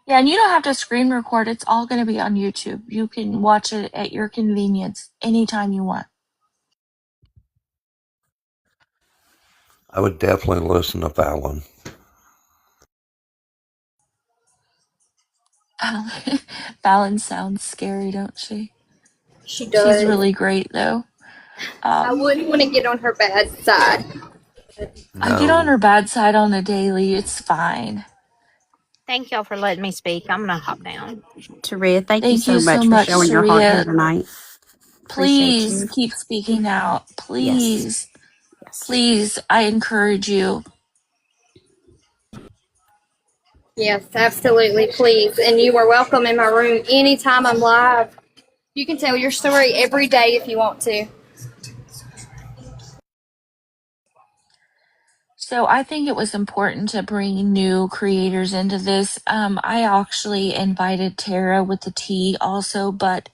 Yeah, and you don't have to screen record. It's all going to be on YouTube. You can watch it at your convenience anytime you want. I would definitely listen to Fallon. Fallon sounds scary, don't she? She She's does. really great, though. I wouldn't want to get on her bad side. I get on No. her bad side on the daily. It's fine. Thank y'all for letting me speak. I'm gonna hop down. Taria, thank you Thank so you so much for much, showing your heart here Saria. tonight. Appreciate Please you. keep speaking out. Yes. Please. Yes. Please, I encourage you. Yes, absolutely, please. And you are welcome in my room anytime I'm live. You can tell your story every day if you want to. So I think it was important to bring new creators into this. I actually invited Tara with the T also, but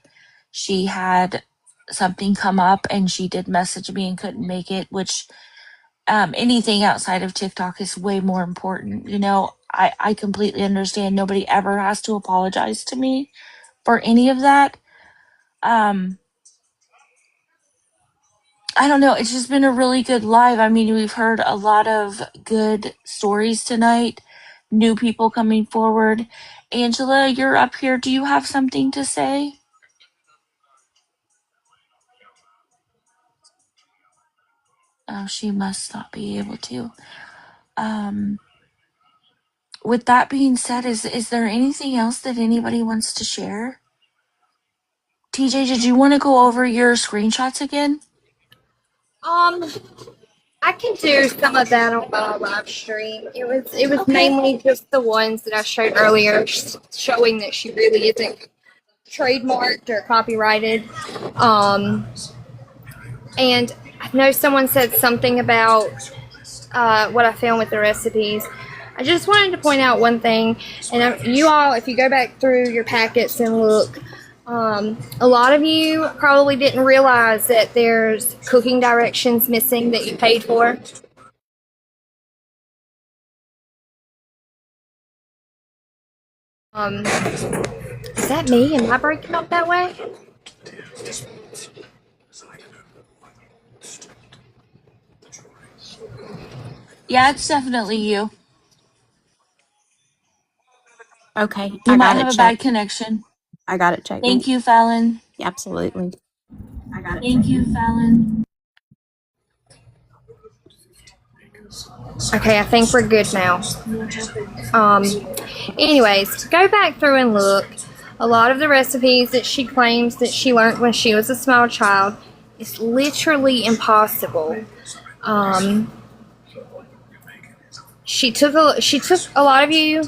she had something come up and she did message me and couldn't make it, which anything outside of TikTok is way more important. You know, I completely understand nobody ever has to apologize to me for any of that. I don't know. It's just been a really good live. I mean, we've heard a lot of good stories tonight, new people coming forward. Angela, you're up here. Do you have something to say? Oh, she must not be able to. Um, with that being said, is there anything else that anybody wants to share? TJ, did you want to go over your screenshots again? I can do some of that on my live stream. It was Okay. mainly just the ones that I showed earlier, showing that she really isn't trademarked or copyrighted. And I know someone said something about what I found with the recipes. I just wanted to point out one thing, and you all, if you go back through your packets and look, a lot of you probably didn't realize that there's cooking directions missing that you paid for. Is that me? Am I breaking up that way? Yeah, it's definitely you. Okay, You I might got have it a bad checked. connection. I got it checked. Thank you, Fallon. Absolutely. Thank you, Fallon. Okay, I think we're good now. Anyways, go back through and look. A lot of the recipes that she claims that she learned when she was a small child is literally impossible. She took a lot of you.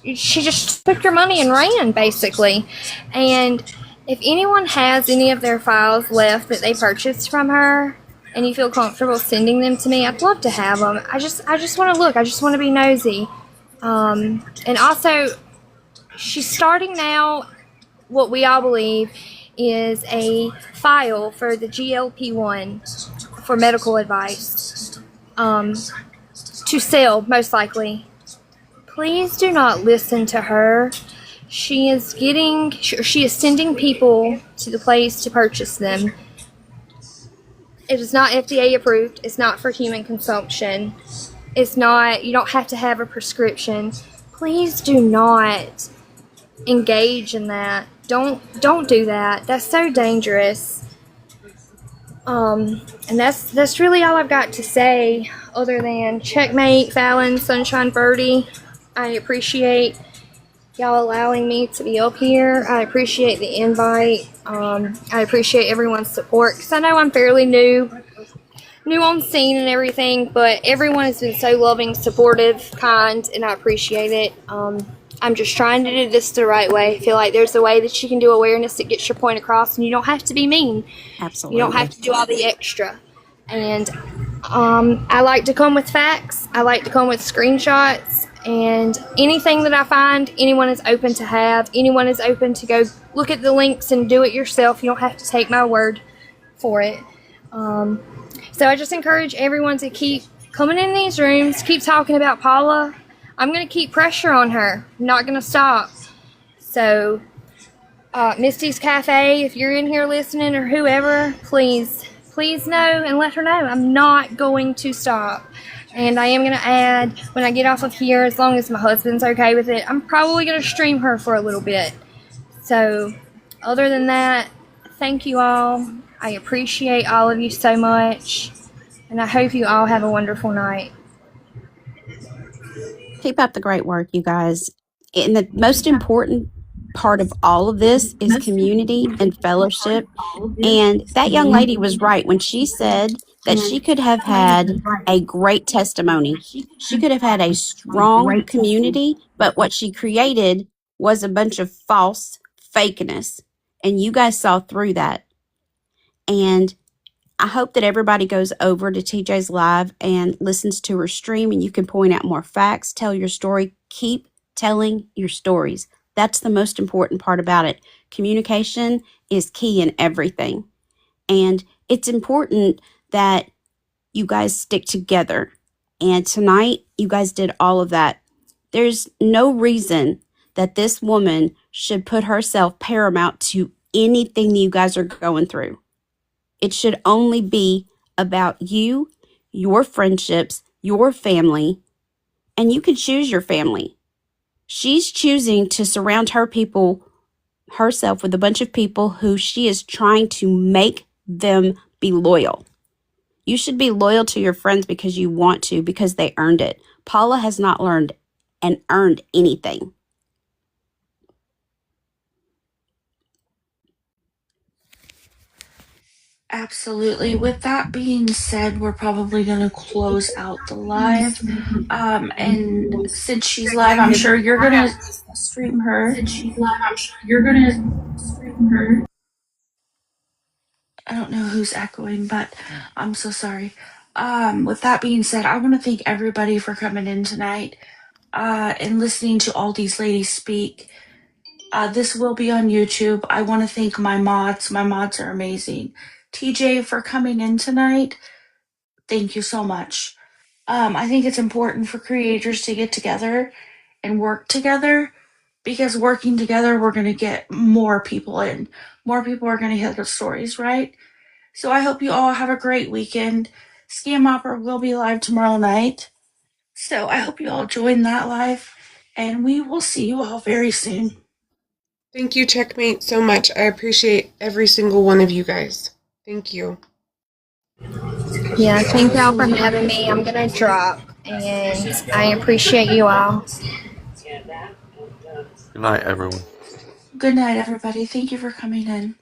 She just took your money and ran, basically. And if anyone has any of their files left that they purchased from her, and you feel comfortable sending them to me, I'd love to have them. I just want to look. I just want to be nosy. And also, she's starting now what we all believe is a file for the GLP-1 for medical advice to sell, most likely. Please do not listen to her. She is sending people to the place to purchase them. It is not FDA approved. It's not for human consumption. It's not, you don't have to have a prescription. Please do not engage in that. Don't do that. That's so dangerous. And that's really all I've got to say, other than checkmate, Fallon, Sunshine Birdie. I appreciate y'all allowing me to be up here. I appreciate the invite. I appreciate everyone's support, because I know I'm fairly new on scene and everything, but everyone has been so loving, supportive, kind, and I appreciate it. I'm just trying to do this the right way. I feel like there's a way that you can do awareness that gets your point across, and you don't have to be mean. Absolutely. You don't have to do all the extra. And I like to come with facts. I like to come with screenshots. And anything that I find, anyone is open to have. Anyone is open to go look at the links and do it yourself. You don't have to take my word for it. So I just encourage everyone to keep coming in these rooms, keep talking about Paula. I'm going to keep pressure on her. I'm not going to stop. So, Misty's Cafe, if you're in here listening, or whoever, please know and let her know I'm not going to stop. And I am going to add, when I get off of here, as long as my husband's okay with it, I'm probably going to stream her for a little bit. So, other than that, thank you all. I appreciate all of you so much. And I hope you all have a wonderful night. Keep up the great work, you guys. And the most important part of all of this is community and fellowship. And that young lady was right when she said that she could have had a great testimony. She could have had a strong community, but what she created was a bunch of false fakeness. And you guys saw through that. And I hope that everybody goes over to TJ's live and listens to her stream, and you can point out more facts, tell your story, keep telling your stories. That's the most important part about it. Communication is key in everything. And it's important that you guys stick together. And tonight, you guys did all of that. There's no reason that this woman should put herself paramount to anything that you guys are going through. It should only be about you, your friendships, your family, and you can choose your family. She's choosing to surround herself with a bunch of people who she is trying to make them be loyal. You should be loyal to your friends because you want to, because they earned it. Paula has not learned and earned anything. Absolutely. With that being said, we're probably going to close out the live. And since she's live, I'm sure you're going to stream her. I don't know who's echoing, but I'm so sorry. With that being said, I want to thank everybody for coming in tonight and listening to all these ladies speak. This will be on YouTube. I want to thank my mods. My mods are amazing. TJ, for coming in tonight, thank you so much. I think it's important for creators to get together and work together, because working together, we're going to get more people in. More people are going to hear the stories, right? So I hope you all have a great weekend. Scam Opera will be live tomorrow night. So I hope you all join that live, and we will see you all very soon. Thank you, Checkmate, so much. I appreciate every single one of you guys. Thank you. Yeah, thank y'all for having me. I'm gonna drop, and I appreciate you all. Good night, everyone. Good night, everybody. Thank you for coming in.